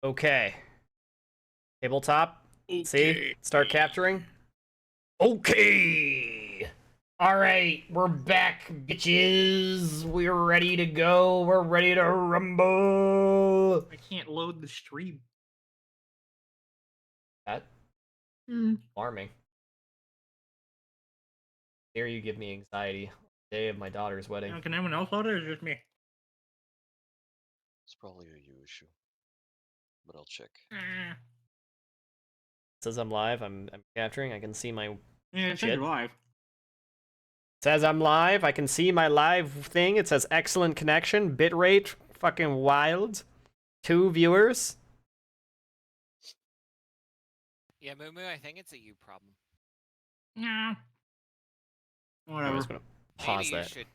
Okay. Tabletop. Okay. See? Start capturing. Okay. All right, we're back, bitches. We're ready to go. We're ready to rumble. I can't load the stream. That alarming. Dare you give me anxiety on the day of my daughter's wedding? Can anyone else load it, or is it just me? It's probably a you issue, but I'll check. Eh. It says I'm live. I'm capturing. I can see my Yeah, it says shit. you're live. Says I'm live. I can see my live thing. It says excellent connection, bitrate, fucking wild. 2 viewers. Yeah, Moo, I think it's a you problem. Nah. I'm Whatever. just gonna pause Maybe you that. should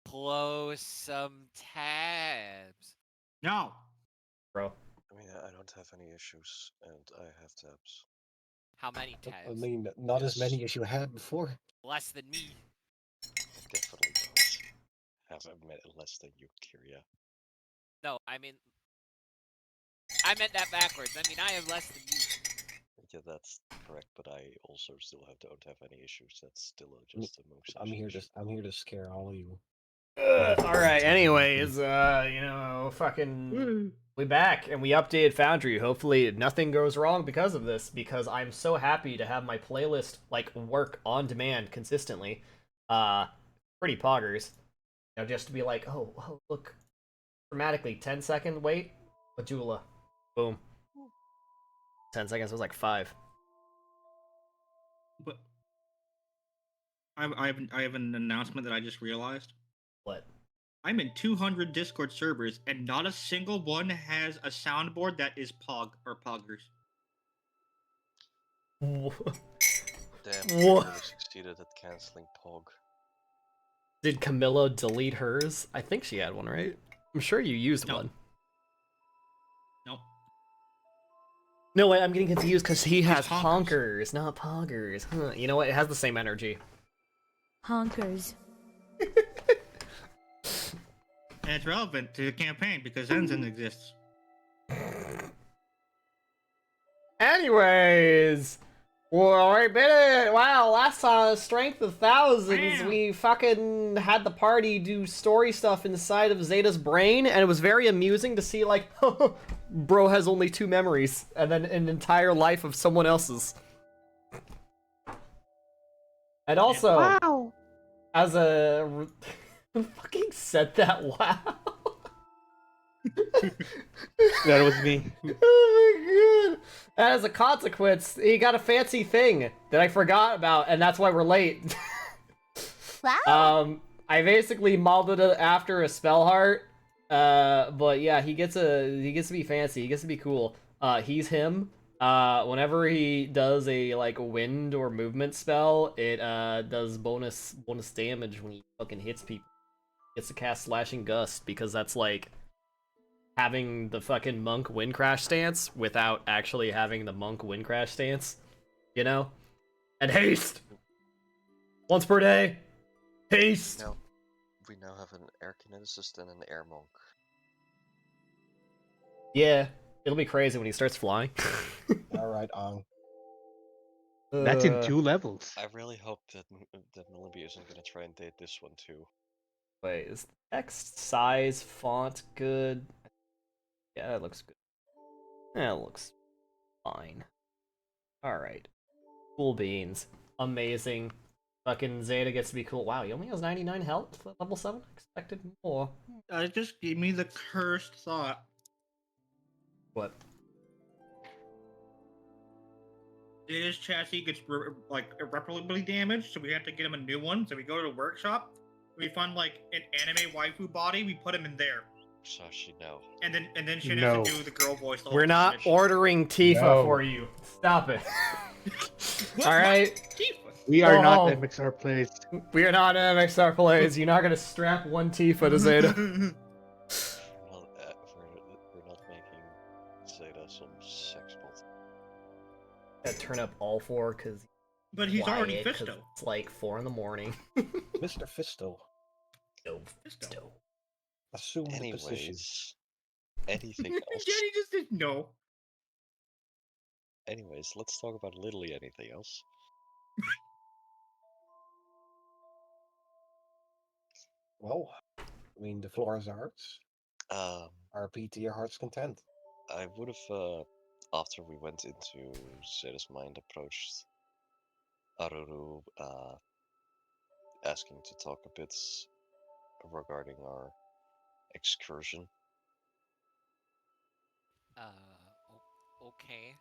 close some tabs. No. Bro. I mean, I don't have any issues, and I have tabs. How many I tabs? mean, not as many as you had before. Less than me. Definitely don't have less than you, Kyria. No, I mean... I meant that backwards. I mean, I have less than you. Yeah, that's correct, but I also still don't have any issues. That's still just a moose. I'm here to scare all of you. All right. Anyways, fucking, we back and we updated Foundry. Hopefully, nothing goes wrong because of this. Because I'm so happy to have my playlist like work on demand consistently. Pretty poggers. You know, just to be like, oh, look, dramatically 10-second wait, Majula, boom. 10 seconds was like 5. But I have an announcement that I just realized. What? I'm in 200 Discord servers, and not a single one has a soundboard that is Pog or Poggers. Damn, What? I really succeeded at canceling Pog. Did Camilla delete hers? I think she had one, right? I'm sure you used one. Nope. No, wait, I'm getting confused because he has honkers. honkers, not poggers. Huh. You know what? It has the same energy. Honkers. And it's relevant to the campaign because Zenzen exists. Anyways, well, we did it. Wow, last Strength of Thousands, Wow. we fucking had the party do story stuff inside of Zeta's brain, and it was very amusing to see, like, bro has only 2 memories, and then an entire life of someone else's. And also, Wow. as a... fucking said that, wow. That was me. Oh my god. And as a consequence, he got a fancy thing that I forgot about, and that's why we're late. Wow. I basically modeled it after a spell heart. But yeah, he gets to be fancy. He gets to be cool. He's him. Whenever he does a like wind or movement spell, it does bonus damage when he fucking hits people. Gets to cast Slashing Gust because that's like having the fucking monk wind crash stance without actually having the monk wind crash stance, you know? And haste! Once per day! Haste! Now, we now have an air kineticist and an air monk. Yeah, it'll be crazy when he starts flying. Alright, on. That's in 2 levels. I really hope that Melimby isn't gonna try and date this one too. Wait, is the text size font good? Yeah, that looks good. That looks fine. Alright. Cool beans. Amazing. Fucking Zeta gets to be cool. Wow, he only has 99 health at level 7? Expected more. It just gave me the cursed thought. What? His chassis gets like irreparably damaged, so we have to get him a new one. So we go to the workshop, we find like an anime waifu body, we put him in there, Sashi, no. and then she No. has to do the girl voice. The whole We're not time. ordering Tifa No. for you. Stop it. What? Alright? Tifa? We are not Oh. MXR plays. We are not MXR plays. You're not gonna strap one Tifa to Zeta. Well, we're not making Zeta some sex bot. Gotta turn up all 4 because But he's already Fisto. it's like 4 in the morning. Mr. Fisto. No, Fisto. Assume the position. Anyways, anything else? Jenny just did no. Anyways, let's talk about literally anything else. Well, I mean, the floor is ours. Um, RP to your heart's content. I would have, after we went into Zeta's mind, approached Aruru, asking to talk a bit regarding our excursion. Okay.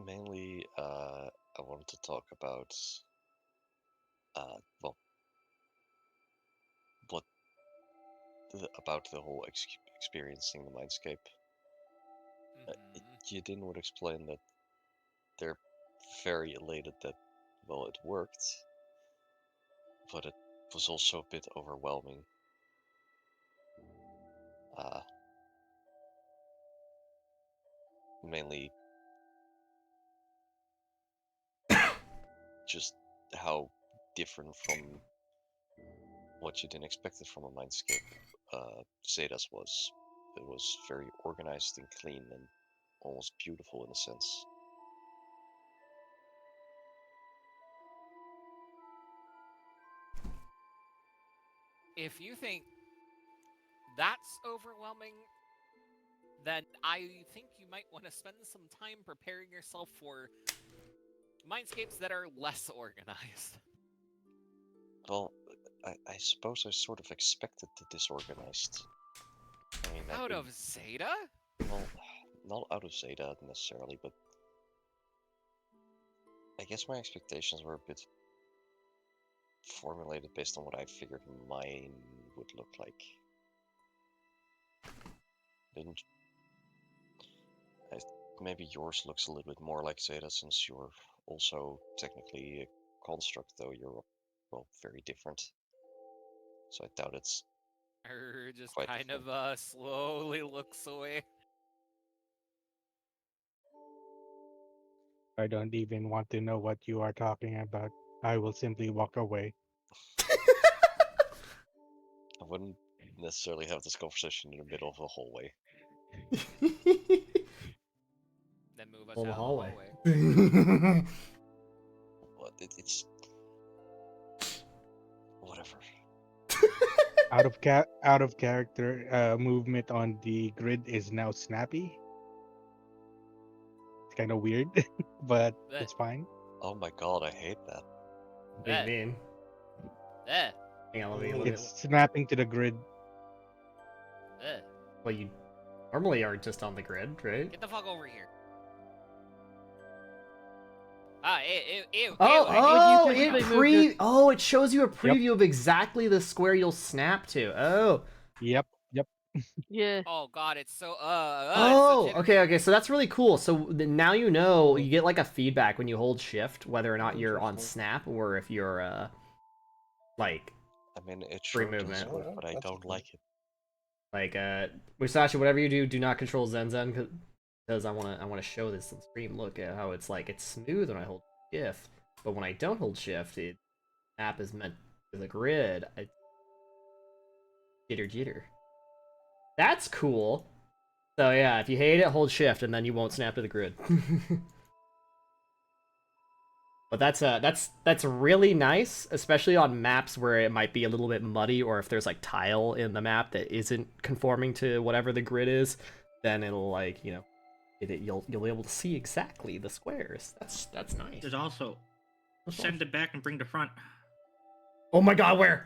Mainly, I wanted to talk about, well, what about the whole experiencing the mindscape. Mhm. Yudin would explain that they're very elated that, well, it worked, but it was also a bit overwhelming. Mainly just how different from what you didn't expect it from a mindscape Zeta's was. It was very organized and clean and almost beautiful in a sense. If you think that's overwhelming, then I think you might want to spend some time preparing yourself for mindscapes that are less organized. Well, I suppose I sort of expected the disorganized. I mean, Out of Zeta? well, not out of Zeta necessarily, but I guess my expectations were a bit formulated based on what I figured mine would look like. Didn't maybe yours looks a little bit more like Zeta since you're also technically a construct, though you're, well, very different. So I doubt it's Just quite kind the same. of slowly looks away. I don't even want to know what you are talking about. I will simply walk away. I wouldn't necessarily have this conversation in the middle of a hallway. Then move us Well, the out hallway. of the hallway. But it's whatever. Out of character movement on the grid is now snappy. It's kind of weird, but it's fine. Oh my god, I hate that. What do you mean? Eh, Hang on, let me. It's snapping to the grid. eh. Well, you normally are just on the grid, right? Get the fuck over here. Ah, ew, Oh, you just it moved it shows you a preview of exactly the square you'll snap to. Oh. Yep. Yeah. Oh god, it's so Oh, it's so okay, so that's really cool. So now you know you get like a feedback when you hold shift whether or not you're on Interesting. snap or if you're like I mean, it free sure does movement. work, Oh, but I that's don't cool. like it. Like Musashi, whatever you do, do not control Zen because I wanna show this on stream. Look at how it's like it's smooth when I hold shift, but when I don't hold shift, it snap is meant to the grid. I jitter. That's cool. So yeah, if you hate it, hold shift and then you won't snap to the grid. But that's really nice, especially on maps where it might be a little bit muddy or if there's like tile in the map that isn't conforming to whatever the grid is, then it'll like, you know, you'll be able to see exactly the squares. That's nice. There's also send it back and bring the front. Oh my god, where?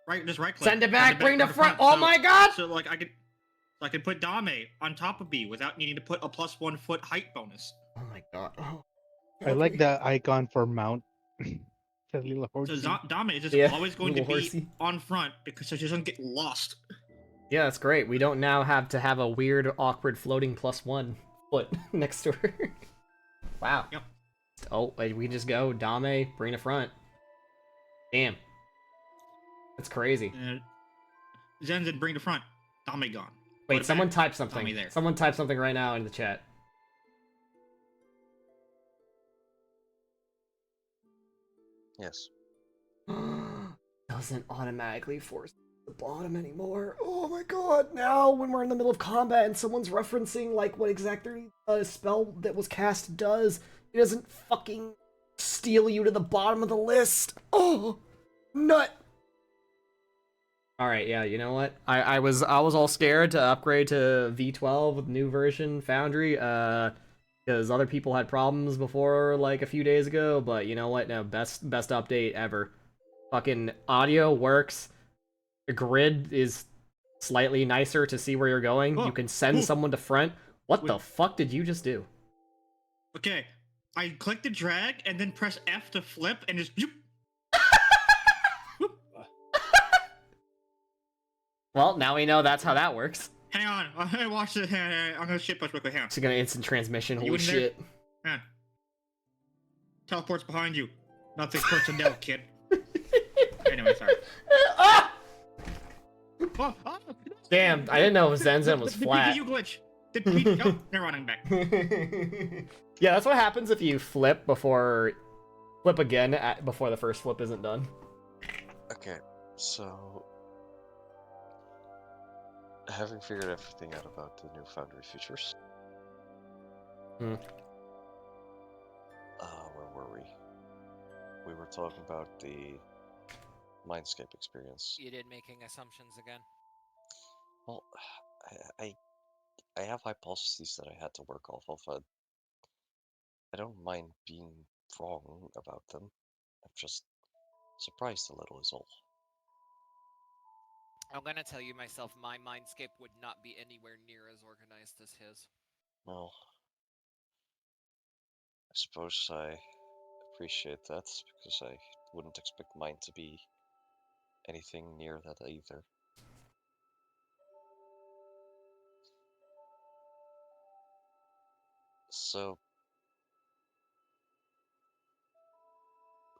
Right, just right click. Send it back, bring the front. So- Oh my god! So like I could put Dame on top of B without needing to put a +1 foot height bonus. Oh my god. Oh. I like the icon for mount. The little So horsey. Dame is just Yeah, always going to little be horsey. on front because she doesn't get lost. Yeah, that's great. We don't now have to have a weird, awkward floating +1 foot next to her. Wow. Yep. Oh, we can just go Dame, bring the front. Damn. That's crazy. Zenzen, bring the front. Dame gone. Put Wait, it someone back. type something. Dame there. Someone type something right now in the chat. Yes. Doesn't automatically force the bottom anymore. Oh my god, now when we're in the middle of combat and someone's referencing like what exactly a spell that was cast does, it doesn't fucking steal you to the bottom of the list. Oh, nut. Alright, yeah, you know what? I was all scared to upgrade to V12 with new version Foundry, because other people had problems before like a few days ago, but you know what? No, best update ever. Fucking audio works. The grid is slightly nicer to see where you're going. You can send someone to front. What the fuck did you just do? Okay, I click the drag and then press F to flip and just. Well, now we know that's how that works. Hang on, I'm gonna watch the. I'm gonna shit post real quick. Hang on. It's gonna instant transmission. You Holy in there? shit. Hang on. Teleport's behind you. Nothing personnel, kid. Anyway, sorry. Ah! Oh, oh, Damn, I didn't know if Zenzen was the flat. PPU glitch. The PPU. Oh, they're running back. Yeah, that's what happens if you flip again before the first flip isn't done. Okay, so having figured everything out about the new Foundry features, where were we? We were talking about the Mindscape experience. You did making assumptions again. Well, I have hypotheses that I had to work off of. I don't mind being wrong about them. I'm just surprised a little is all. I'm gonna tell you myself, my mindscape would not be anywhere near as organized as his. Well, I suppose I appreciate that, because I wouldn't expect mine to be anything near that either. So,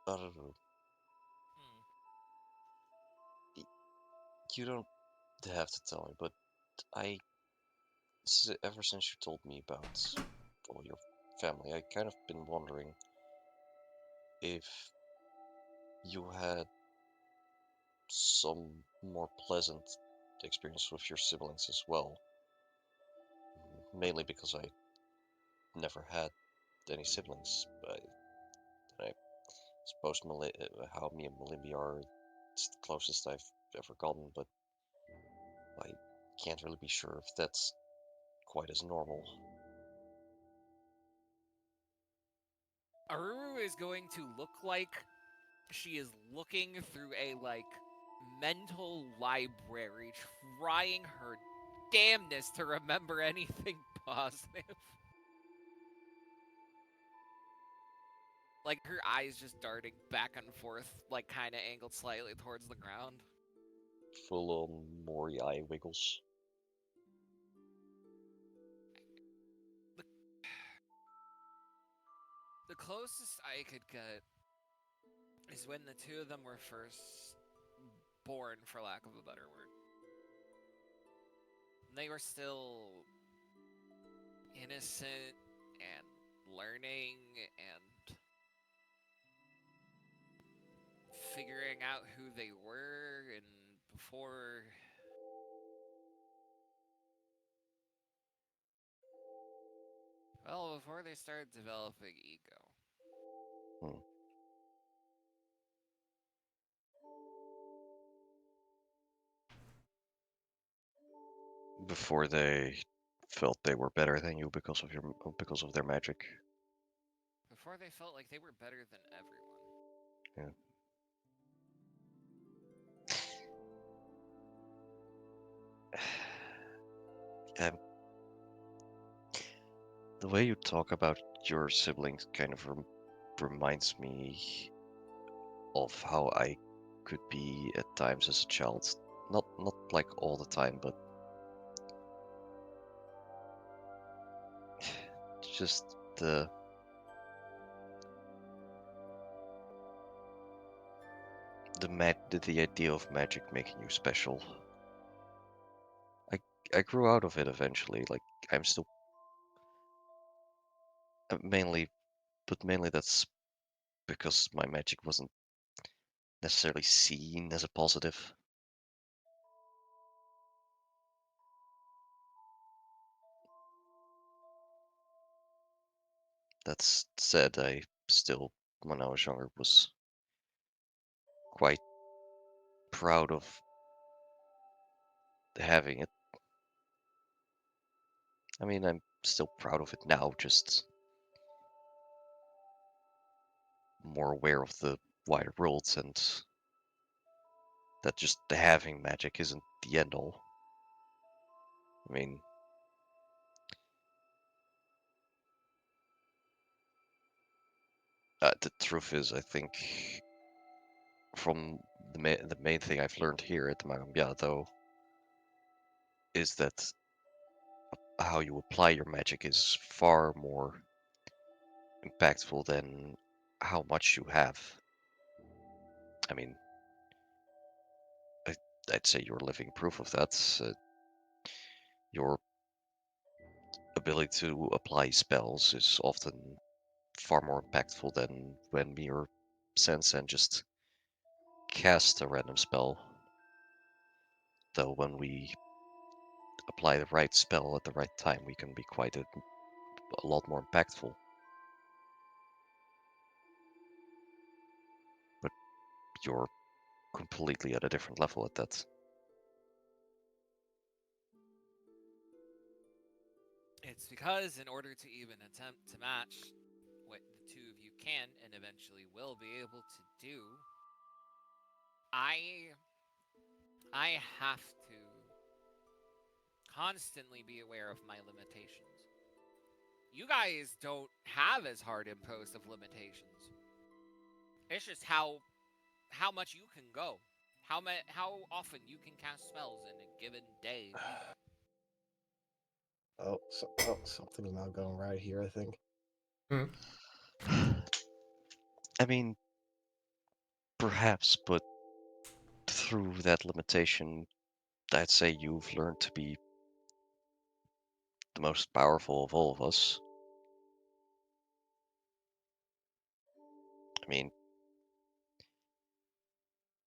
I don't know. You don't have to tell me, but ever since you told me about all your family, I kind of been wondering if you had some more pleasant experience with your siblings as well. Mainly because I never had any siblings. I suppose how me and Malimbi are, it's the closest I've ever gotten, but I can't really be sure if that's quite as normal. Aruru is going to look like she is looking through a, like, mental library, trying her damnness to remember anything positive. Like, her eyes just darting back and forth, like, kind of angled slightly towards the ground. Full on Mori eye wiggles. The closest I could get is when the two of them were first born, for lack of a better word. They were still innocent and learning and figuring out who they were, and before they started developing ego. Before they felt they were better than you because of their magic. Before they felt like they were better than everyone. Yeah. The way you talk about your siblings kind of reminds me of how I could be at times as a child. Not like all the time, but just the idea of magic making you special. I grew out of it eventually. Like, I'm still mainly that's because my magic wasn't necessarily seen as a positive. That said, I still, when I was younger, was quite proud of having it. I mean, I'm still proud of it now, just more aware of the wider world and that just having magic isn't the end all. I mean, the truth is, I think from the main thing I've learned here at the Magambia, though, is that how you apply your magic is far more impactful than how much you have. I mean, I, I'd say you're living proof of that. Your ability to apply spells is often far more impactful than when mere sense and just cast a random spell. Though when we apply the right spell at the right time, we can be quite a lot more impactful. But you're completely at a different level at that. It's because in order to even attempt to match what the two of you can and eventually will be able to do, I have to constantly be aware of my limitations. You guys don't have as hard imposed of limitations. It's just how much you can go, how often you can cast spells in a given day, week. Oh, something's not going right here, I think. I mean, perhaps, but through that limitation, I'd say you've learned to be the most powerful of all of us. I mean,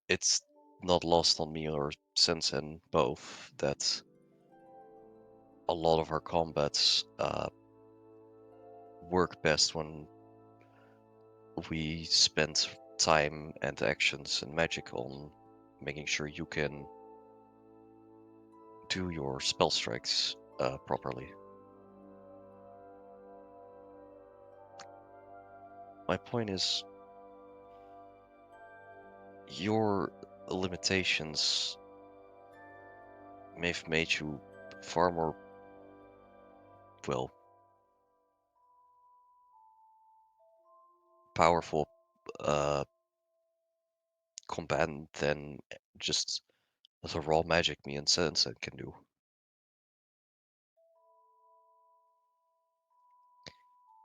it's not lost on me or Sensen both that a lot of our combats work best when we spend time and actions and magic on making sure you can do your spell strikes properly. My point is, your limitations may have made you far more, well, powerful combatant than just the raw magic me and Sensen can do.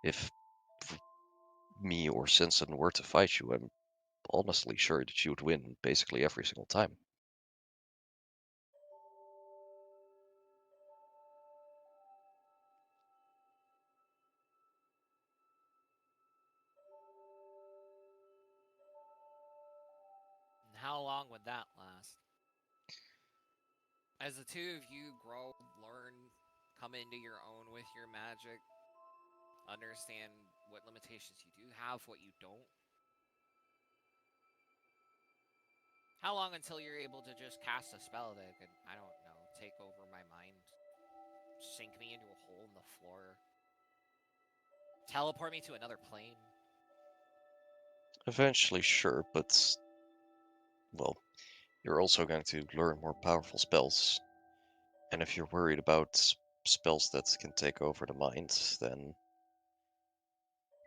If me or Sensen were to fight you, I'm honestly sure that you would win basically every single time. And how long would that last? As the two of you grow, learn, come into your own with your magic, understand what limitations you do have, what you don't. How long until you're able to just cast a spell that could, I don't know, take over my mind, sink me into a hole in the floor, teleport me to another plane? Eventually, sure, but, well, you're also going to learn more powerful spells. And if you're worried about spells that can take over the mind, then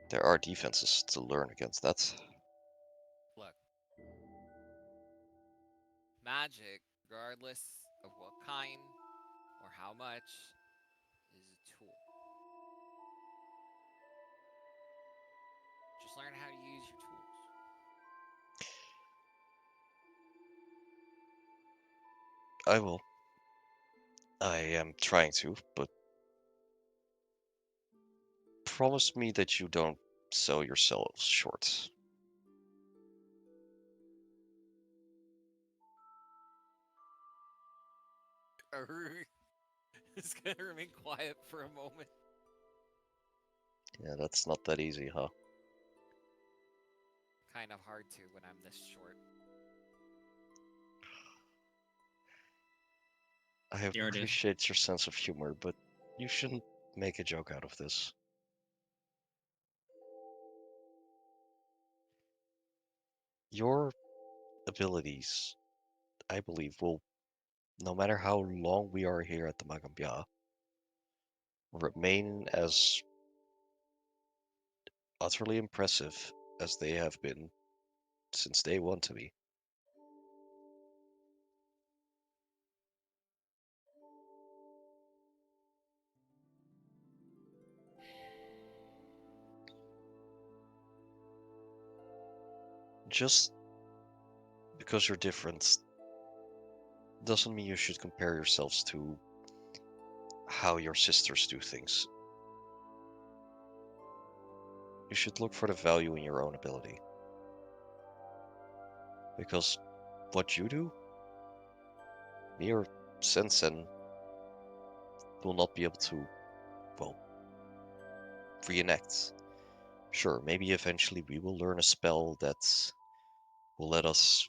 there are defenses to learn against that. Look, magic, regardless of what kind or how much, is a tool. Just learn how to use your tools. I will. I am trying to, but promise me that you don't sell yourselves short. Just gonna remain quiet for a moment. Yeah, that's not that easy, huh? Kind of hard to when I'm this short. I There it is. appreciate your sense of humor, but you shouldn't make a joke out of this. Your abilities, I believe, will, no matter how long we are here at the Magambia, remain as utterly impressive as they have been since day one to me. Just because you're different doesn't mean you should compare yourselves to how your sisters do things. You should look for the value in your own ability. Because what you do, me or Sensen will not be able to, well, reenact. Sure, maybe eventually we will learn a spell that will let us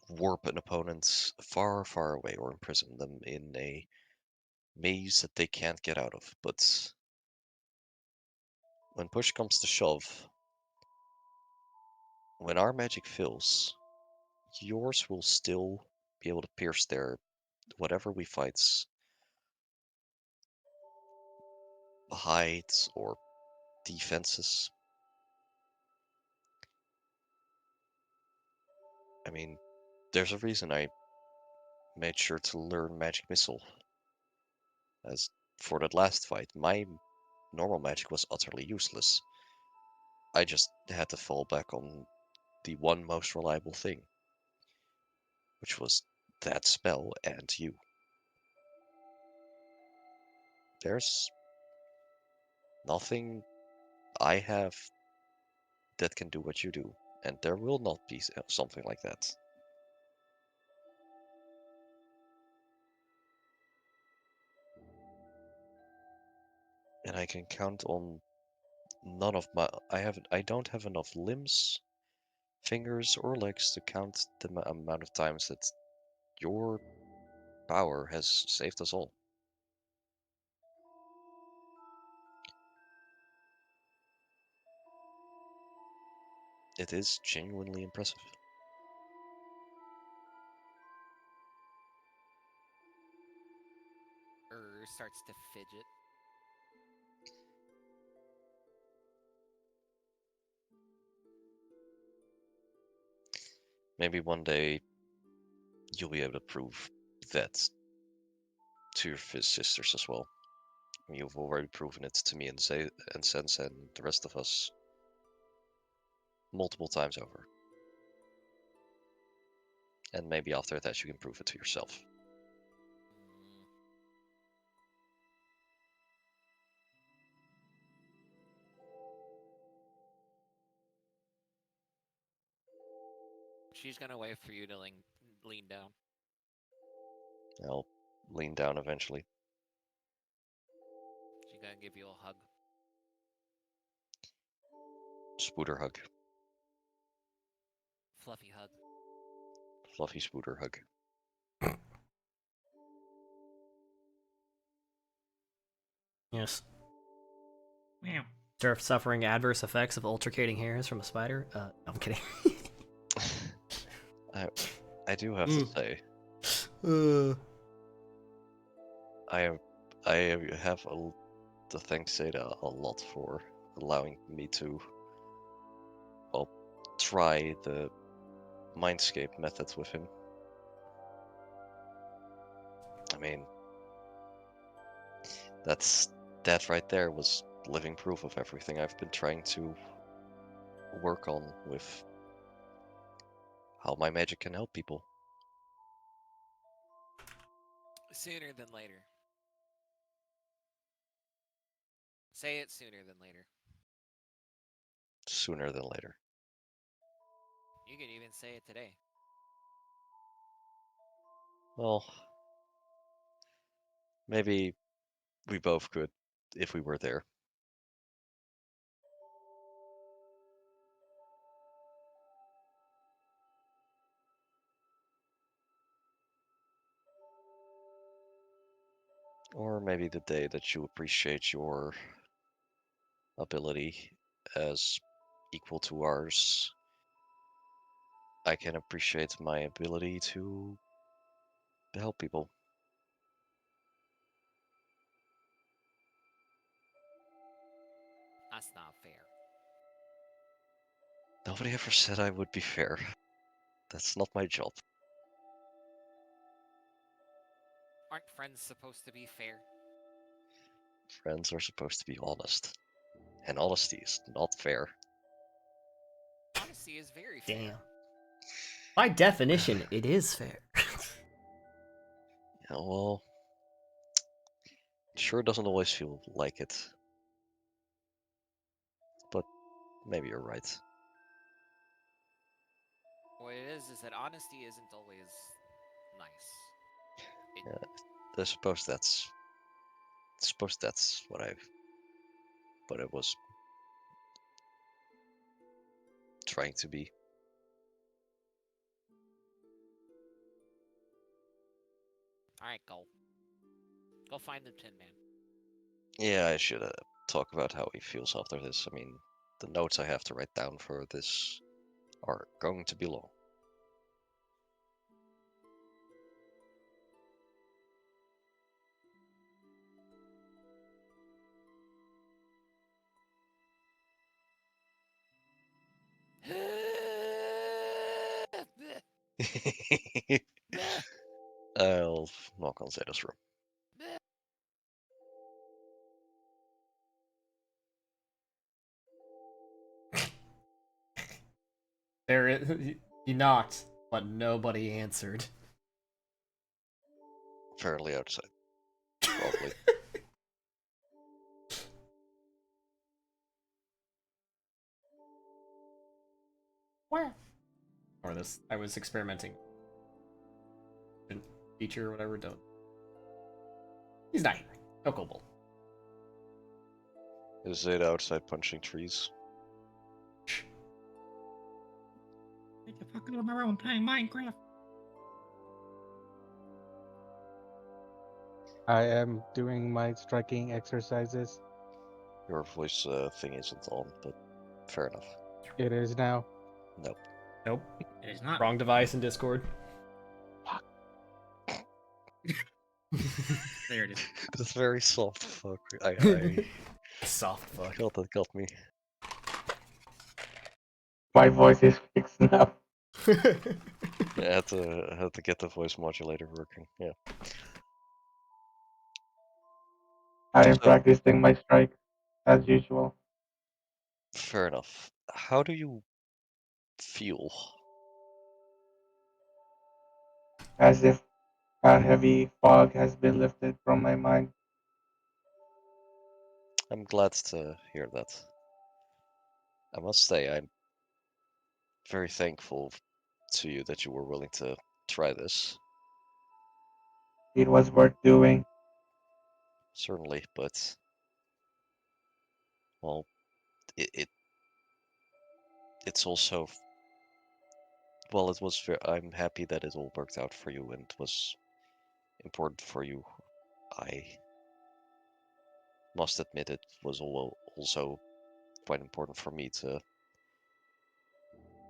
warp an opponent far, far away or imprison them in a maze that they can't get out of. But when push comes to shove, when our magic fails, yours will still be able to pierce their whatever we fight's hides or defenses. I mean, there's a reason I made sure to learn Magic Missile. As for that last fight, my normal magic was utterly useless. I just had to fall back on the one most reliable thing, which was that spell and you. There's nothing I have that can do what you do, and there will not be something like that. And I can count on none of my I don't have enough limbs, fingers, or legs to count the amount of times that your power has saved us all. It is genuinely impressive. Starts to fidget. Maybe one day you'll be able to prove that to your sisters as well. You've already proven it to me and Sense and the rest of us multiple times over. And maybe after that you can prove it to yourself. Mm. She's gonna wait for you to lean down. I'll lean down eventually. She's gonna give you a hug. Spooder hug. Fluffy hug. Fluffy spooder hug. Yes. Meow. Start suffering adverse effects of ultracating hairs from a spider? I'm kidding. I do have to say, I have to thank Zeta a lot for allowing me to, well, try the Mindscape methods with him. I mean, that right there was living proof of everything I've been trying to work on with how my magic can help people. Sooner than later. Say it sooner than later. Sooner than later. You could even say it today. Well, maybe we both could if we were there. Or maybe the day that you appreciate your ability as equal to ours, I can appreciate my ability to help people. That's not fair. Nobody ever said I would be fair. That's not my job. Aren't friends supposed to be fair? Friends are supposed to be honest. And honesty is not fair. Honesty is very fair. Damn. By definition, it is fair. Yeah, well, it sure doesn't always feel like it. But maybe you're right. What it is that honesty isn't always nice. I suppose that's what it was trying to be. Alright, go. Go find the Tin Man. Yeah, I should talk about how he feels after this. I mean, the notes I have to write down for this are going to be long. I'll knock on Zeta's room. There is, he knocked, but nobody answered. Apparently outside. Probably. Where? Or this, I was experimenting. Feature or whatever, don't. He's not here. No kobold. Is Zeta outside punching trees? Get the fuck out of my room playing Minecraft. I am doing my striking exercises. Your voice thing isn't on, but fair enough. It is now. Nope. Nope. It is not. Wrong device in Discord. There it is. That's very soft. Fuck. I Soft fuck. God, that got me. My voice is fixed now. I had to get the voice modulator working. Yeah. I am So practicing my strike as usual. fair enough. How do you feel? As if a heavy fog has been lifted from my mind. I'm glad to hear that. I must say, I'm very thankful to you that you were willing to try this. It was worth doing. Certainly, but well, it's also well, it was. I'm happy that it all worked out for you and was important for you. I must admit it was also quite important for me to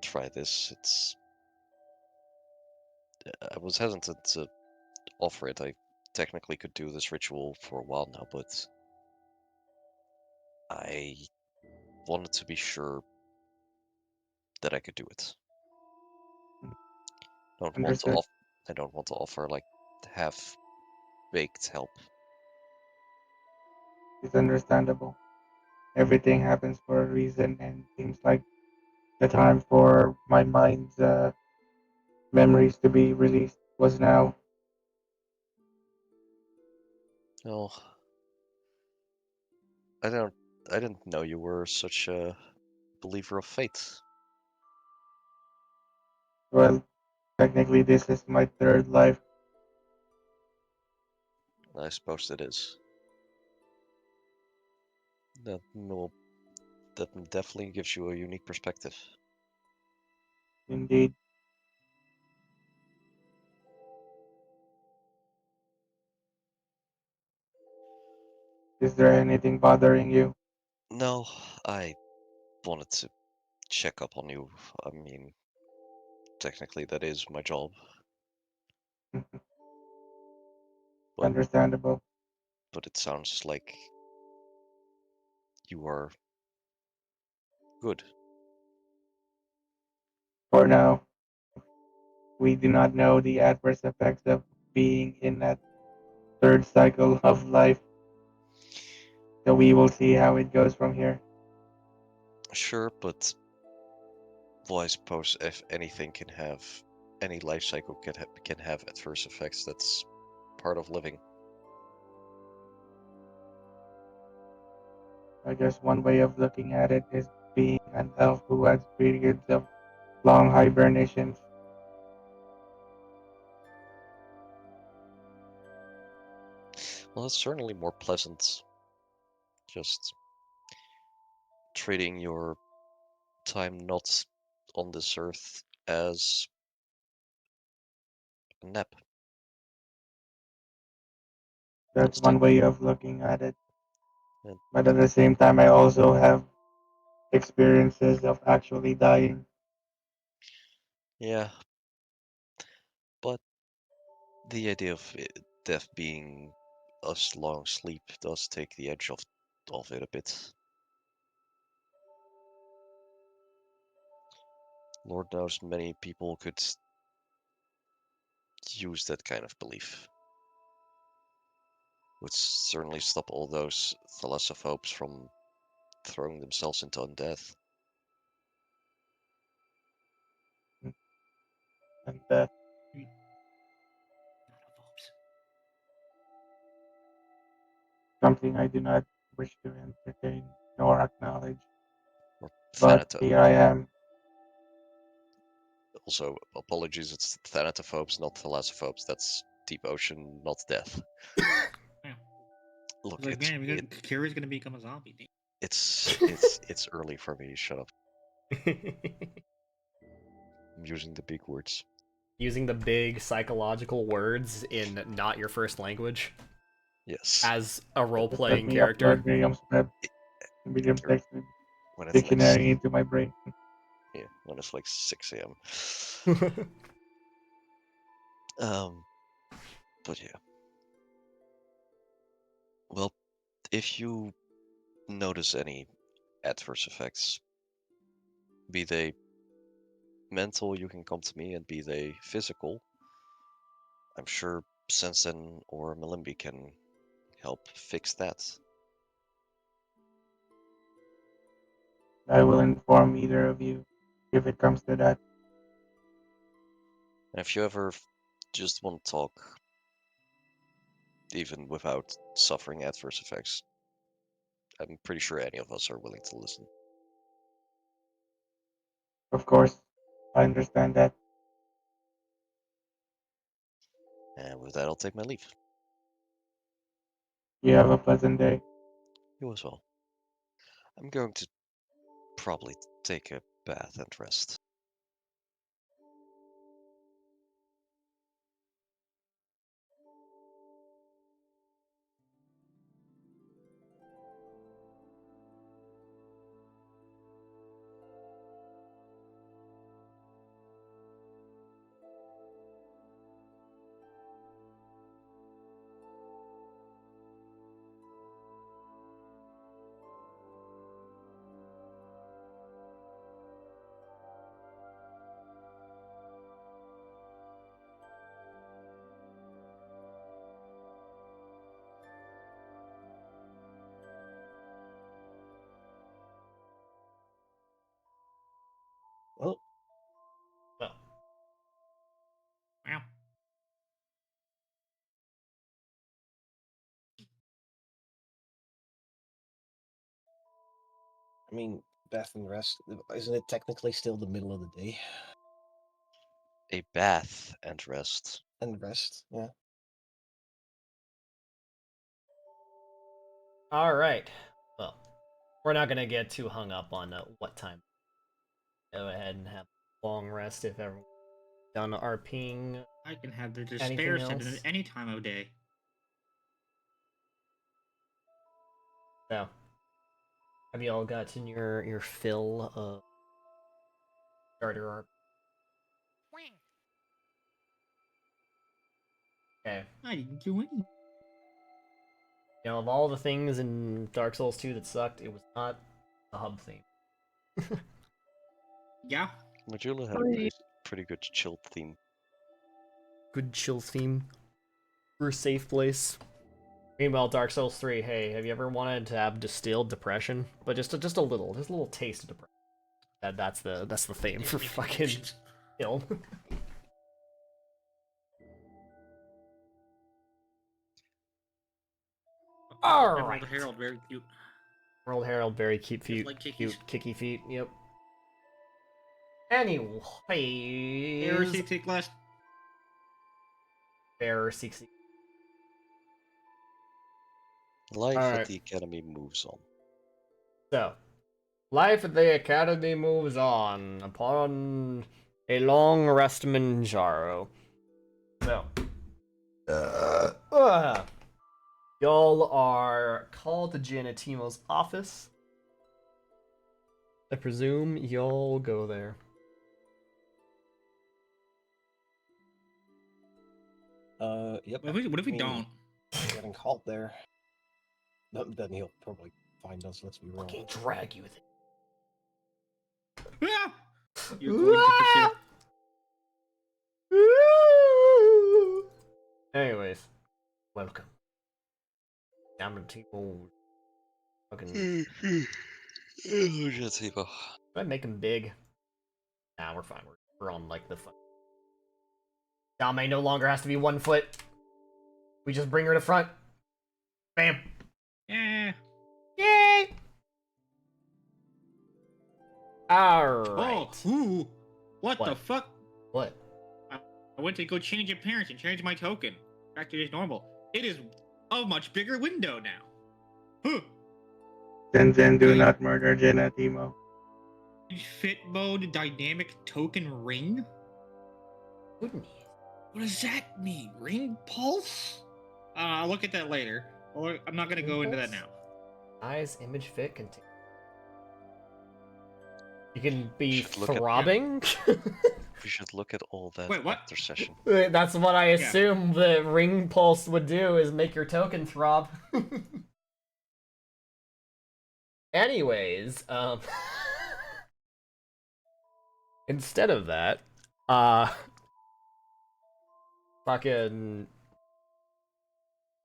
try this. I was hesitant to offer it. I technically could do this ritual for a while now, but I wanted to be sure that I could do it. Understood. I don't want to offer like half-baked help. It's understandable. Everything happens for a reason, and seems like the time for my mind's memories to be released was now. Well, I don't. I didn't know you were such a believer of fate. Well, technically, this is my third life. I suppose it is. That definitely gives you a unique perspective. Indeed. Is there anything bothering you? No, I wanted to check up on you. I mean, technically that is my job, but Understandable. it sounds like you are good. For now, we do not know the adverse effects of being in that third cycle of life, so we will see how it goes from here. Sure, but well, I suppose if anything can have any life cycle can have adverse effects. That's part of living. I guess one way of looking at it is being an elf who has periods of long hibernations. Well, it's certainly more pleasant just treating your time not on this earth as a nap. That's It's like, one way of looking at it. uh, But at the same time, I also have experiences of actually dying. yeah, but the idea of death being a long sleep does take the edge of it a bit. Lord knows many people could use that kind of belief. Would certainly stop all those thalassophobes from throwing themselves into undeath. And Not something I do not wish to entertain nor acknowledge. Or But here I am. Also, apologies, it's thanatophobes, not thalassophobes. That's deep ocean, not death. Yeah. Look, Like, man, Kira's gonna become a zombie. it's early for me. Shut up. I'm using the big words. Using the big psychological words in not your first language Yes. as a Well, Just let role-playing me character. upload Merriam when it's like dictionary into my brain. yeah, when it's like 6 a.m. But yeah. Well, if you notice any adverse effects, be they mental, you can come to me, and be they physical, I'm sure Sensen or Malimbi can help fix that. I will inform either of you if it comes to that. And if you ever just want to talk, even without suffering adverse effects, I'm pretty sure any of us are willing to listen. Of course, I understand that. And with that, I'll take my leave. You have a pleasant day. You as well. I'm going to probably take a bath and rest. Well, Well, Wow. I mean, bath and rest. Isn't it technically still the middle of the day? A bath and rest. And rest, yeah. all right. Well, we're not gonna get too hung up on what time. Go ahead and have a long rest if everyone's done RPing. I can have the Anything despair set at else? any time of day. So, have you all gotten your fill of starter arc? Okay. I didn't do anything. You know, of all the things in Dark Souls 2 that sucked, it was not the hub theme. Yeah. Majula had a pretty good chilled theme. Good chill theme. For a safe place. Meanwhile, Dark Souls 3, hey, have you ever wanted to have distilled depression? But just a little taste of depression. That's the theme for fucking kill. Alright. Emerald Herald, very cute. Emerald Herald, very cute feet. like Kicky's. Cute, kicky feet, yep. Anyways. Error 6 last. Error 60. Life Alright. at the academy moves on. So, life at the academy moves on upon a long rest Manjaro. So, y'all are called to Janatimo's office. I presume y'all go there. Yep. What if we don't? Getting called there. Then he'll probably find us. Let's be real. Fucking drag you with it. Ah! You're going to pursue. Anyways, welcome. Janatimo. Fucking. Janativo. Should I make him big? Nah, we're fine. We're on like the fuck. Dame no longer has to be 1 foot. We just bring her to front. Bam. Yeah. Yay! Alright. Oh, ooh. What the What? fuck? What? I went to go change appearance and change my token. Back to its normal. It is a much bigger window now. Huh. Zen, do not murder Genatimo. Fit mode dynamic token ring? Wouldn't he? What does that mean? Ring pulse? I'll look at that later. Or I'm not gonna go into that now. Eyes, image, fit, continue. You can be Should look at- throbbing? We should look at all that Wait, what? after session. That's what I assume the ring pulse would do, is make your token throb. Anyways, instead of that, fucking,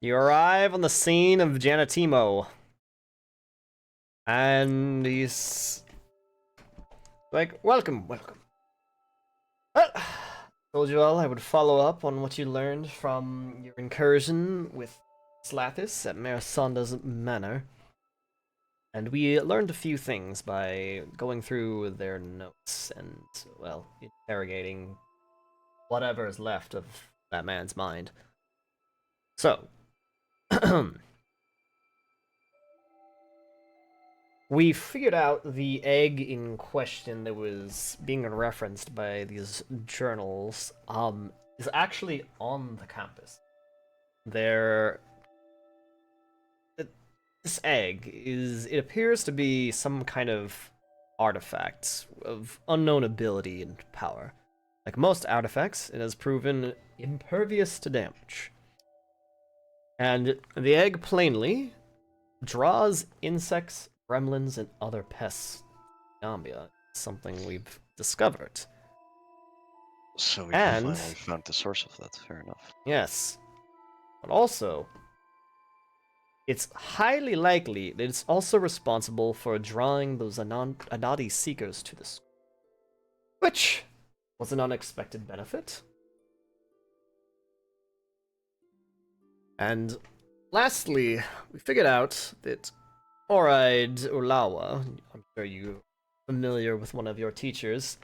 you arrive on the scene of Janatimo, and he's like, welcome. Well, told you all I would follow up on what you learned from your incursion with Slathis at Marisanda's Manor. And we learned a few things by going through their notes and, well, interrogating whatever is left of that man's mind. So, we figured out the egg in question that was being referenced by these journals is actually on the campus. This egg it appears to be some kind of artifact of unknown ability and power. Like most artifacts, it has proven impervious to damage. And the egg plainly draws insects, gremlins, and other pests. Gambia, something we've discovered. So we And- finally found the source of that, fair enough. Yes. But also, it's highly likely that it's also responsible for drawing those Anadi seekers to the school. Which was an unexpected benefit. And lastly, we figured out that Oride Ulawa, I'm sure you're familiar with one of your teachers,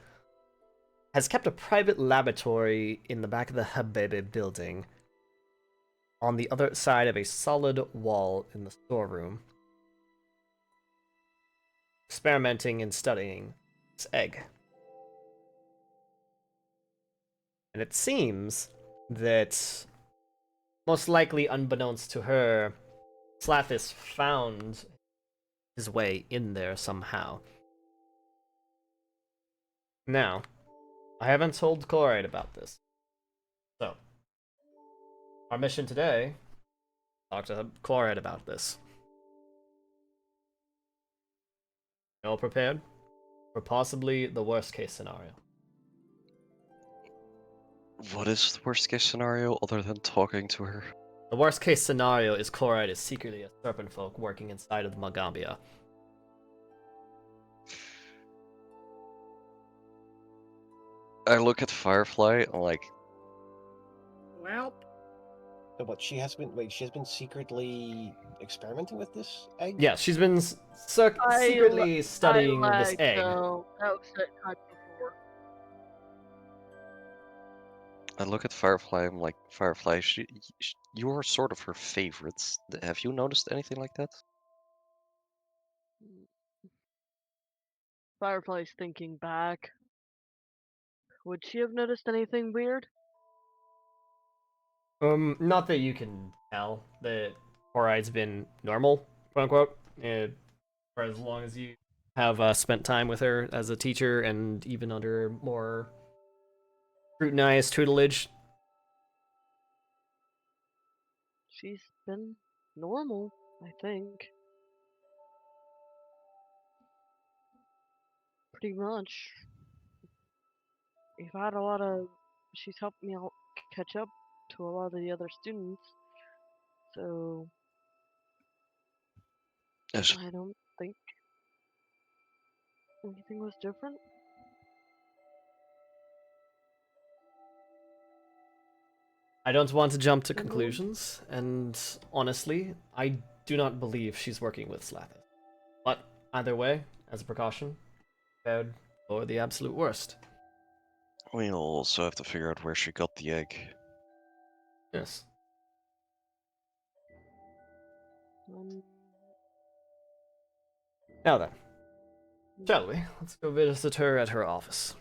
has kept a private laboratory in the back of the Habebe building on the other side of a solid wall in the storeroom, experimenting and studying this egg. And it seems that, most likely unbeknownst to her, Slathis found his way in there somehow. Now, I haven't told Chloride about this. So, our mission today, talk to Chloride about this. All prepared for possibly the worst case scenario. What is the worst case scenario other than talking to her? The worst case scenario is Chloride is secretly a serpent folk working inside of the Magambia. I look at Firefly, I'm like, Well, So what? She has been secretly experimenting with this egg. Yeah, she's been secretly studying this egg. So that was that time before. I look at Firefly, I'm like, Firefly, you're sort of her favorites. Have you noticed anything like that? Firefly's thinking back. Would she have noticed anything weird? Not that you can tell that Chloride's been normal, quote unquote, for as long as you have spent time with her as a teacher and even under more scrutinized tutelage. She's been normal, I think. Pretty much. We've had a lot of. She's helped me out catch up to a lot of the other students. So Yes. I don't think anything was different. I don't want to jump to Mhm. conclusions, and honestly, I do not believe she's working with Slathis. But either way, as a precaution, prepared for the absolute worst. We'll also have to figure out where she got the egg. Yes. Um, Now then, shall we? Let's go visit her at her office.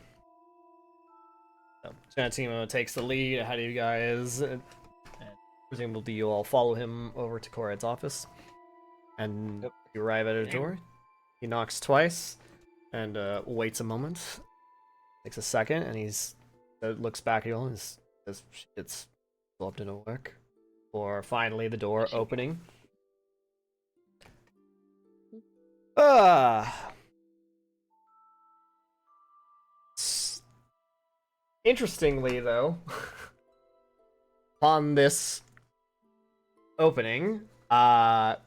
So, Janatimo takes the lead ahead of you guys, and presumably you all follow him over to Korad's office. And Yep. you arrive at her door. He knocks twice and waits a moment. Takes a second, and he's looks back at you all and says, "It's up to no work." Or finally, the door opening. Interestingly, though, on this opening, her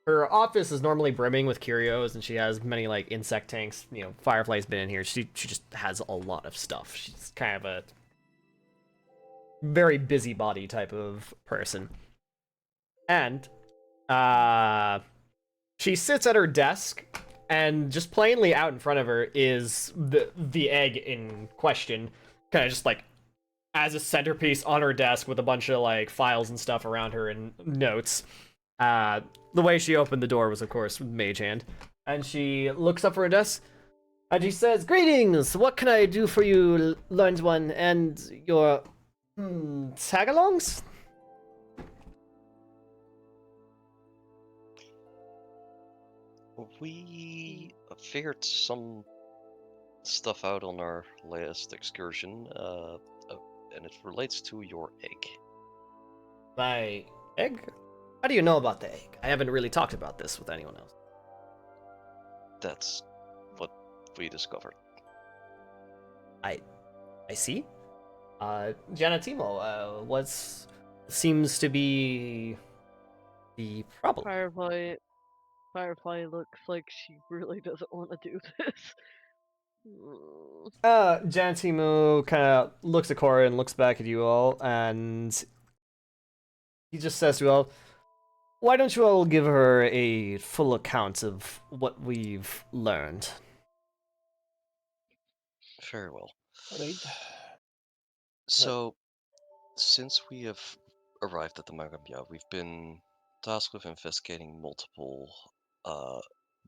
office is normally brimming with curios, and she has many like insect tanks. You know, Firefly's been in here. She just has a lot of stuff. She's kind of a very busybody type of person, and she sits at her desk, and just plainly out in front of her is the egg in question, kind of just like as a centerpiece on her desk with a bunch of like files and stuff around her and notes. The way she opened the door was, of course, mage hand, and she looks up from her desk and she says, "Greetings. What can I do for you, learned one, and your tagalongs?" We figured some stuff out on our last excursion, and it relates to your egg. My egg? How do you know about the egg? I haven't really talked about this with anyone else. That's what we discovered. I see. Janatimo, what's seems to be the problem? Firefly looks like she really doesn't want to do this. Janatimo kind of looks at Cora and looks back at you all, and he just says to you all, "Why don't you all give her a full account of what we've learned?" Very well. Alright. So, since we have arrived at the Magambia, we've been tasked with investigating multiple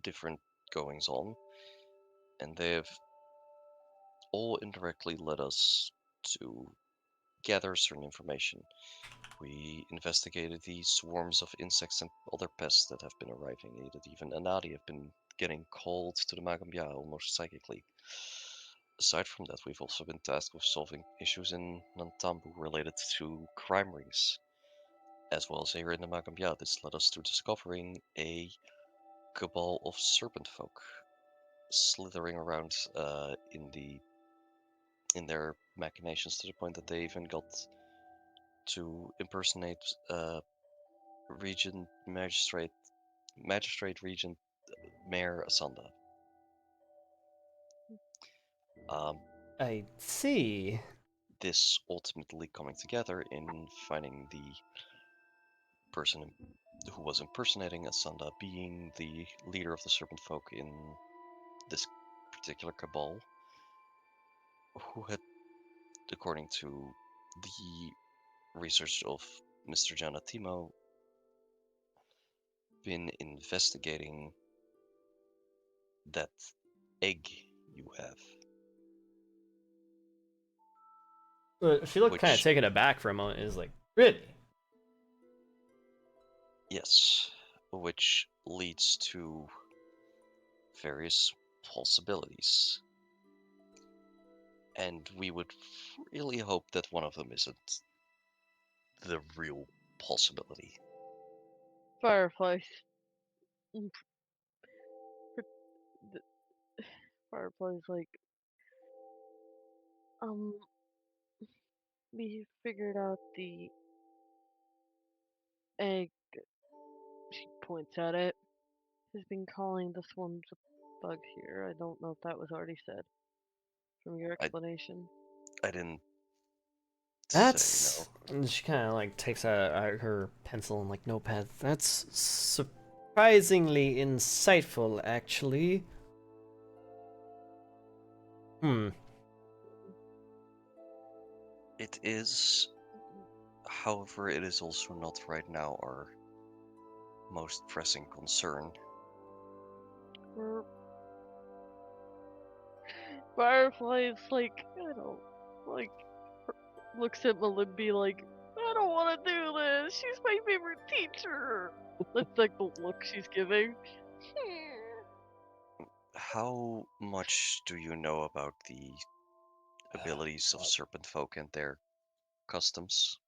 different goings on, and they have all indirectly led us to gather certain information. We investigated the swarms of insects and other pests that have been arriving. Even Anadi have been getting called to the Magambia almost psychically. Aside from that, we've also been tasked with solving issues in Nantambu related to crime rings, as well as here in the Magambia. This led us to discovering a cabal of serpent folk slithering around in their machinations, to the point that they even got to impersonate region magistrate region mayor Asanda. I see. This ultimately coming together in finding the person who was impersonating Asanda being the leader of the serpent folk in this particular cabal, who had, according to the research of Mr. Janatimo, been investigating that egg you have. She looked kind of taken aback for a moment. Is like, really? Yes, which leads to various possibilities. And we would really hope that one of them isn't the real possibility. Fireflies. Fireflies, like, we figured out the egg. She points at it. Has been calling the swarms of bugs here. I don't know if that was already said from your explanation. I didn't That's. say no. And she kind of like takes her pencil and like notepad. That's surprisingly insightful, actually. It is, however, it is also not right now our most pressing concern. Fireflies, like, I don't, like, looks at Malimby like, I don't want to do this. She's my favorite teacher. That's like the look she's giving. How much do you know about the abilities of serpent folk and their customs?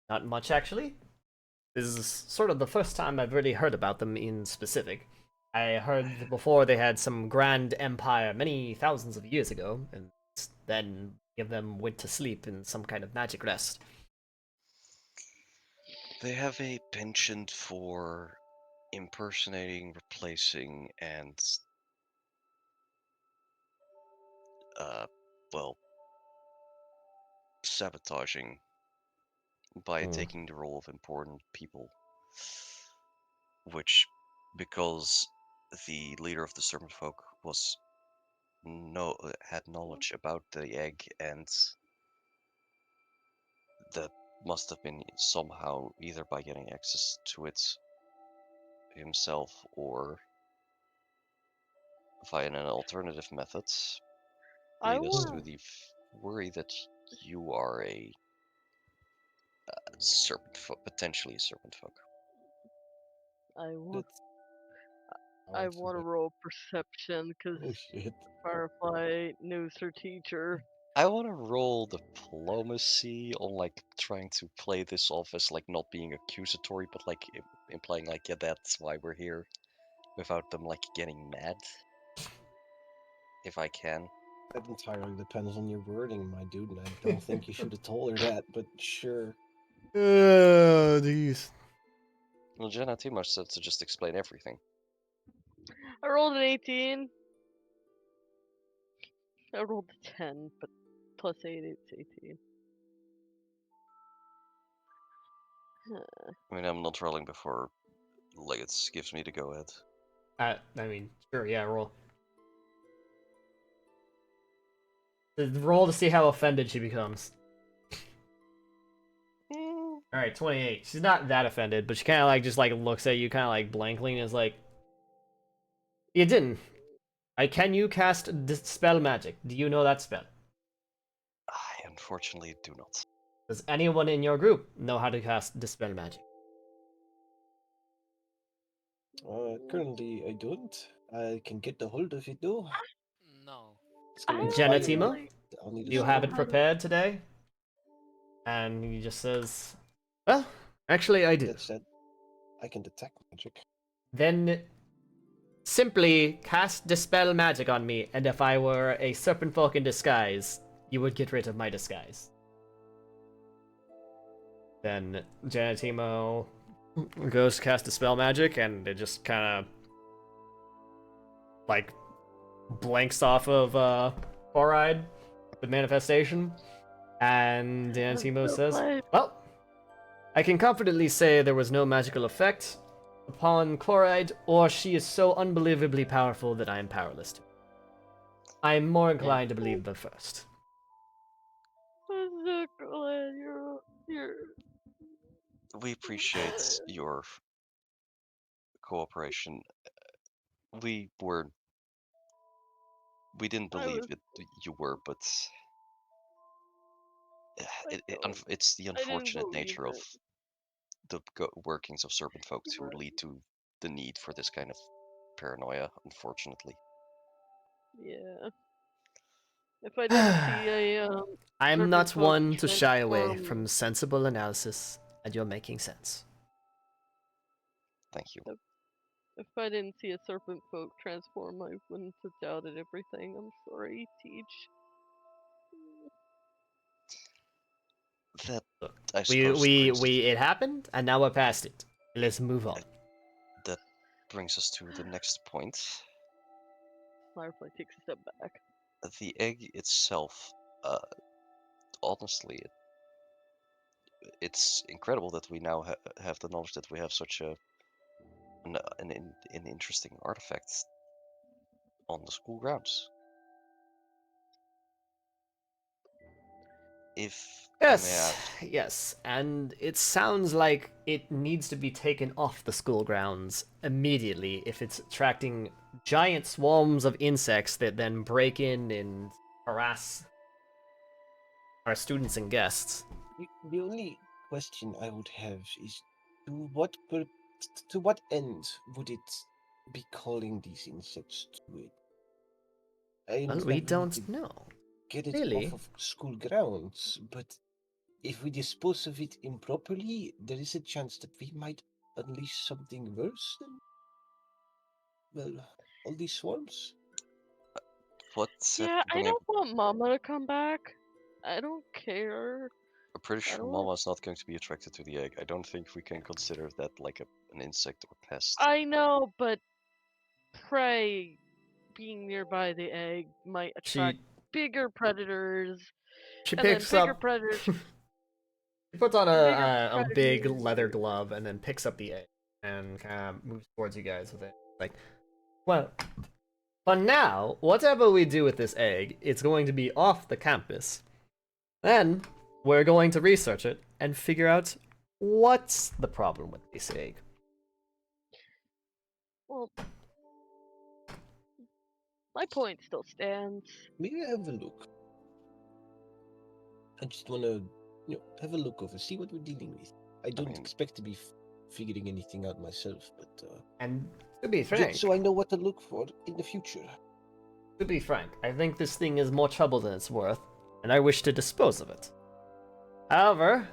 Not much, actually. This is sort of the first time I've really heard about them in specific. I heard before they had some grand empire many thousands of years ago, and then give them went to sleep in some kind of magic rest. They have a penchant for impersonating, replacing, and well, sabotaging by taking the role of important people, which, because the leader of the serpent folk had knowledge about the egg, and that must have been somehow either by getting access to it himself or via an alternative method, lead us to the worry that you are a serpent folk, potentially a serpent folk. I want to roll perception because Firefly knows her teacher. I want to roll diplomacy on like trying to play this off as like not being accusatory, but like implying like, yeah, that's why we're here, without them like getting mad. If I can. That entirely depends on your wording, my dude, and I don't think you should have told her that, but sure. Jeez. Well, Jenna too much said to just explain everything. I rolled an 18. I rolled a 10, but plus 8, it's 18. I mean, I'm not rolling before Legates gives me the go-ahead. I mean, sure, yeah, roll. Roll to see how offended she becomes. Alright, 28. She's not that offended, but she kind of like just like looks at you kind of like blankly and is like, you didn't. Can you cast Dispel Magic? Do you know that spell? I am Unfortunately, do not. Does anyone in your group know how to cast Dispel Magic? Currently, I don't. I can get a hold of it though. No. It's gonna I require. Genetimo? I'll need Do a you have certain- it prepared today? And he just says, well, actually I do. That said, I can detect magic. Then simply cast Dispel Magic on me, and if I were a serpent folk in disguise, you would get rid of my disguise. Then Genetimo goes to cast Dispel Magic, and it just kind of like blanks off of Chloride, the manifestation. And Genetimo says, well, I can confidently say there was no magical effect upon Chloride, or she is so unbelievably powerful that I am powerless to. I am more inclined to believe the first. I'm so glad you're. We appreciate your cooperation. We didn't believe you were, but it's the I didn't unfortunate believe nature of it. the workings of serpent folk to lead to the need for this kind of paranoia, unfortunately. Yeah. If I didn't see a I'm serpent not folk one to shy away transform- from sensible analysis, and you're making sense. Thank you. If I didn't see a serpent folk transform, I wouldn't have doubted everything. I'm sorry, Teach. That Look, I suppose it happened, and now we're past it. Let's move on. That brings us to the next point. Firefly takes a step back. The egg itself, honestly, it's incredible that we now have the knowledge that we have such an interesting artifact on the school grounds. If I may Yes, add, yes, and it sounds like it needs to be taken off the school grounds immediately if it's attracting giant swarms of insects that then break in and harass our students and guests. The only question I would have is, to what end would it be calling these insects to it? I Well, understand we we need don't to know. get it Really? off of school grounds, but if we dispose of it improperly, there is a chance that we might unleash something worse than, well, all these swarms. what's Yeah, I been don't want Mama to come back. I don't care. I'm pretty I sure don't Mama's not going to be attracted to the egg. I don't think we can consider that like an insect or pest. I know, but prey being nearby the egg might attract bigger predators. She and then picks bigger up. predators. She puts on bigger a big predators. leather glove and then picks up the egg and kind of moves towards you guys with it. Like, well, but now, whatever we do with this egg, it's going to be off the campus. Then we're going to research it and figure out what's the problem with this egg. Well, my point still stands. Maybe have a look. I just want to, have a look over, see what we're dealing with. I don't expect to be figuring anything out myself, but and to be frank, just so I know what to look for in the future. To be frank, I think this thing is more trouble than it's worth, and I wish to dispose of it. However,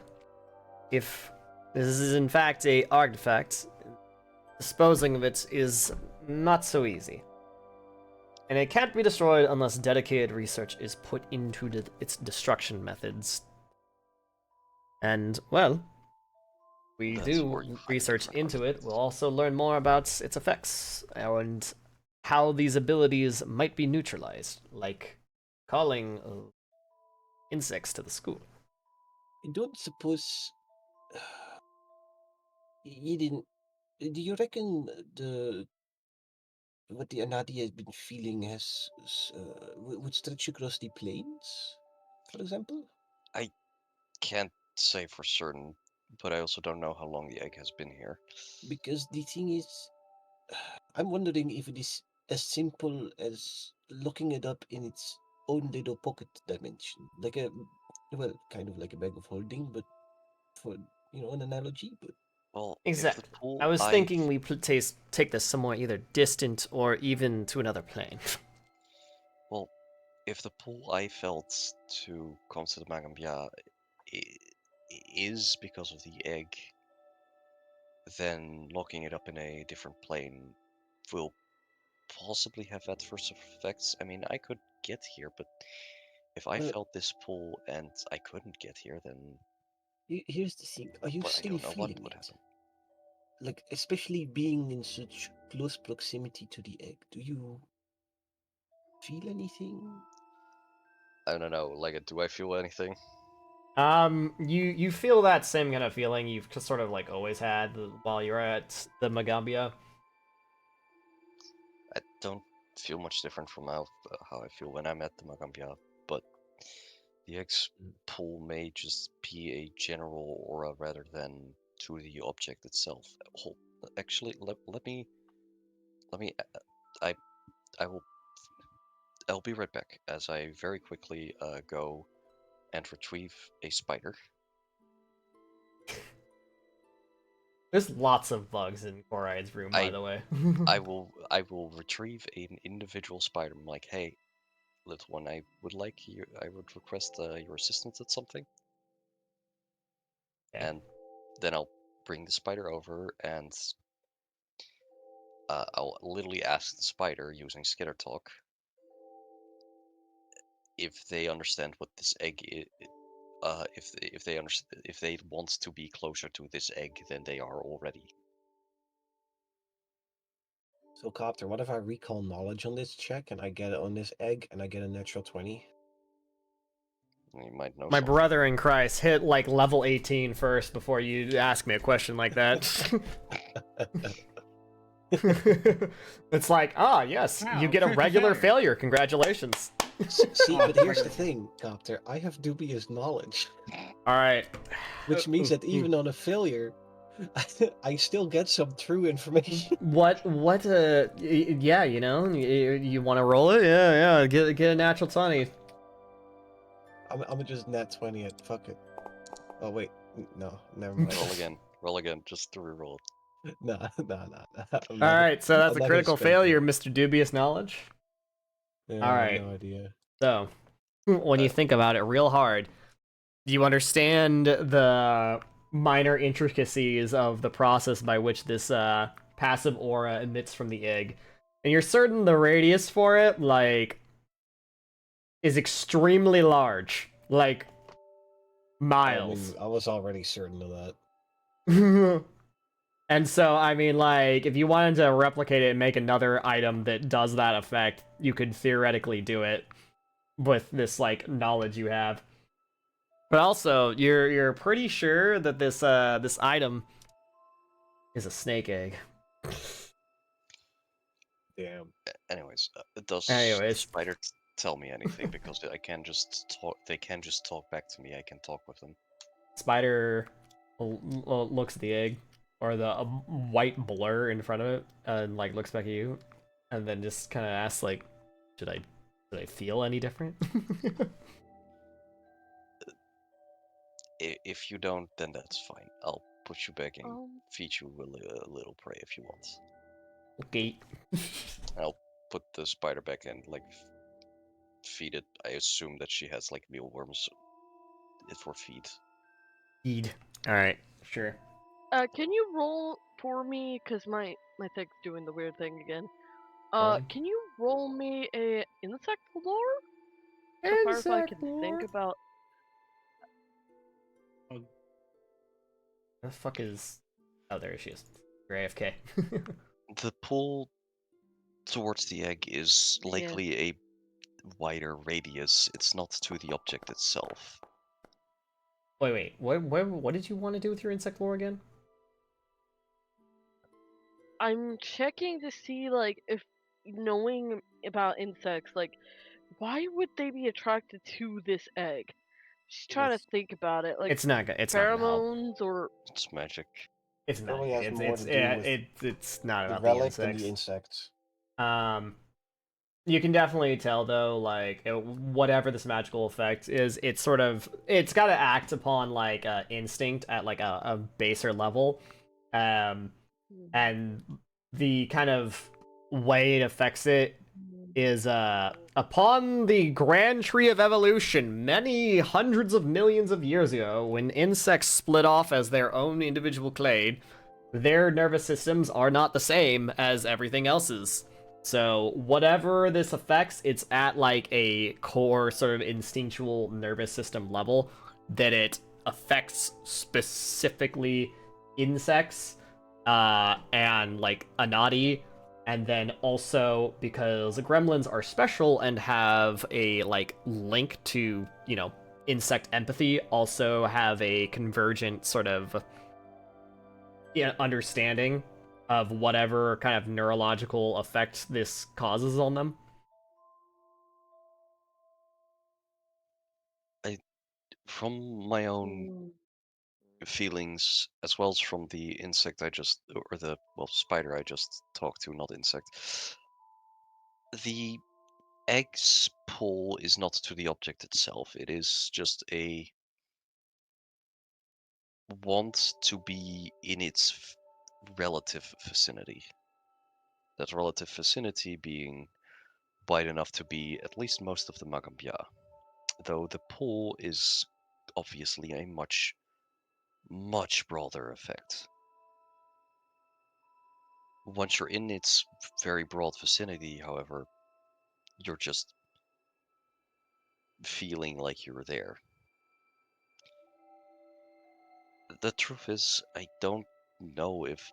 if this is in fact a artifact, disposing of it is not so easy. And it can't be destroyed unless dedicated research is put into its destruction methods. And, well, we do research into it. We'll also learn more about its effects and how these abilities might be neutralized, like calling insects to the school. I don't suppose you didn't. Do you reckon what the Anadi has been feeling would stretch across the plains, for example? I can't say for certain, but I also don't know how long the egg has been here. Because the thing is, I'm wondering if it is as simple as looking it up in its own little pocket dimension, like well, kind of like a bag of holding, but for an analogy. But Well, Exactly. if the pool I was thinking we take this somewhere either distant or even to another plane. well, if the pull I felt to come to the Magambia is because of the egg, then locking it up in a different plane will possibly have adverse effects. I mean, I could get here, but if I Well, felt this pull and I couldn't get here, then here's the thing: are you well, I still don't know what feeling would it? happen. Like, especially being in such close proximity to the egg, do you feel anything? I don't know. Like, do I feel anything? You feel that same kind of feeling you've just sort of like always had while you're at the Magambia. I don't feel much different from how I feel when I'm at the Magambia, but the X pull may just be a general aura rather than to the object itself. Hold, actually, let me, I, I will, I'll be right back as I very quickly go and retrieve a spider. There's lots of bugs in Coride's room, by the way. I will retrieve an individual spider. I'm like, hey, little one, I would request your assistance at something. Okay. And then I'll bring the spider over and I'll literally ask the spider using Skitter Talk if they understand what this egg is. If they want to be closer to this egg than they are already. So, Copter, what if I recall knowledge on this check and I get it on this egg and I get a natural 20? You might know My something. brother in Christ, hit like level 18 first before you ask me a question like that. It's like, yes, you Wow, get a regular 57. failure. Congratulations. See, Oh, but here's the fucking- thing, Copter. I have dubious knowledge, All right. which means that even on a failure, I still get some true information. What? Yeah, you want to roll it? Yeah. Get a natural 20. I'm gonna just nat 20 it. Fuck it. Oh wait, no, never mind. Roll again, just to reroll it. Nah. All right, so that's I'm a not gonna critical spend it. failure, Mr. Dubious Knowledge. Yeah, All I right. have no idea. So, when you think about it real hard, you understand the minor intricacies of the process by which this passive aura emits from the egg, and you're certain the radius for it, like, is extremely large, like miles. I was already certain of that. And so, I mean, like, if you wanted to replicate it and make another item that does that effect, you could theoretically do it with this, like, knowledge you have. But also, you're pretty sure that this item is a snake egg. Damn. Anyways, does Anyways. the spider tell me anything? Because I can just talk. They can just talk back to me. I can talk with them. Spider looks at the egg, or the white blur in front of it, and, like, looks back at you, and then just kind of asks, like, should I feel any different? If you don't, then that's fine. I'll put you back and feed you a little prey if you want. Okay. I'll put the spider back and like feed it. I assume that she has like mealworms for feed. Feed. All right. Sure. Can you roll for me? Cause my thing's doing the weird thing again. Rolling. Can you roll me a insect lore? So far as I can think about. Where the fuck is? Oh, there she is. You're AFK. The pull towards the egg is likely a wider radius. It's not to the object itself. Wait. What did you want to do with your insect lore again? I'm checking to see, like, if knowing about insects, like, why would they be attracted to this egg? Just trying to think about it, like, It's not good. It's not gonna help. pheromones or. It's magic. It's not. Probably has more to do with It's not the about the relic than the insects. insects. You can definitely tell though, like whatever this magical effect is, it's got to act upon like instinct at like a baser level, um, and the kind of way it affects it is upon the grand tree of evolution many hundreds of millions of years ago, when insects split off as their own individual clade, their nervous systems are not the same as everything else's. So whatever this affects, it's at like a core sort of instinctual nervous system level that it affects specifically insects and like Anati, and then also because gremlins are special and have a like link to, you know, insect empathy, also have a convergent sort of understanding of whatever kind of neurological effect this causes on them. From my own feelings, as well as from the insect or the, well, spider I just talked to, not insect, the egg's pull is not to the object itself. It is just a want to be in its relative vicinity. That relative vicinity being wide enough to be at least most of the Magambia, though the pull is obviously a much, much broader effect. Once you're in its very broad vicinity, however, you're just feeling like you're there. The truth is, I don't know if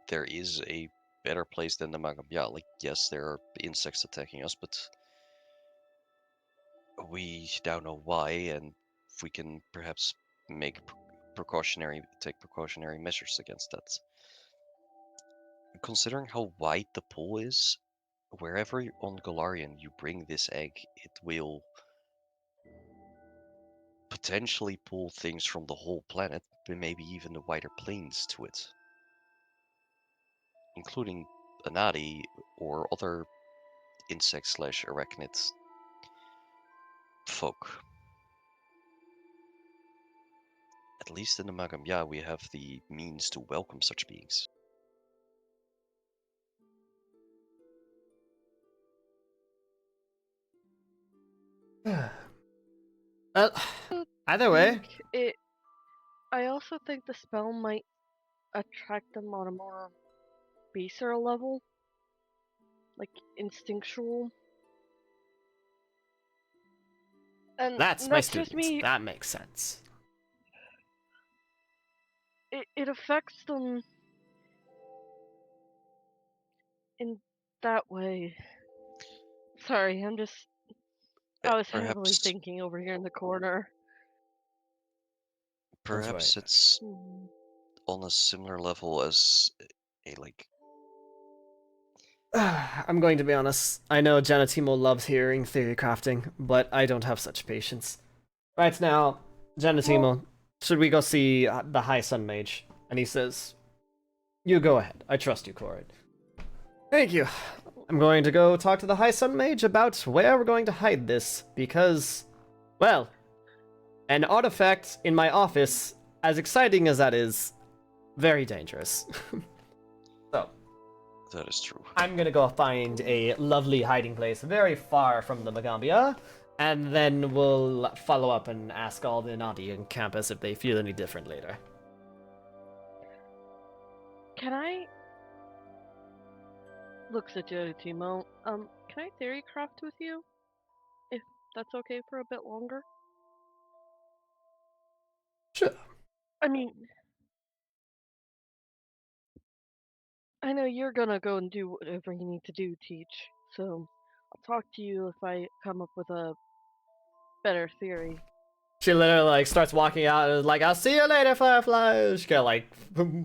there is a better place than the Magambia. Like, yes, there are insects attacking us, but we now know why, and we can perhaps make take precautionary measures against that. Considering how wide the pool is, wherever on Golarion you bring this egg, it will potentially pull things from the whole planet, but maybe even the wider planes to it, including Anati or other insect slash arachnid folk. At least in the Magambia, we have the means to welcome such beings. Well, either way, I also think the spell might attract them on a more baser level, like instinctual. And that's my that's just student. me. That makes sense. It affects them in that way. Sorry, I was heavily thinking over here in the corner. Perhaps it's on a similar level as a like. I'm going to be honest. I know Janatimo loves hearing theory crafting, but I don't have such patience. Right now, Janatimo, should we go see the High Sun Mage? And he says, "You go ahead. I trust you, Corin." Thank you. I'm going to go talk to the High Sun Mage about where we're going to hide this, because, well, an artifact in my office, as exciting as that is, very dangerous. So, that is true. I'm gonna go find a lovely hiding place very far from the Magambia, and then we'll follow up and ask all the Nadi in campus if they feel any different later. Can I? Looks at you, Timo. Can I theory craft with you? If that's okay for a bit longer? Sure. I mean, I know you're gonna go and do whatever you need to do, Teach. So I'll talk to you if I come up with a better theory. She literally like starts walking out and is like, "I'll see you later, Firefly." She kind of like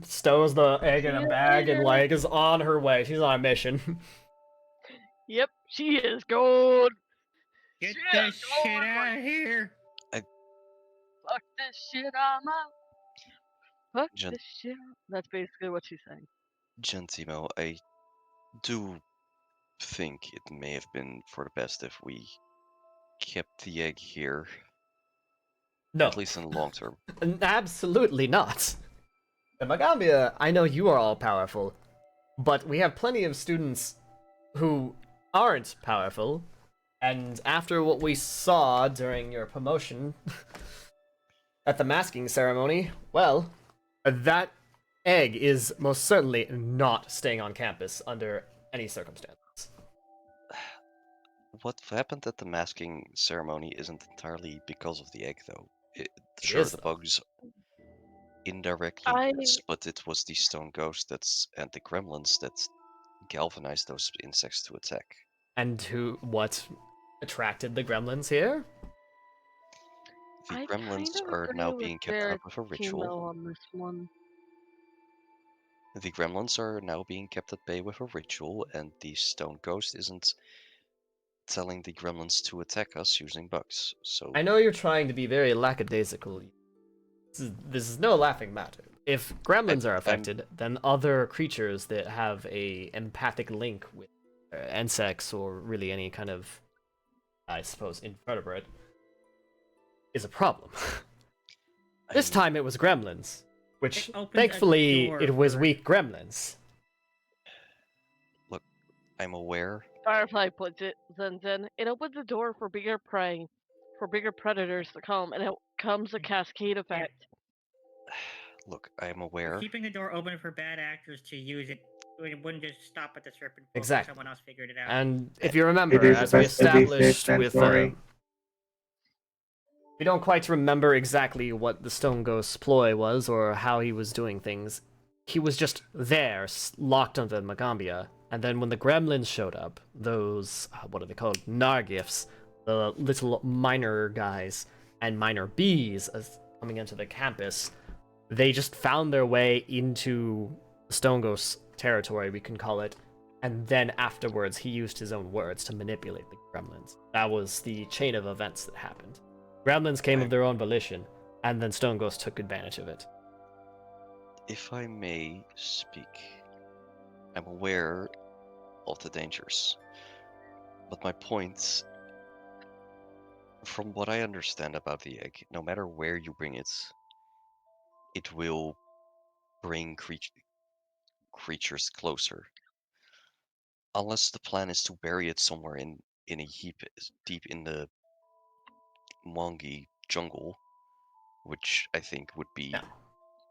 stows the egg in a bag and like is on her way. She's on a mission. Yep, she is going. Get this shit out of here. Fuck this shit, I'm out. Fuck Gen- this shit. That's basically what she's saying. Gentimo, I do think it may have been for the best if we kept the egg here, No, at least in the long term. absolutely not. And Magambia, I know you are all powerful, but we have plenty of students who aren't powerful, and after what we saw during your promotion at the masking ceremony, well, that egg is most certainly not staying on campus under any circumstances. What happened at the masking ceremony isn't entirely because of the egg, though. It Sure, is, the though. bugs indirectly I yes, but it was the stone ghost and the gremlins that galvanized those insects to attack. And what attracted the gremlins here? The I gremlins kind of are agree now with being kept their out with a ritual. chemo on this one. The gremlins are now being kept at bay with a ritual, and the stone ghost isn't telling the gremlins to attack us using bugs. So I know you're trying to be very lackadaisical. This is no laughing matter. If gremlins are I'm affected, then other creatures that have a empathic link with insects or really any kind of, I suppose, invertebrate is a problem. This I'm time it was gremlins, which It opens a thankfully door it was for- weak gremlins. I'm aware. Firefly puts it, Zen. It opens the door for bigger prey, for bigger predators to come, and it comes a cascade effect. Look, I'm We're aware. keeping the door open for bad actors to use it. It wouldn't just stop at the serpent folk Exactly. if someone else figured it out. And if you remember, is as we best to be safe established than with sorry. we don't quite remember exactly what the Stone Ghost's ploy was or how he was doing things. He was just there, locked under Magambia. And then when the gremlins showed up, those, what are they called? Nargifs, the little miner guys and miner bees coming into the campus, they just found their way into Stone Ghost's territory, we can call it. And then afterwards, he used his own words to manipulate the gremlins. That was the chain of events that happened. Gremlins came of their own volition, and then Stone Ghost took advantage of it. If I may speak, I'm aware of the dangers. But my point, from what I understand about the egg, no matter where you bring it, it will bring creatures closer. Unless the plan is to bury it somewhere in a heap deep in the Mongi jungle, which I think would be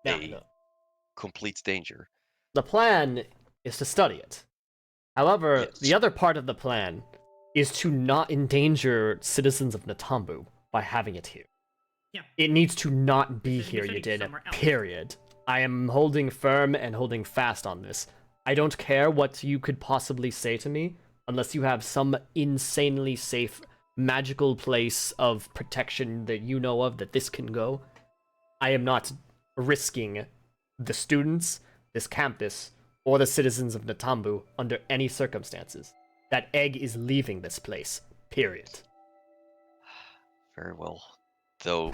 No. complete danger. The plan is to study it. However, Yes. the other part of the plan is to not endanger citizens of Natambu by having it here. Yeah. It needs to not be This is here, studied you did. somewhere else. Period. I am holding firm and holding fast on this. I don't care what you could possibly say to me, unless you have some insanely safe, magical place of protection that you know of that this can go. I am not risking the students, this campus, or the citizens of Natambu under any circumstances. That egg is leaving this place. Period. Very well. Though,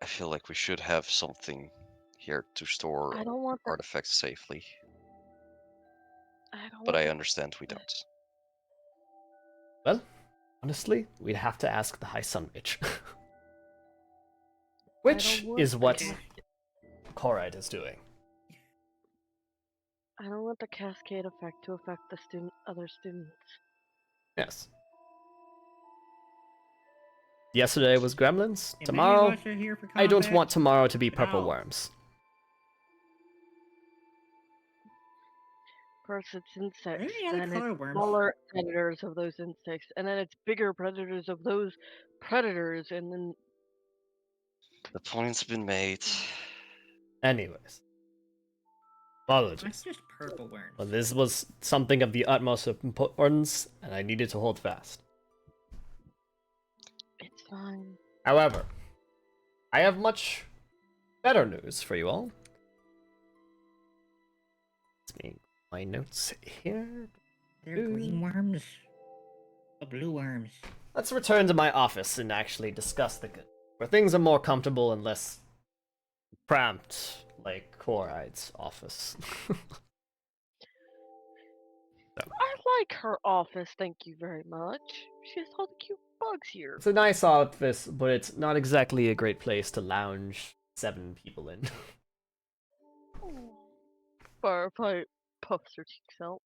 I feel like we should have something here to store I don't want the. artifacts safely, I don't but want I the- understand we don't. Well, honestly, we'd have to ask the High Sun Witch. Which want is the what cas- Korite is doing. I don't want the cascade effect to affect the other students. Yes. Yesterday was gremlins. If any of Tomorrow, us are here for I don't combat, want tomorrow to be purple out. worms. First it's Are insects, there any other then color it's worms? smaller predators of those insects, and then it's bigger predators of those predators, and then The point's been made. Anyways. That's Apologies. just purple worms. But this was something of the utmost importance, and I needed to hold fast. it's fine. However, I have much better news for you all. Let me my notes here. They're green worms. The blue worms. Let's return to my office and actually discuss the good, where things are more comfortable and less cramped, like Chloride's office. I like her office, thank you very much. She has all the cute bugs here. It's a nice office, but it's not exactly a great place to lounge 7 people in. Firefly puffs her cheeks out.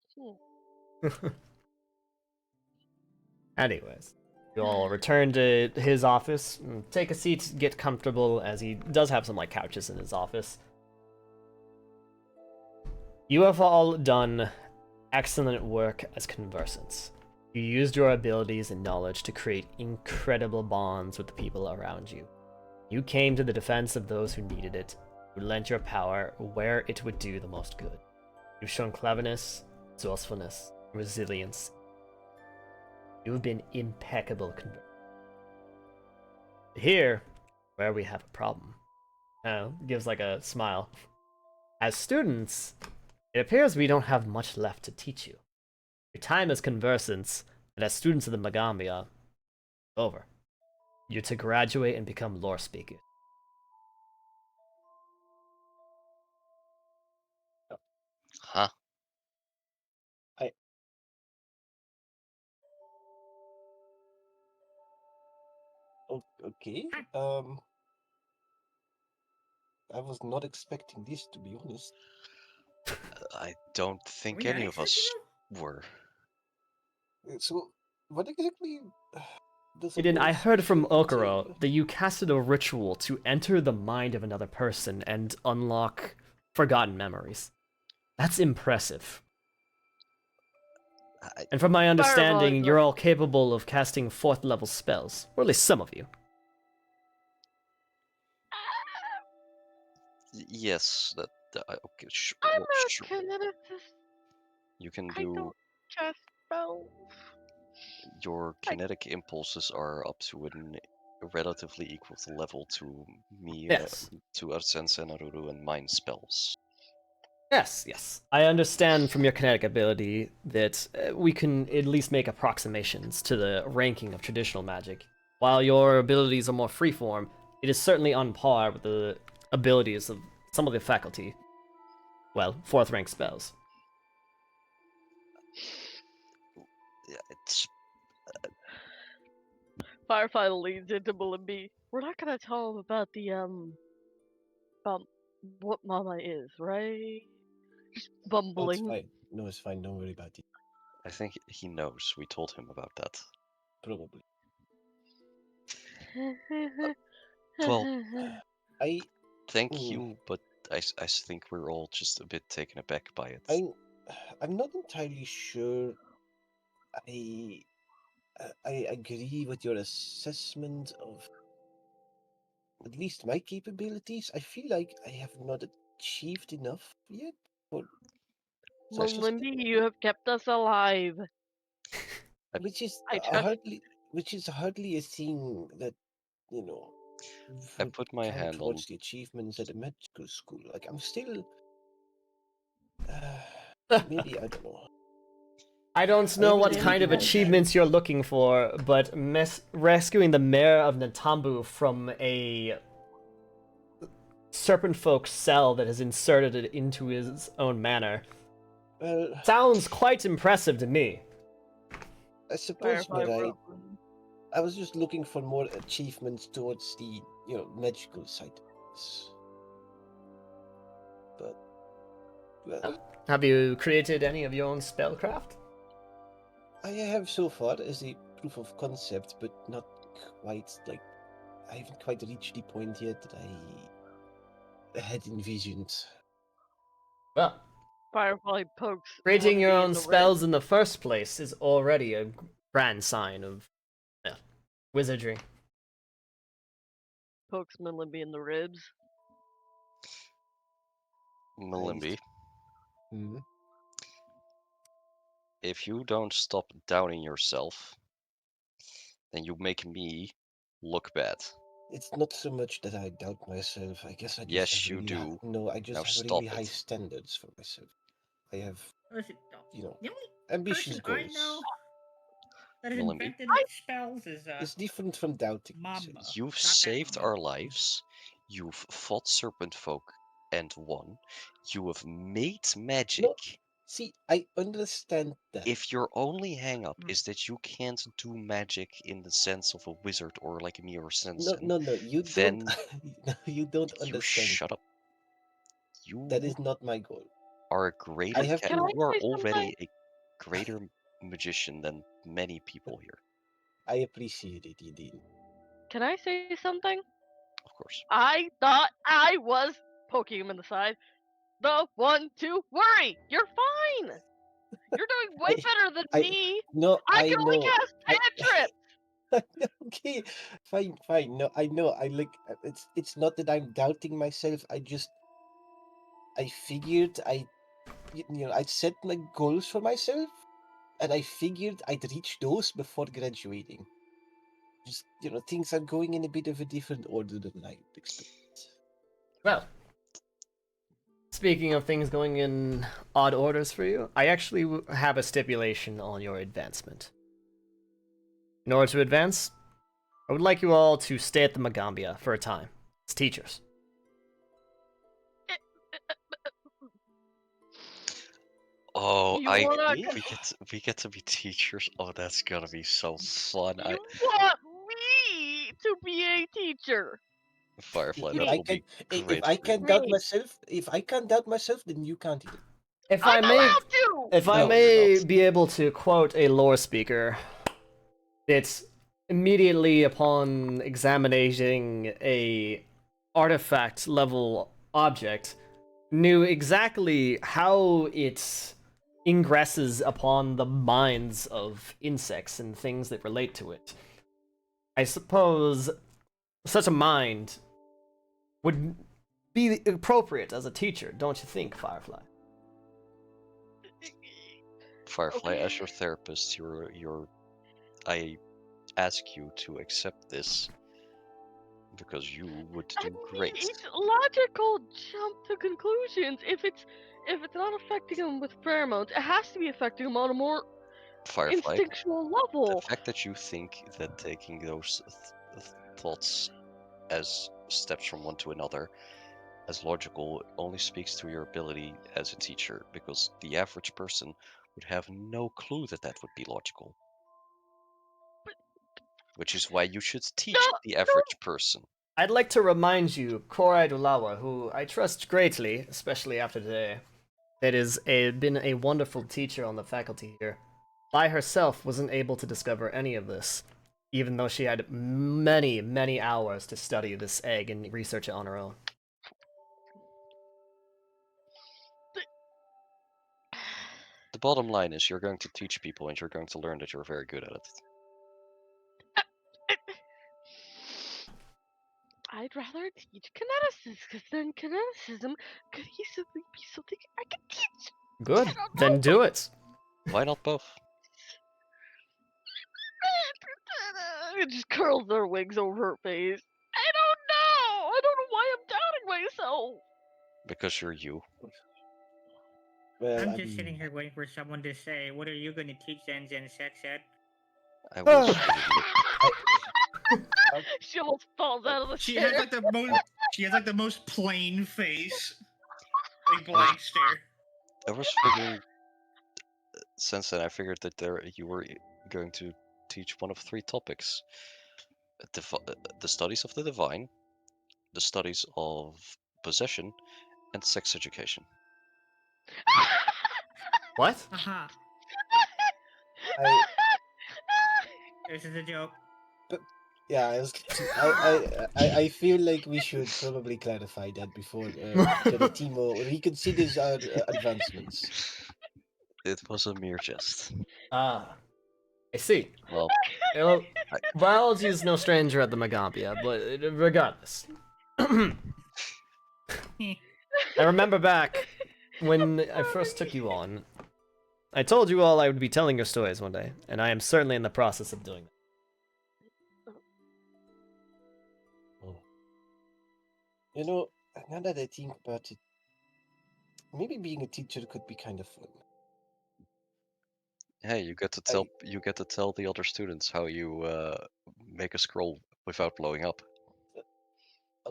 Anyways, you all return to his office, take a seat, get comfortable, as he does have some like couches in his office. You have all done excellent work as conversants. You used your abilities and knowledge to create incredible bonds with the people around you. You came to the defense of those who needed it. You lent your power where it would do the most good. You've shown cleverness, resourcefulness, resilience. You have been impeccable conversants. Here, where we have a problem. Gives like a smile. As students, it appears we don't have much left to teach you. Your time as conversants and as students of the Magambia is over. You're to graduate and become lore speakers. Huh? Okay. I was not expecting this, to be honest. I don't think we any not of us expecting were. So, what exactly does a Aiden, lore I heard from speaker Okuro entail? that you casted a ritual to enter the mind of another person and unlock forgotten memories. That's impressive. And from my understanding, you're all capable of casting 4th level spells. Or at least some of you. Yes, okay, I'm well, a sure. kineticist. You can I do. don't cast spells. Your kinetic impulses are up to a relatively equal level to me, Yes. to Arsense, Naruru, and mine spells. Yes. I understand from your kinetic ability that we can at least make approximations to the ranking of traditional magic. While your abilities are more freeform, it is certainly on par with the abilities of some of the faculty. Well, 4th rank spells. It's Firefly leads into Malimby. We're not gonna tell him about about what Mama is, right? Just Oh, it's bumbling. fine. No, it's fine. Don't worry about it. I think he knows. We told him about that. Probably. Well, I thank you, but I think we're all just a bit taken aback by it. I'm not entirely sure. I agree with your assessment of at least my capabilities. I feel like I have not achieved enough yet. For Malimby, you have kept us alive. which is I trust. hardly a thing that you know I would put my count hand towards on. the achievements at a medical school. Like I'm still, maybe I don't know. I don't know haven't what really kind of been achievements you're looking for, but rescuing the mayor of Natambu from a serpent folk cell that has inserted it into his own manor Well, sounds quite impressive to me. I suppose Firefly you're right. broke. I was just looking for more achievements towards the magical side of this. But well, Have you created any of your own spellcraft? I have so far as a proof of concept, but not quite like I haven't quite reached the point yet that I had envisioned. Well, Firefly pokes creating your Malimby in own the spells ribs. in the first place is already a grand sign of wizardry. Pokes Malimby in the ribs. Malimby, Hmm. if you don't stop doubting yourself, then you make me look bad. It's not so much that I doubt myself. I guess I just Yes, have you really do. no. I just Now have stop really it. high standards for myself. I have Listen, the only ambitious person I goals. know that has Malimby, invented spells is It's different from doubting. Mama. you've Not that saved Mama. our lives. You've fought serpent folk and won. You have made magic. No, See, I understand that. If your only hang-up Mm. is that you can't do magic in the sense of a wizard or like a mirror No, Sensen, no, you don't. then No, you don't you understand. shut up. That You is not my goal. are a greater have ca- Can I you are say already a greater magician than many people here, I appreciate it, indeed. Can I say something? of course. I thought I was poking him in the side. The one to worry. You're fine. You're doing way I- better than I- me. No, I I can only know. cast I- cantrips. Okay, fine. No, I know. I like. It's not that I'm doubting myself. I figured I set my goals for myself, and I figured I'd reach those before graduating. Just things are going in a bit of a different order than I expected. Well, speaking of things going in odd orders for you, I actually have a stipulation on your advancement. In order to advance, I would like you all to stay at the Magambia for a time as teachers. Oh, You wanna we get to be teachers. Oh, that's gonna be so fun. You want me to be a teacher? Firefly, If that I will can, be if great I for you. can doubt Great. myself, then you can't either. If I'm allowed to. if I No, may you're not. be able to quote a lore speaker, it's immediately upon examining a artifact level object, knew exactly how it ingresses upon the minds of insects and things that relate to it. I suppose such a mind would be appropriate as a teacher, don't you think, Firefly? Firefly, Okay. as your therapist, I ask you to accept this because you would I do mean, great. it's logical jump to conclusions. If it's not affecting him with pheromones, it has to be affecting him on a more Firefly, instinctual level. the fact that you think that taking those thoughts as steps from one to another as logical only speaks to your ability as a teacher, because the average person would have no clue that that would be logical. Which is why you should teach the average person. I'd like to remind you, Korai Dulawa, who I trust greatly, especially after today, that is been a wonderful teacher on the faculty here, by herself wasn't able to discover any of this, even though she had many, many hours to study this egg and research it on her own. The bottom line is you're going to teach people and you're going to learn that you're very good at it. I'd rather teach kineticists, because then kineticism could easily be something I can teach. Good, I don't then know. do it. Why not both? It just curls their wings over her face. I don't know. I don't know why I'm doubting myself. Because you're you. Well, I'm I just sitting mean, here waiting for someone to say, "What are you going to teach them in sex ed?" I will show you She almost falls out of the She chair. has like the most. She has like the most plain face, like blank stare. I was figuring, since then I figured that you were going to teach one of three topics. The studies of the divine, the studies of possession, and sex education. What? Haha. I This is a joke. yeah, I feel like we should probably clarify that before the team reconsiders our advancements. It was a mere jest. Ah, I see. Well, Well, I- biology is no stranger at the Magambia, but regardless. I remember back when I first took you on, I told you all I would be telling your stories one day, and I am certainly in the process of doing that. Now that I think about it, maybe being a teacher could be kind of fun. hey, you get to tell the other students how you make a scroll without blowing up.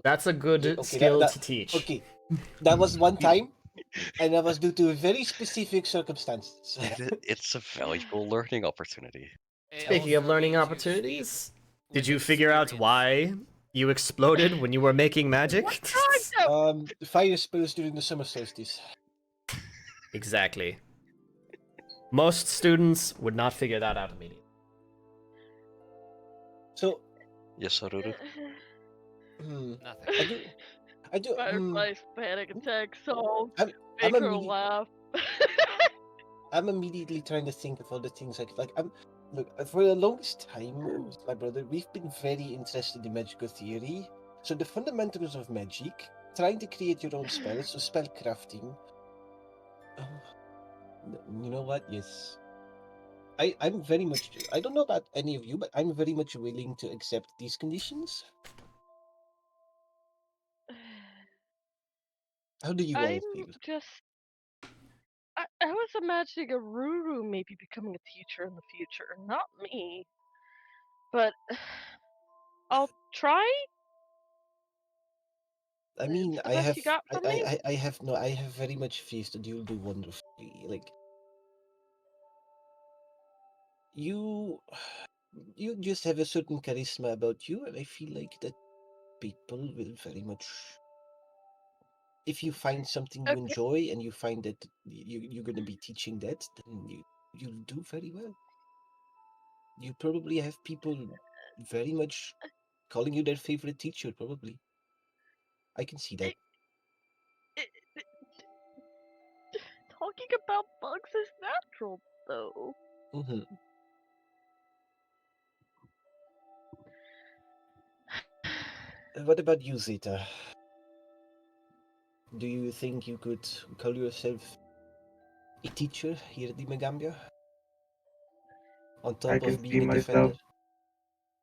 That's a good Okay, skill to teach. Okay, that was one time. And that was due to very specific circumstances. It's a valuable learning opportunity. It Speaking of also learning means you opportunities, speak did with you figure out experience. why you exploded when you were making magic? Fire spills during the summer solstice. Exactly. Most students would not figure that out immediately. So, Yes, Haruru? Nothing. I do. Firefly's panic attack song. I'm Make her immediately, laugh. I'm immediately trying to think of all the things like I'm. Look, for the longest time with my brother, we've been very interested in magical theory. So the fundamentals of magic, trying to create your own spells, so spell crafting. You know what? Yes. I'm very much. I don't know about any of you, but I'm very much willing to accept these conditions. How do you all I'm feel? just. I was imagining a Ruru maybe becoming a teacher in the future, not me. But I'll try. I mean, It's the best you got from me. I have very much faith that you'll do wonderfully. Like you, you just have a certain charisma about you, and I feel like that people will very much. If you find something you Okay. enjoy and you find that you're gonna be teaching that, then you'll do very well. You probably have people very much calling you their favorite teacher. Probably, I can see that. Talking about bugs is natural, though. Hmm. What about you, Zeta? Do you think you could call yourself a teacher here at the Megambia? On I top can of see being a defender? myself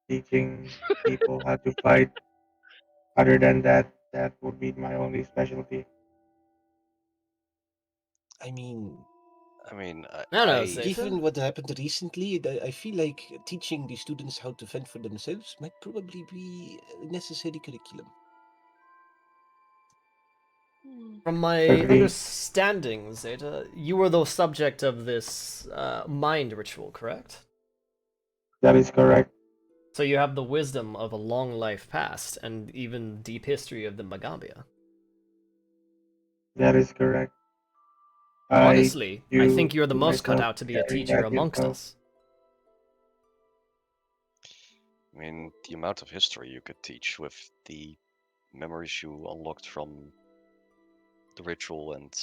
teaching people how to fight. Other than that, that would be my only specialty. I mean, I mean, No, no, I Zeta. given what happened recently, I feel like teaching the students how to fend for themselves might probably be a necessary curriculum. From my Agreed. understanding, Zeta, you were the subject of this mind ritual, correct? That is correct. So you have the wisdom of a long life past and even deep history of the Magambia. That is correct. I Honestly, I do think you're the see most cut myself out to be a sharing teacher that amongst info. us. mean, the amount of history you could teach with the memories you unlocked from the ritual and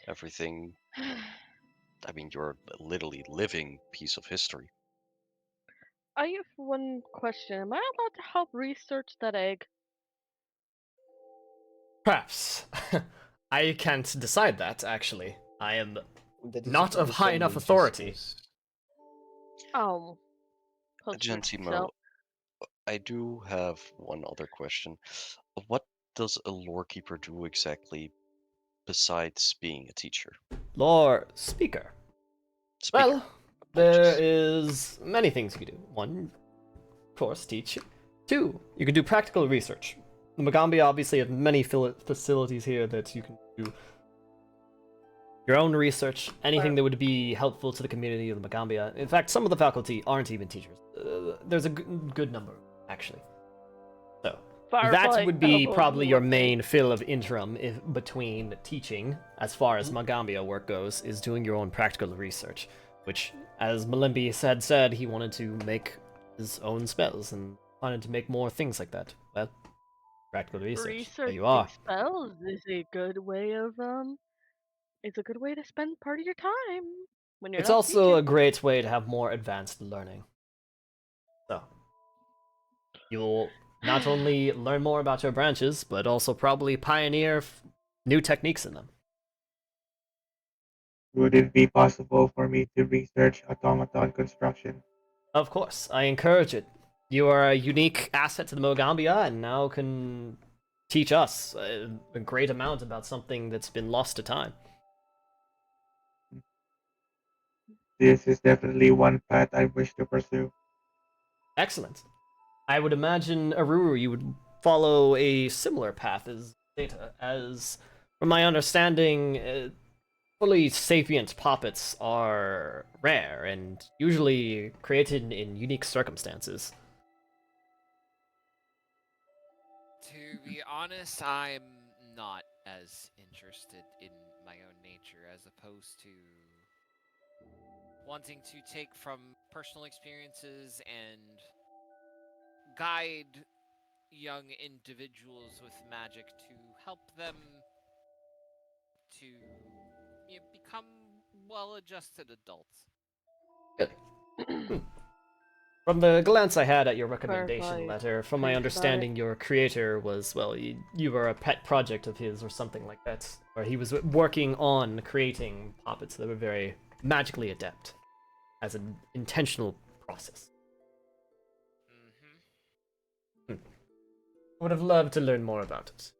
everything. I mean, you're a literally living piece of history. I have one question. Am I allowed to help research that egg? Perhaps. I can't decide that, actually. I am That is not up to of the high enough assemblage, I authority. suppose. Oh. Hopefully Gentimo, so. I do have one other question. What does a lore keeper do exactly besides being a teacher? Lore speaker. Speaker. Well, there Apologies. is many things you can do. One, of course, teach. Two, you can do practical research. The Magambia obviously have many facilities here that you can do your own research, anything that would be helpful to the community of the Magambia. In fact, some of the faculty aren't even teachers. There's a good number, actually. So, that Firefly would be elbows probably your Melindy. main fill of interim between teaching, as far as Magambia work goes, is doing your own practical research. Which, as Malimbi said he wanted to make his own spells and wanted to make more things like that. Well, practical research. There Researching you are. spells is a good way of it's a good way to spend part of your time when you're It's not also teaching. a great way to have more advanced learning. So, you'll not only learn more about your branches, but also probably pioneer new techniques in them. Would it be possible for me to research automaton construction? Of course, I encourage it. You are a unique asset to the Mogambia, and now can teach us a great amount about something that's been lost to time. This is definitely one path I wish to pursue. Excellent. I would imagine, Aruru, you would follow a similar path as Data, as From my understanding, fully sapient puppets are rare and usually created in unique circumstances. To be honest, I'm not as interested in my own nature as opposed to wanting to take from personal experiences and guide young individuals with magic to help them to become well-adjusted adults. Good. From the glance I had at your recommendation Clarify, letter, from my proof about it. understanding, your creator was, well, you were a pet project of his or something like that. Or he was working on creating puppets that were very magically adept as an intentional process. Mm-hmm. I would have loved to learn more about it.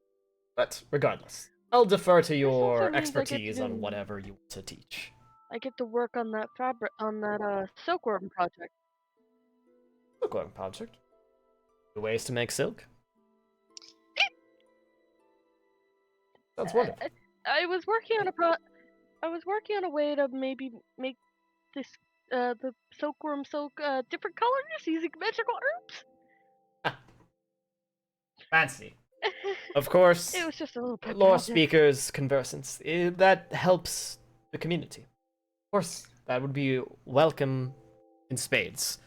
But regardless, I'll defer to This also your means I get expertise to- on whatever you want to teach. I get to work on that silkworm project. Silkworm project. The ways to make silk. Sounds wonderful. I was working on I was working on a way to maybe make this the silkworm silk different colors using magical herbs. Fancy. Of course, It was just a little pet lore project. speakers, conversants. That helps the community. Of course, that would be welcome in spades.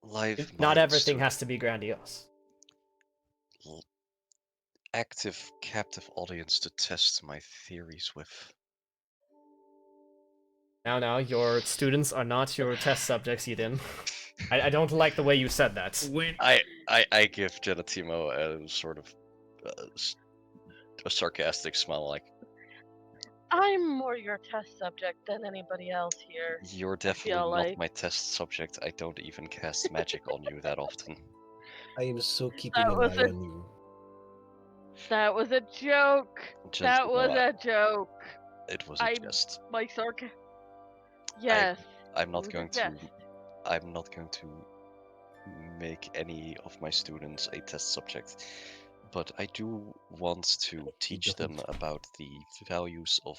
Live Not minds everything to has to be grandiose. active captive audience to test my theories with. Now, your students are not your test subjects, Yidin. I don't like the way you said that. When I give Genetimo a sort of a sarcastic smile, like, I'm more your test subject than anybody else here. you're I definitely feel not like my test subject. I don't even cast magic on you that often. I am so keeping That an was eye a- on you. that was a joke. That was Genetimo, a joke. it was a I'm jest. my sarcasm. Yes. I'm not it was going a to. jest. I'm not going to make any of my students a test subject, but I do want to teach them doesn't. about the values of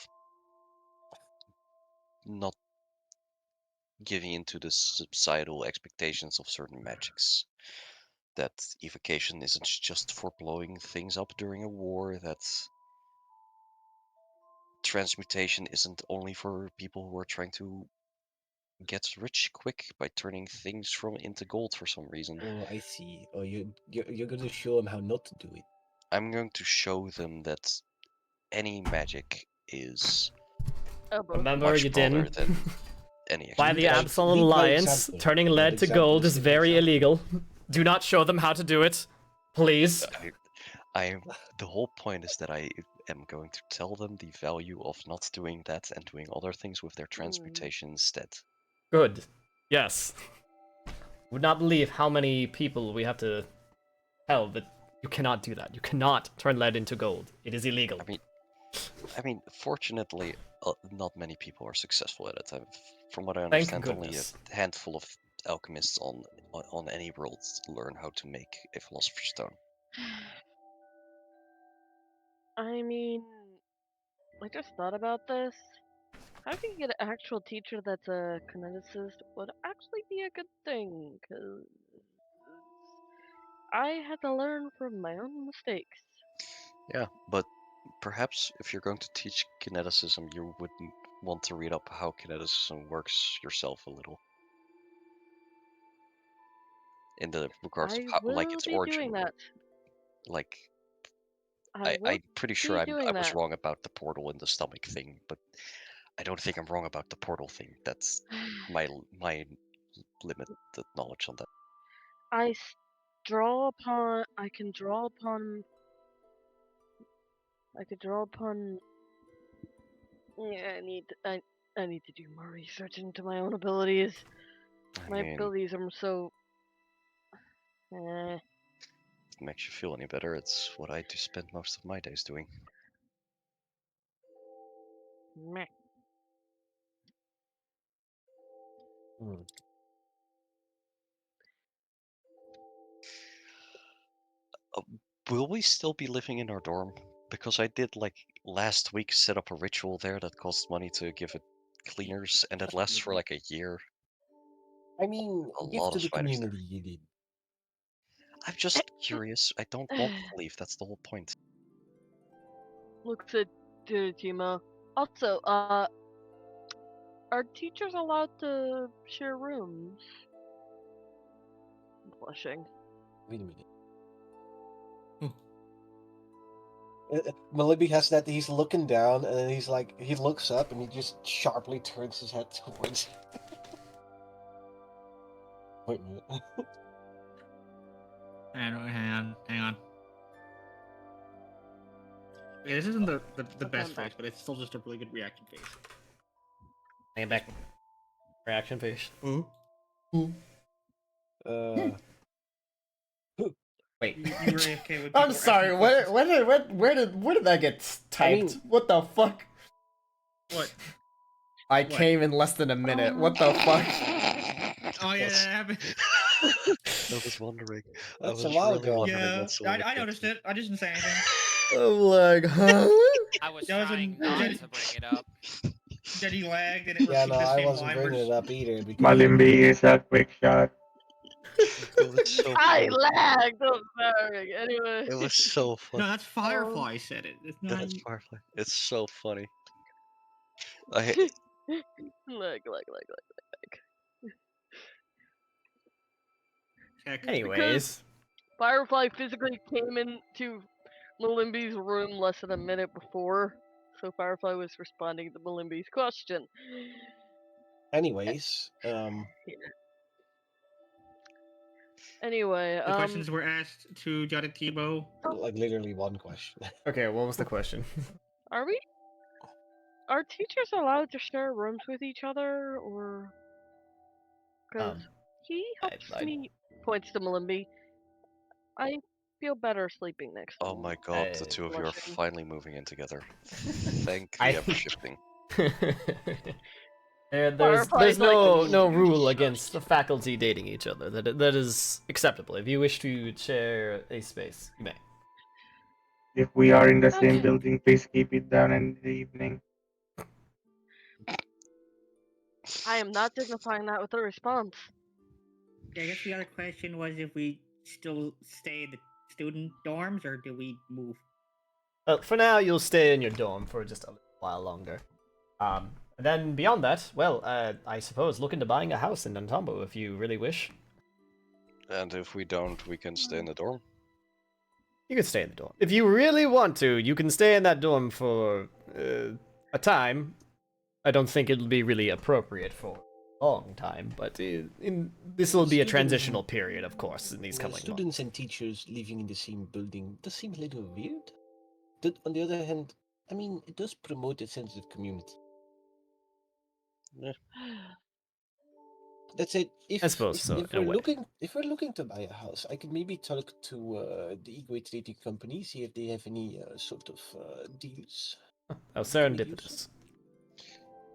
not giving into the societal expectations of certain magics. That evocation isn't just for blowing things up during a war, that transmutation isn't only for people who are trying to get rich quick by turning things from into gold for some reason. Oh, I see. Oh, you're going to show them how not to do it. I'm going to show them that any magic is Remember, much broader Yidin. than any By the Lead by- expectation. Absol lead by Alliance, example. turning That lead to example gold is is the very example. illegal. Do not show them how to do it. Please. The whole point is that I am going to tell them the value of not doing that and doing other things with their transmutation instead. Good. Yes. Would not believe how many people we have to tell that you cannot do that. You cannot turn lead into gold. It is illegal. I mean, fortunately, not many people are successful at it. From what I Thank understand, only goodness. a handful of alchemists on any world learn how to make a philosopher's stone. I mean, I just thought about this. Having to get an actual teacher that's a kineticist would actually be a good thing, because I had to learn from my own mistakes. Yeah, but perhaps if you're going to teach kineticism, you wouldn't want to read up how kineticism works yourself a little. In the regards of I how, will like, its be origin. doing that. Like, I will I'm pretty sure be doing I was that. wrong about the portal in the stomach thing, but I don't think I'm wrong about the portal thing. That's my limited knowledge on that. I s- draw upon. I can draw upon. I could draw upon. Yeah, I need to do more research into my own abilities. I My mean, abilities are so. if it makes you feel any better, it's what I do spend most of my days doing. Meh. Will we still be living in our dorm because I did like last week set up a ritual there that costs money to give it cleaners, and it lasts for like a year. I mean, A give lot to of the spiders there. community, you did. I'm just curious. I don't want to leave. That's the whole point. Looks at Timo. Also, are teachers allowed to share rooms? I'm blushing. Wait a minute. Melibby has that. He's looking down, and then he's like, he looks up, and he just sharply turns his head towards. Wait a minute. Hang on. Okay, this isn't the best face, but it's still just a really good reaction face. Hang back. Reaction face. Wait. You were AFK with I'm people sorry. asking Where questions. where did that get typed? mean- What the fuck? What? I What? came in less than a minute. What the fuck? Oh yeah, that happened. I was wondering. That's I a was while really ago. wondering Yeah, when someone I would noticed fix it. I just didn't say anything. I'm like, huh? I was That was trying an- not that- to bring it up. Then he lagged and it Yeah, repeated no, the I same wasn't line. bringing it up either because Malimbi is a quick shot. It was so I funny. lagged. I'm sorry. Anyway. It was so No, funny. that's Firefly said it. It's not. That's Firefly. It's so funny. I Lag. Heck, Anyways, Firefly physically came into Malimbi's room less than a minute before, so Firefly was responding to Malimbi's question. anyways, Anyway, the questions were asked to Jada Tebow. like literally one question. okay. What was the question? are teachers allowed to share rooms with each other, or? Because he helps I- me. Points to Malimbi. I feel better sleeping next to Oh him. my god, the I- two of you are Blushing. finally moving in together. Thank the I- ever shifting. there's Firefly's like, no "Ooh, rule shush." against the faculty dating each other. That is acceptable. If you wish to share a space, you may. If we are in the same Okay. building, please keep it down in the evening. I am not dignifying that with a response. Yeah, I guess the other question was if we still stay in the student dorms or do we move? Well, for now, you'll stay in your dorm for just a little while longer. And then beyond that, well, I suppose look into buying a house in Nantambo if you really wish. And if we don't, we can stay in the dorm. You can stay in the dorm. If you really want to, you can stay in that dorm for a time. I don't think it'll be really appropriate for a long time, but this will be a transitional period, of course, in these coming months. Students and teachers living in the same building does seem a little weird. But on the other hand, I mean, it does promote a sense of community. That's it. I suppose so, If in a we're way. looking to buy a house, I could maybe talk to the Igwe trading company, see if they have any sort of deals. How serendipitous.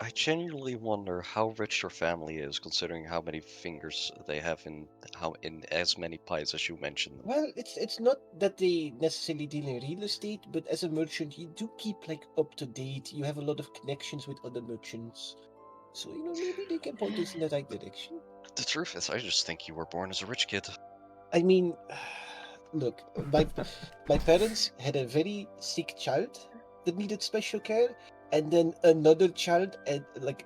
I genuinely wonder how rich your family is, considering how many fingers they have in as many pies as you mentioned. Well, it's not that they necessarily deal in real estate, but as a merchant, you do keep like up to date. You have a lot of connections with other merchants, so maybe they can point us in the right direction. The truth is, I just think you were born as a rich kid. I mean, look, my parents had a very sick child that needed special care, and then another child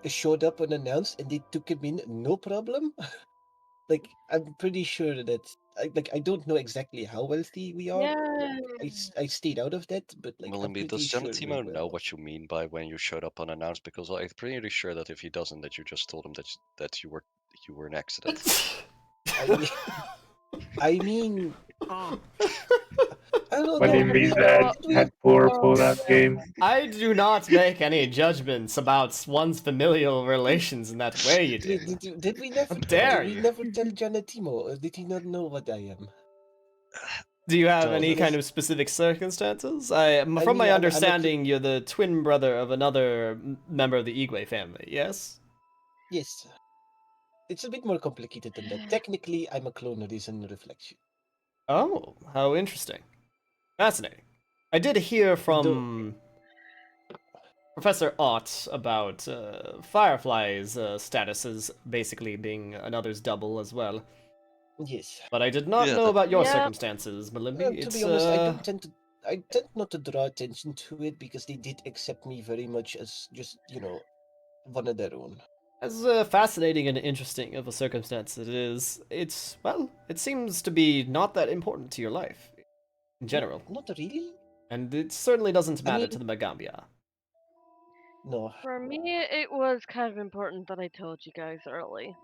showed up unannounced, and they took him in no problem. Like, I'm pretty sure that I don't know exactly how wealthy we are. Yeah. I stayed out of that, but I'm Malimbi, pretty does sure we're Janatimo know well off. what you mean by when you showed up unannounced? Because I'm pretty sure that if he doesn't, that you just told him that you were an accident. I mean, Oh, I don't know. Malimbi's dad had poor pullout game. I do not make any judgments about one's familial relations in that way, you do. Did we never? How dare did we you? never tell Janatimo, or did he not know what I am? Do you have No, any because- kind of specific circumstances? From mean, my I'm a understanding, you're the twin brother of another member of the Igwe family, yes? Yes. It's a bit more complicated than that. Technically, I'm a clone of this and reflection. Oh, how interesting. Fascinating. I did hear from Professor Ott about Firefly's statuses basically being another's double as well. Yes. But I did not Yeah, know that- about your Yep. circumstances, Malimbi. To It's be honest, I tend not to draw attention to it because they did accept me very much as just, one of their own. as fascinating and interesting of a circumstance as it is. It's well, it seems to be not that important to your life in general, Not really. and it certainly doesn't I matter mean- to the Megambia. No, For me, it was kind of important that I told you guys early.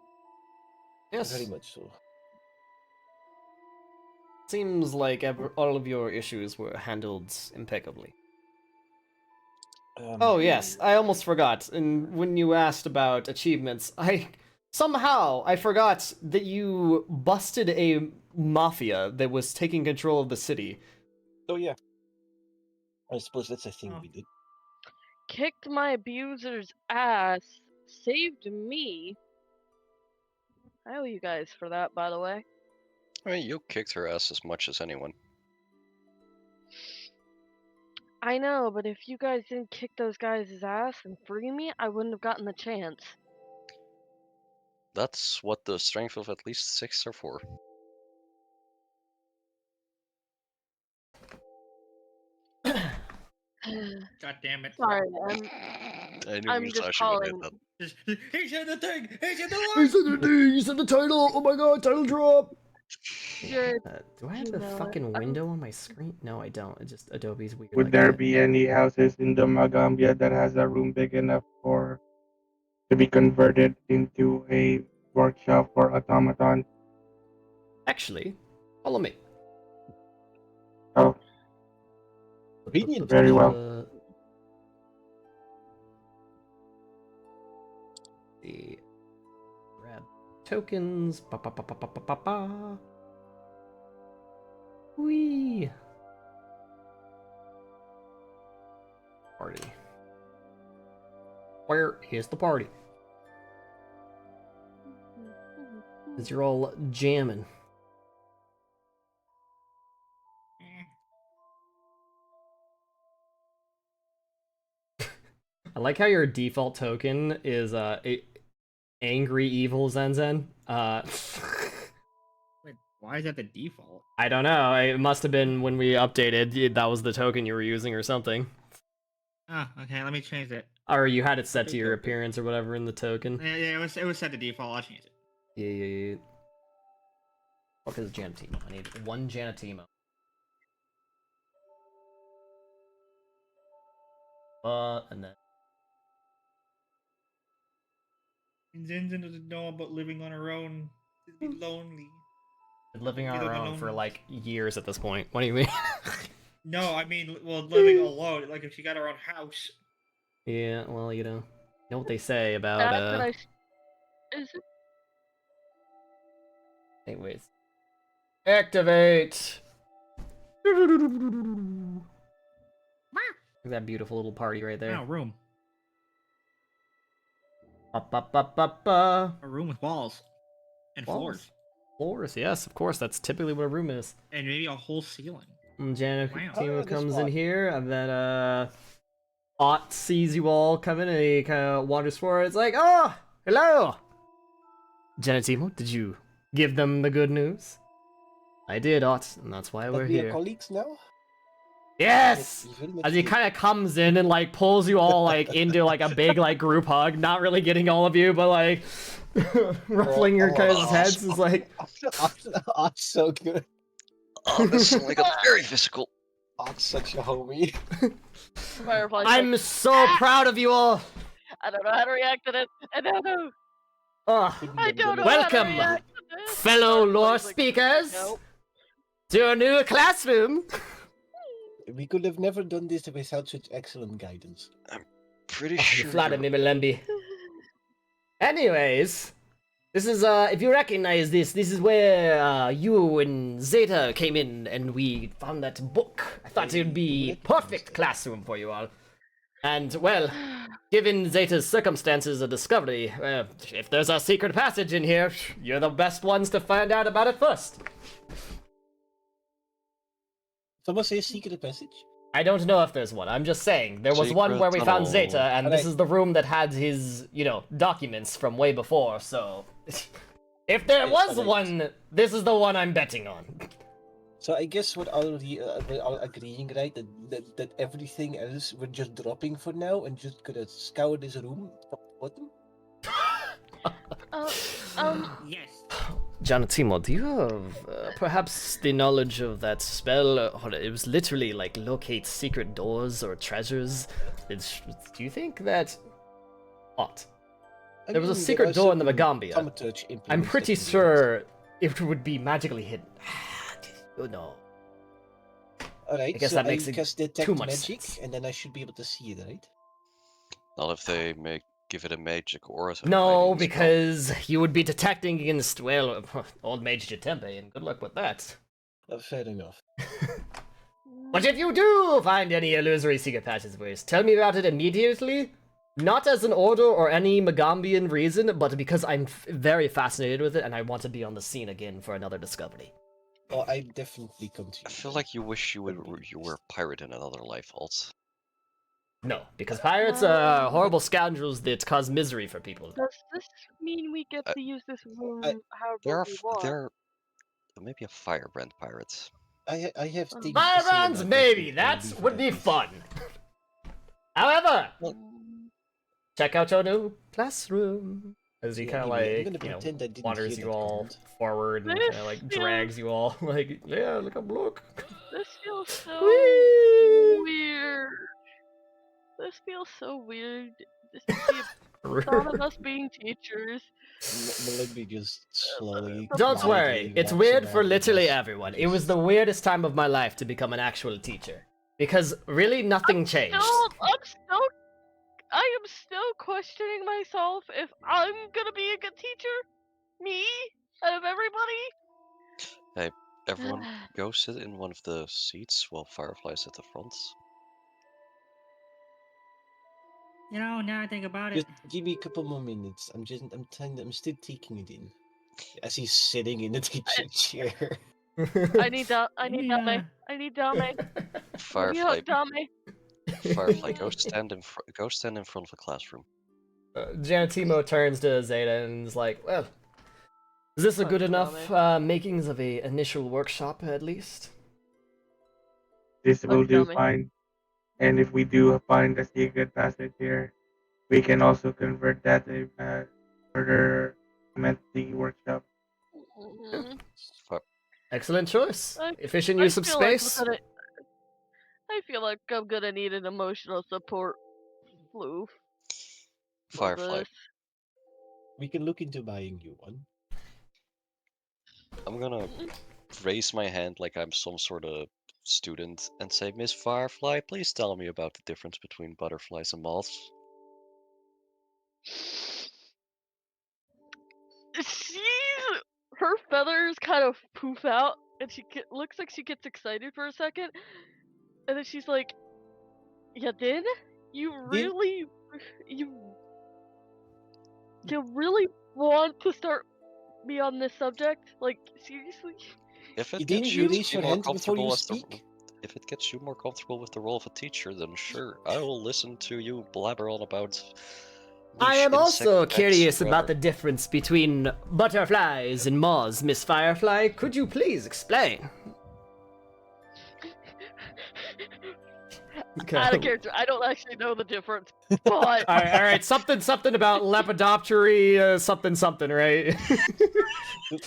Yes, very much so. seems like all of your issues were handled impeccably. Oh yes, I almost forgot. And when you asked about achievements, I forgot that you busted a mafia that was taking control of the city. Oh yeah. I suppose that's a thing Oh. we did. Kicked my abuser's ass, saved me. I owe you guys for that, by the way. I mean, you kicked her ass as much as anyone. I know, but if you guys didn't kick those guys' ass and free me, I wouldn't have gotten the chance. That's what the strength of at least 6 are for. God damn it. Sorry, I knew I'm you was just actually gonna hit calling. that. He said the thing! He said the He line! said the thing, he said the title! Oh my god, title drop! You're, Do I have you the know it. fucking window on my screen? No, I don't. It's just Adobe's weird. Would like there that. be any houses in the Magambia that has a room big enough to be converted into a workshop for automatons? Actually, follow me. Oh, Convenient. very well. See. Grab tokens. Ba ba ba ba ba ba ba ba. Whee! Party. Where is the party? Because you're all jamming. I like how your default token is angry evil Zenzen. Wait, why is that the default? I don't know. It must have been when we updated. That was the token you were using or something. Ah, okay, let me change it. Or you had it set to Okay, your okay. appearance or whatever in the token. Yeah, it was set to default. I'll change it. Yeah. What is Janatimo? I need one Janatimo. And then And Zenzen doesn't know about living on her own. She'd be lonely. been living on You our live own for alone. like years at this point. What do you mean? No, I mean, well, living alone. Like if she got her own house. Yeah, well, you know what they say about That's what I. Is it? Anyways. Activate! That beautiful little party right there. Wow, room. Ba-ba-ba-ba-ba. A room with walls. And floors. Floors, yes, of course. That's typically what a room is. And maybe a whole ceiling. And Janet Wow. Timo Oh, yeah, comes this in one. here, and then Ott sees you all coming, and he kind of wanders forward. It's like, oh, hello, Janet Timo. Did you give them the good news? I did, Ott, and that's why But we're we are here. colleagues now? Yes. That's very much As he good. kind of comes in and like pulls you all like into like a big like group hug, not really getting all of you, but like ruffling your guys' heads is like. I'm so good. Oh, this is like a very physical. I'm such a homie. Firefly's I'm like, so proud of you all. I don't know how to react to this. I don't know. Ugh. I don't know Welcome, how to react to this. fellow Firefly's law like, speakers, nope. to a new classroom. We could have never done this without such excellent guidance. Pretty Oh, you sure. flattered me, Malembi. Anyways, this is if you recognize this is where you and Zeta came in, and we found that book. I thought it would be perfect classroom for you all. And well, given Zeta's circumstances of discovery, if there's a secret passage in here, you're the best ones to find out about it first. Someone say secret passage? I don't know if there's one. I'm just saying there was one Secret where we found tunnel. Zeta, and this Alright. is the room that had his, documents from way before. So, if there Yes, was alright. one, this is the one I'm betting on. So I guess we're all agreeing, right, that everything else we're just dropping for now and just gonna scour this room top to bottom. Yes. Janatimo, do you have perhaps the knowledge of that spell? It was literally like locate secret doors or treasures. Do you think that? What? I There was a mean, secret are door in the some Magambia. thaumaturge I'm implements pretty that can do sure it would be magically hidden. Oh no. that. Alright, I guess so that makes I it cast detect too much magic, sense. and then I should be able to see it, right? Not if they give it a magic aura. No, hiding spell. because you would be detecting against, well, old mage Jatempe, and good luck with that. Fair enough. But if you do find any illusory secret passageways, tell me about it immediately. Not as an order or any Magambian reason, but because I'm very fascinated with it and I want to be on the scene again for another discovery. Oh, I definitely come to you. I feel like you wish you were a pirate in another life, Alt. No, because pirates are horrible scoundrels that cause misery for people. Does this mean we get Uh, to use this room I- however we want? There are maybe a firebrand pirate. I have things to say Firebrands, about maybe! that. That would be fun! However, check out your new classroom. As he Yeah, kind of anyway, I'm like, gonna pretend I didn't wanders hear you that all comment. forward and This kind of like feels- drags you all like, yeah, look. This feels so Whee! weird. This feels so weird. Just to see the thought of us being teachers. Melody just slowly. Don't worry, quietly it's walks weird for around with literally us, everyone. It was the weirdest time of my life to become an actual teacher. Because really nothing changed. I am still questioning myself if I'm gonna be a good teacher. Me? Out of everybody? Hey, everyone, go sit in one of the seats while Firefly's at the front. Now I think about Just give me a couple more minutes. I'm still taking it in. As he's sitting in the teacher chair. I need Dame. I need Dame. Firefly, Dame. Firefly, go stand in front of the classroom. Janatimo turns to Zeta and is like, well, is this a good enough makings of a initial workshop, at least? This will do dummy. fine. And if we do find a secret passage here, we can also convert that to further augment the workshop. Excellent choice. Efficient I use of feel like space. I feel like I'm gonna need an emotional support floof. for Firefly, this. We can look into buying you one. I'm gonna raise my hand like I'm some sort of student and say, Miss Firefly, please tell me about the difference between butterflies and moths. Her feathers kind of poof out, and looks like she gets excited for a second, and then she's like, "Yeah, then you really want to start me on this subject? Like seriously?" If it Didn't gets you you raise to your be more hand before comfortable you with the speak? if it gets you more comfortable with the role of a teacher, then sure, I will listen to you blabber on about. I niche am also insect curious facts, about the whatever. difference between butterflies and moths, Miss Firefly. Could you please explain? Out of character, I don't actually know the difference, but all right, something about lepidoptery, something, right?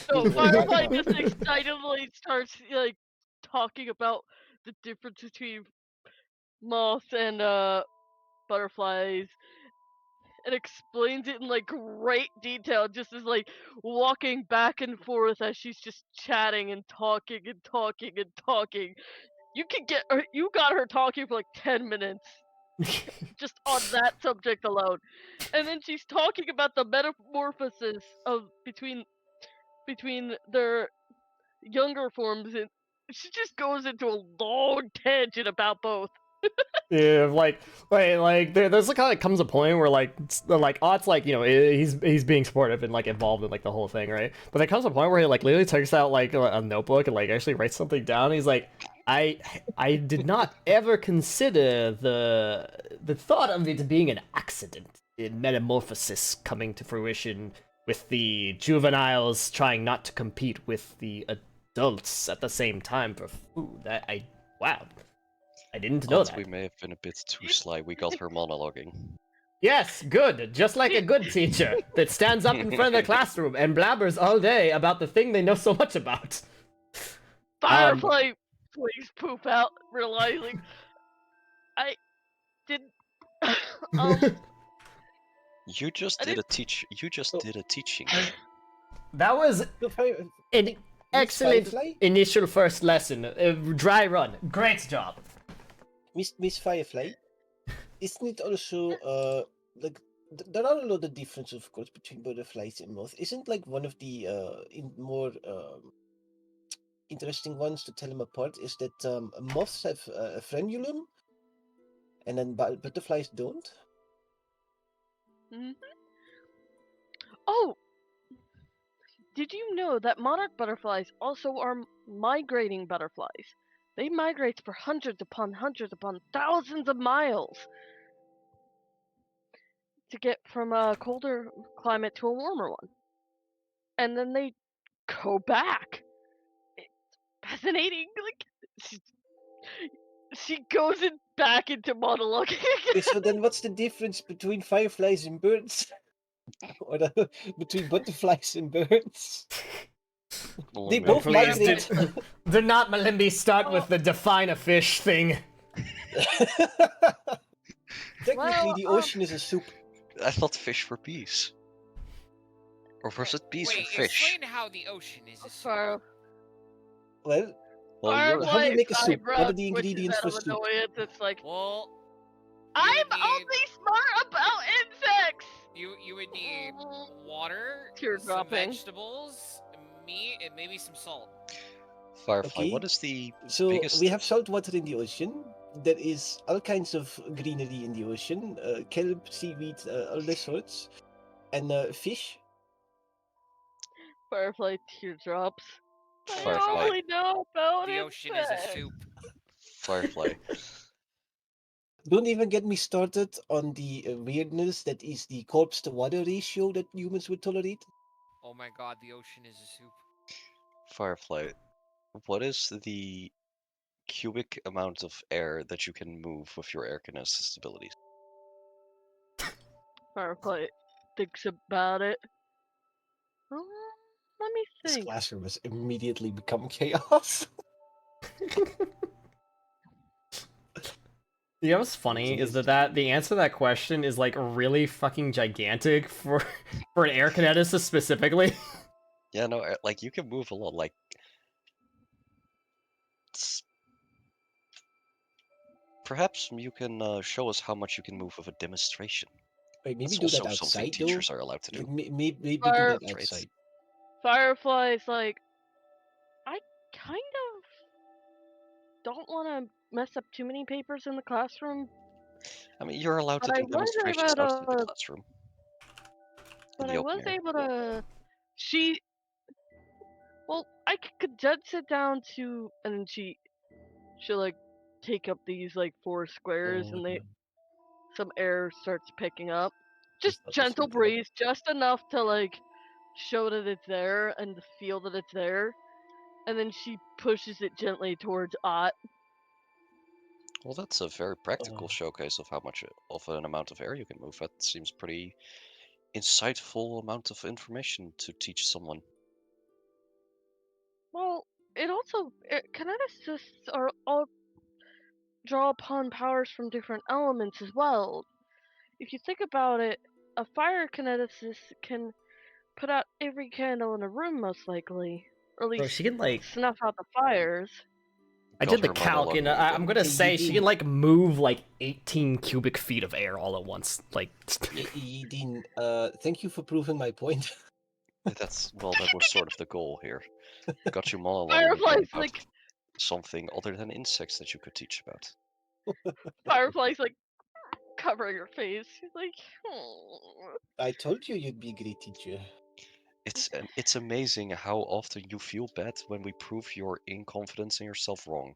so Firefly just excitedly starts like talking about the difference between moths and butterflies, and explains it in like great detail, just as like walking back and forth as she's just chatting and talking and talking and talking. You got her talking for like 10 minutes just on that subject alone. And then she's talking about the metamorphosis of between their younger forms, and she just goes into a long tangent about both. Yeah, there's like kind of comes a point where Ott's like, he's being supportive and like involved in like the whole thing, right? But there comes a point where he like literally takes out like a notebook and like actually writes something down. And he's like, I did not ever consider the thought of it being an accident in metamorphosis coming to fruition with the juveniles trying not to compete with the adults at the same time for food. Wow. I didn't know Odds that. we may have been a bit too sly. We got her monologuing. Yes, good. Just like a good teacher that stands up in front of the classroom and blabbers all day about the thing they know so much about. Firefly please poop out, realizing I did You just I did a didn't- teach. You just did a teaching. That was So, an Miss excellent Firefly? initial first lesson. Dry run. Great job. Miss Firefly, isn't it also like there are a lot of differences, of course, between butterflies and moths. Isn't like one of the more interesting ones to tell them apart is that moths have a frenulum, and then butterflies don't. Mhm. Oh, did you know that monarch butterflies also are migrating butterflies? They migrate for hundreds upon thousands of miles to get from a colder climate to a warmer one. And then they go back. It's fascinating. Like she goes back into monologue. Okay, so then what's the difference between fireflies and birds? Or between butterflies and birds? They Malimbe. both Please migrate. do not Malimbi start with the define a fish thing. Technically, the ocean is a soup. I thought fish were bees. Or was it bees Wait, for fish? explain how the ocean is a soup. Fire, Well, Well, you're how do you Firefly make a soup? What are eyebrows the twitches ingredients out for of soup? annoyance. It's like Well, I'm would need- only smart about insects. you would need water, Tear some dropping. vegetables, meat, and maybe some salt. Firefly. Okay, What is the so biggest? we have salt water in the ocean. There is all kinds of greenery in the ocean, kelp, seaweed, all these sorts, and fish. Firefly teardrops. Firefly. I only know about The ocean is a insects. soup. Firefly. Don't even get me started on the weirdness that is the corpse to water ratio that humans would tolerate. Oh my god, the ocean is a soup. Firefly. What is the cubic amount of air that you can move with your air kinesis abilities? Firefly thinks about it. Let me This think. classroom has immediately become chaos. You know what's funny is that the answer to that question is like really fucking gigantic for an air kineticist specifically. Yeah, no, like you can move a lot. Like, perhaps you can show us how much you can move with a demonstration. Wait, maybe That's do that also something outside though. teachers are allowed to do. Maybe do Fire- that outside. Firefly's like, I kind of don't want to mess up too many papers in the classroom, I mean, you're allowed to but I do was demonstrations able outside the to. classroom. But In the I open was air. able to. Well, I could just sit down to, and then she'll like take up these like 4 squares, and some air starts picking up. Just not gentle listening to that. breeze, just enough to like show that it's there and to feel that it's there. And then she pushes it gently towards Ott. Well, that's a very practical showcase of how much of an amount of air you can move. That seems pretty insightful amount of information to teach someone. Well, kineticists are all draw upon powers from different elements as well. If you think about it, a fire kineticist can put out every candle in a room, most likely, or at Bro, least she can like snuff out the fires. I Got did the her calc, and monologuing I'm again. gonna Hey, say you she did. can like move like 18 cubic feet of air all at once. Like, Dean, thank you for proving my point. That's, well, that was sort of the goal here. Got you monologuing Firefly's again about like something other than insects that you could teach about. Firefly's like covering her face. She's like, "Hmm." I told you you'd be a great teacher. It's amazing how often you feel bad when we prove your inconfidence in yourself wrong.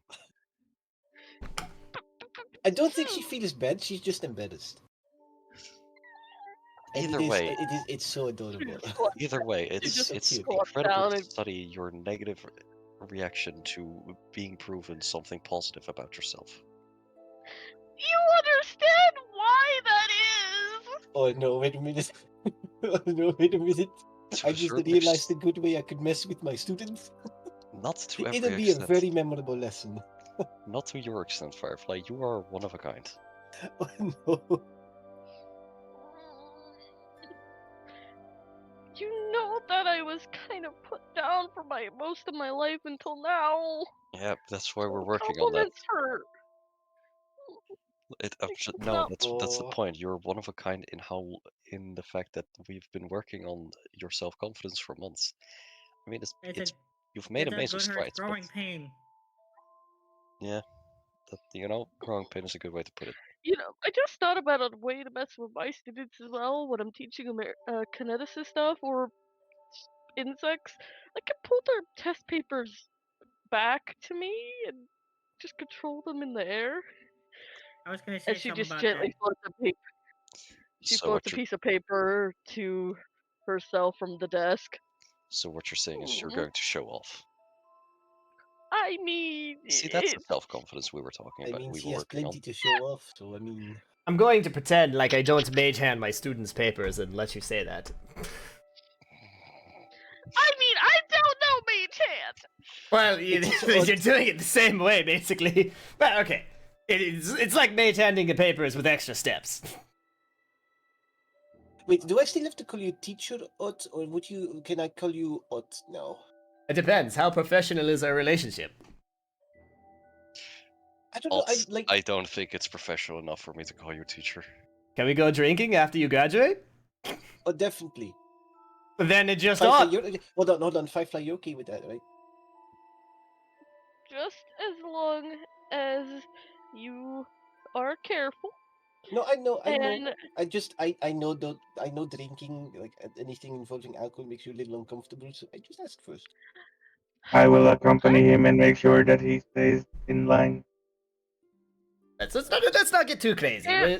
I don't think she feels bad. She's just embarrassed. And Either way, it's so adorable. either way, It's it's so it's cute. incredible down to and- study your negative reaction to being proven something positive about yourself. You understand why that is? Oh no, wait a minute. Oh no, wait a minute. To I a just certain realized a extent, good way I could mess with my students. not to every It'll be a extent. very memorable lesson. Not to your extent, Firefly. You are one of a kind. Oh no. You know that I was kind of put down for most of my life until now. Yeah, that's why we're So working on that. compliments hurt. No, No. that's the Oh. point. You're one of a kind in the fact that we've been working on your self confidence for months. I mean, you've made It's a amazing good hurt strides, but growing pain. yeah, growing pain is a good way to put it. You know, I just thought about a way to mess with my students as well when I'm teaching them kineticist stuff or insects. I could pull their test papers back to me and just control them in the air. I was gonna say And she something just about gently that. floats a paper. She So floats what a you're piece of paper to herself from the desk. saying is you're going to show off. I mean, See, that's the self confidence we were talking I about. mean, We she were has working on. plenty to show off, so I mean. I'm going to pretend like I don't mage hand my students' papers and let you say that. I mean, I don't know mage hand. Well, It's you're doing it the same way, basically. But okay, it's like mage handing the papers with extra steps. Wait, do I still have to call you teacher, Ott, or can I call you Ott now? It depends. How professional is our relationship? I don't know. I don't think it's professional enough for me to call you teacher. Can we go drinking after you graduate? Oh, definitely. Then it just Firefly, ought. hold on. Firefly, you're okay with that, right? Just as long as you are careful. No, I know. And I know drinking, like anything involving alcohol makes you a little uncomfortable, so I just asked first. I will accompany him and make sure that he stays in line. Let's not get too crazy. Yeah.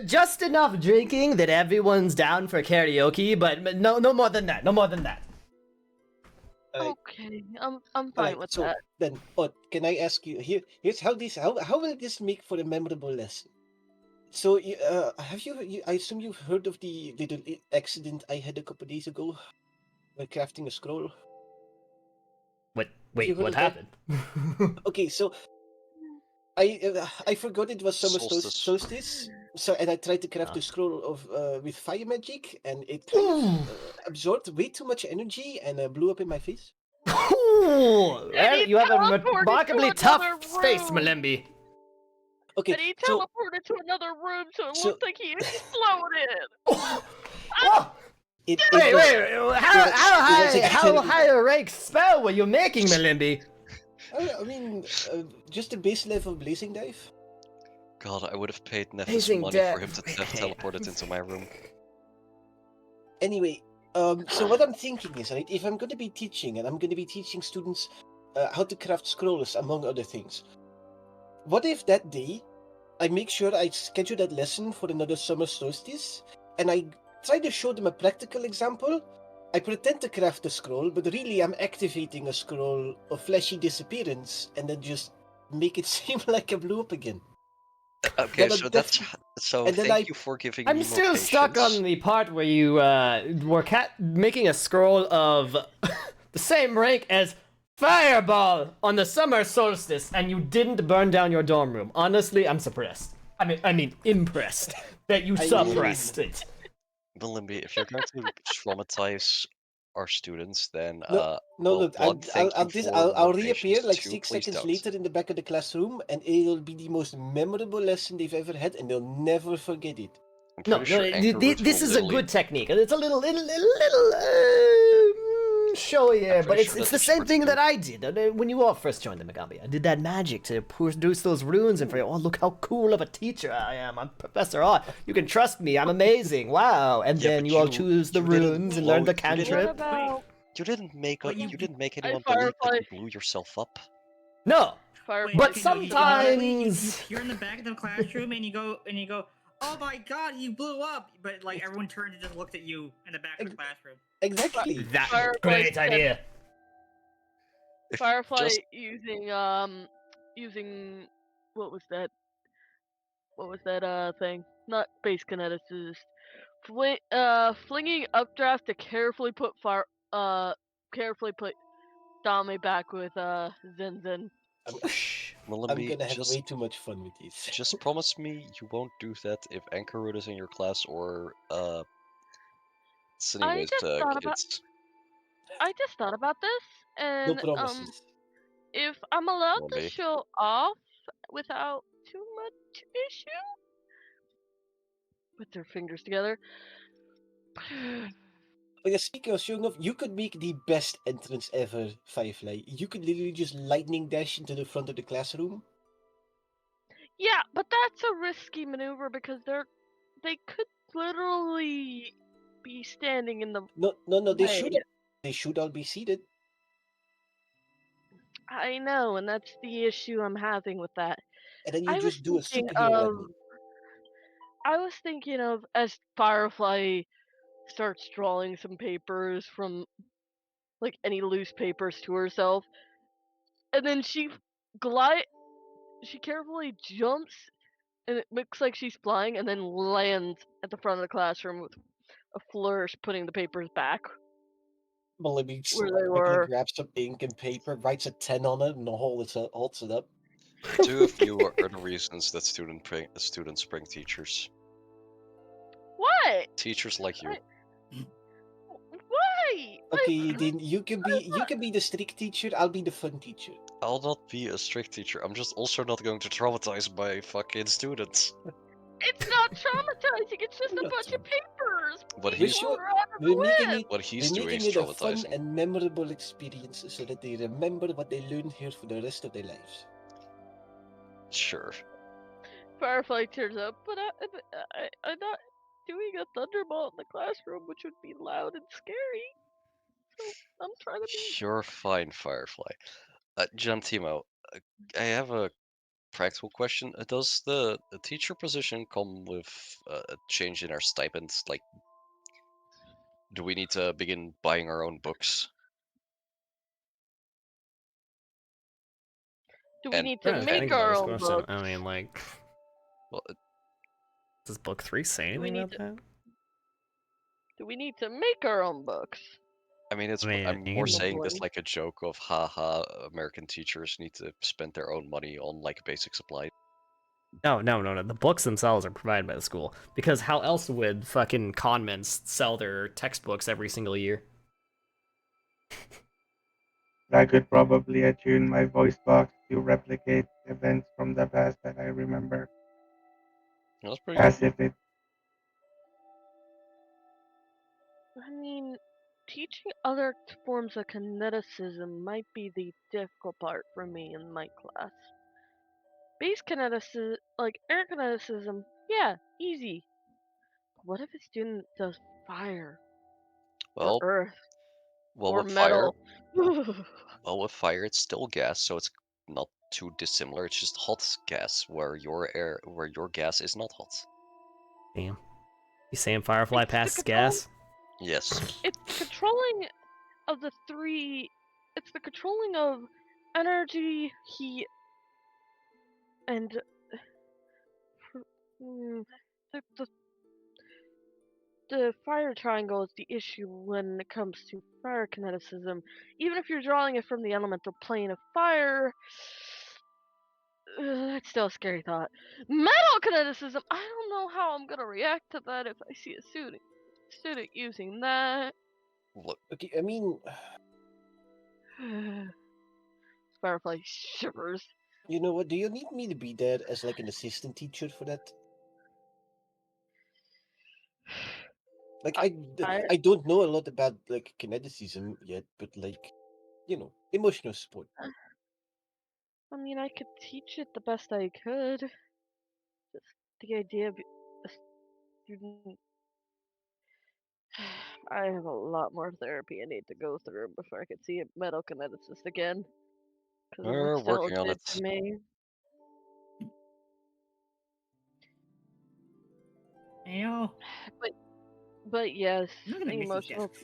Just enough drinking that everyone's down for karaoke, but no more than that. No more than that. Alright, okay, I'm fine alright, with so that. then, Ott, can I ask you here's how will this make for a memorable lesson? So, I assume you've heard of the little accident I had a couple days ago when crafting a scroll? Wait, heard what of that? happened? Okay, so I forgot it was summer solstice, so and I tried to craft a scroll of with fire magic, and it kind of absorbed way too much energy and blew up in my face. Well, he you have a teleported remarkably to tough another face, room. Malembi. Okay, And he so teleported to another room, so it So- looked like he exploded. Oh, it wait, was- how high a rank spell were you making, Malembi? I mean, just a base level blazing dive. God, I would have paid Nephis Amazing money for him to Wait. teleport it into my room. Anyway, so what I'm thinking is, right, if I'm going to be teaching, and I'm going to be teaching students how to craft scrolls, among other things, what if that day I make sure I schedule that lesson for another summer solstice, and I try to show them a practical example? I pretend to craft a scroll, but really I'm activating a scroll of flashy disappearance, and then just make it seem like I blew up again. Okay, Then so and then thank you for giving me I'm more still stuck patience. on the part where you were making a scroll of the same rank as Fireball on the summer solstice, and you didn't burn down your dorm room. Honestly, I'm suppressed. I mean, impressed that you suppressed it. Malimbi, if you're going to traumatize our students, then No, look, I'll reappear like 6 seconds later in the back of the classroom, and it'll be the most memorable lesson they've ever had, and they'll never forget it. No, this is a good technique. It's a little showier, but it's the same thing that I did when you all first joined the Megambi. I did that magic to produce those runes, and oh, look how cool of a teacher I am. I'm Professor Ott. You can trust me. I'm amazing. Wow. And then you all choose the runes and learn the cantrip. You didn't make anyone Firefly. believe that you blew yourself up. No, Firefly But starts you sometimes hear in the back of the classroom and you go, oh my god, he blew up! But like everyone turned and just looked at you in the back of the classroom. Exactly. that Firefly great said- idea. If Firefly just using what was that? What was that thing? Not base kineticist. Flinging updraft to carefully put Dame back with Zen Zen. I'm Mullenby, gonna have way too much fun with these. just promise me you won't do that if Ankarud is in your class or it's anyways just thought about- kids. I just thought about this, No and promises. if I'm allowed to Molly. show off without too much issue, put their fingers together. But yeah, speaking of showing off, you could make the best entrance ever, Firefly. You could literally just lightning dash into the front of the classroom. Yeah, but that's a risky maneuver because they could literally be standing in the No, they way. should all be seated. I know, and that's the issue I'm having with that. And then you I was just do a thinking superhero of landing. I was thinking of as Firefly starts drawing some papers from like any loose papers to herself, and then she carefully jumps, and it looks like she's flying, and then lands at the front of the classroom with a flourish, putting the papers back Molly where they quickly were. grabs some ink and paper, writes a 10 on it, and holds it up. Two of you are the reasons that students bring teachers. What? Teachers like you. Why? Okay, then you can be the strict teacher. I'll be the fun teacher. I'll not be a strict teacher. I'm just also not going to traumatize my fucking students. It's not traumatizing. It's just a Not bunch of papers. What We're he's sure out of the we're making list. it what he's we're doing making is it a fun traumatizing. and memorable experience so that they remember what they learned here for the rest of their lives. Sure. Firefly tears up, but I'm not doing a thunderbolt in the classroom, which would be loud and scary. So I'm trying to be. You're fine, Firefly. John Timo, I have a practical question. Does the teacher position come with a change in our stipends? Like, do we need to begin buying our own books? Do we And- need to Trying to make think about our this own question. books? I mean, like, Well, does book 3 say Do we anything need about that? Do we need to make our own books? I mean, I mean, I'm you more can- saying this Lovely. like a joke of haha, American teachers need to spend their own money on like basic supplies. No. The books themselves are provided by the school. Because how else would fucking convents sell their textbooks every single year? I could probably attune my voice box to replicate events from the past that I remember, That's pretty as good. if it. I mean, teaching other forms of kineticism might be the difficult part for me in my class. Base kineticism, like air kineticism, yeah, easy. But what if a student does fire, or Well, earth, well or with fire, metal? well with fire, it's still gas, so it's not too dissimilar. It's just hot gas, where your gas is not hot. Damn. You saying Firefly It's the passes control- gas? Yes. It's the controlling of the three. It's the controlling of energy, heat, and the fire triangle is the issue when it comes to fire kineticism. Even if you're drawing it from the elemental plane of fire, that's still a scary thought. Metal kineticism. I don't know how I'm gonna react to that if I see a student using that. Look, Okay, I mean, Firefly shivers. you know what? Do you need me to be there as like an assistant teacher for that? Like I don't know a lot about like kineticism yet, but like, emotional support. I mean, I could teach it the best I could. Just the idea of a student. I have a lot more therapy I need to go through before I could see a metal kineticist again. 'Cause it We're looks working on delicate it. to me. Hell, But yes, I'm not gonna miss these emotional desks.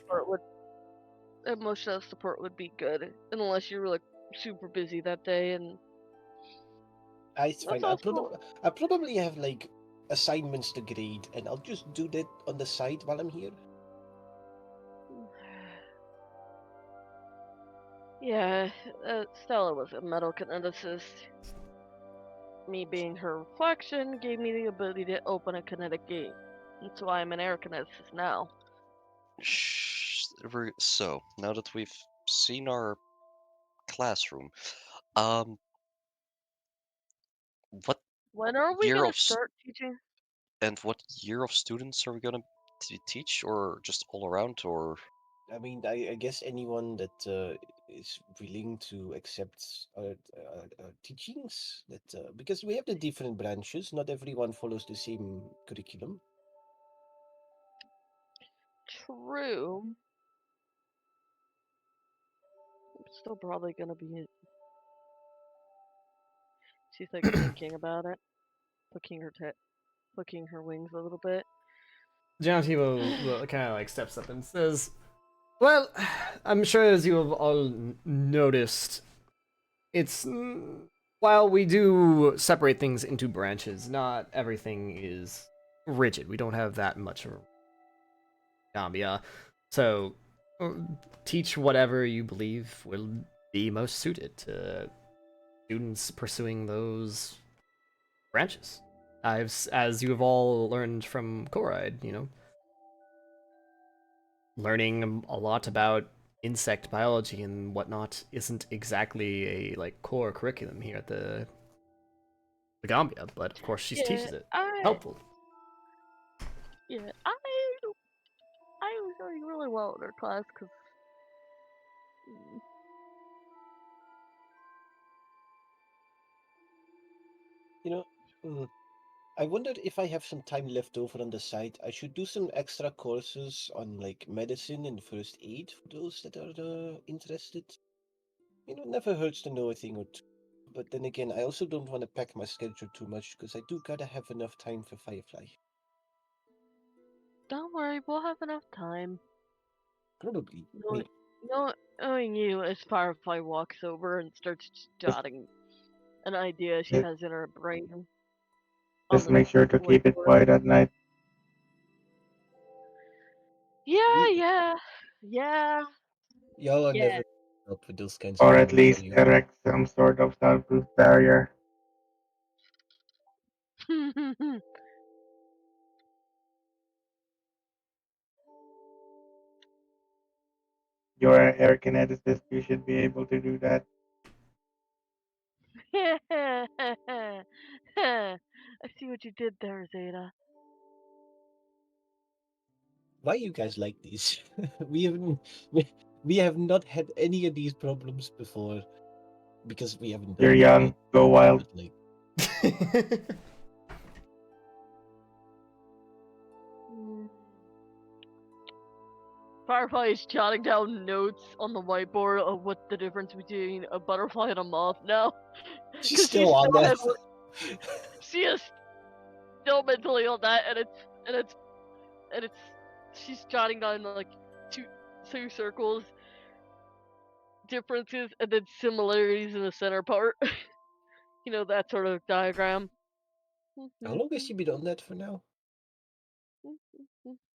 support would be good, unless you're like super busy that day, and It's that's fine. also I probably have like assignments to grade, and I'll just do that on the side while I'm here. yeah. Stella was a metal kineticist. Me being her reflection gave me the ability to open a kinetic gate. That's why I'm an air kineticist now. So now that we've seen our classroom, um, what When are we year gonna of start teaching? and what year of students are we gonna teach, or just all around, or I mean, I guess anyone that is willing to accept our teachings, that because we have the different branches, not everyone follows the same curriculum. True. I'm still probably gonna be. She's like thinking about it, flicking her wings a little bit. Giantivo kind of like steps up and says, "Well, I'm sure as you have all noticed, it's while we do separate things into branches, not everything is rigid. We don't have that much of Gambia, so uh, teach whatever you believe will be most suited to students pursuing those branches. As you have all learned from Koride, learning a lot about insect biology and whatnot isn't exactly a like core curriculum here at the Gambia, but of course she Yeah, teaches it. I Helpful. yeah I was doing really well in her class because You know, I wondered if I have some time left over on the side. I should do some extra courses on like medicine and first aid for those that are interested. Never hurts to know a thing or two. But then again, I also don't want to pack my schedule too much because I do gotta have enough time for Firefly. don't worry, we'll have enough time. Probably. I Knowing, mean, knowing you, as Firefly walks over and starts Just, jotting an idea she just has in her brain on just the make sure to keep it whiteboard. quiet at night, Yeah, y- yeah, yeah, y'all are yeah. never up with those kinds of or at things, are least you? erect some sort of soundproof barrier. You're an air kineticist. You should be able to do that. I see what you did there, Zeta. Why you guys like these? we haven't we have not had any of these problems before because we haven't You're done them yet. young. Go wild. But like, Mm. Firefly is jotting down notes on the whiteboard of what the difference between a butterfly and a moth now, she's because she still on still that. has she is still mentally on that, and it's and it's she's jotting down like two circles, differences, and then similarities in the center part. That sort of diagram. How long has she been on that for now?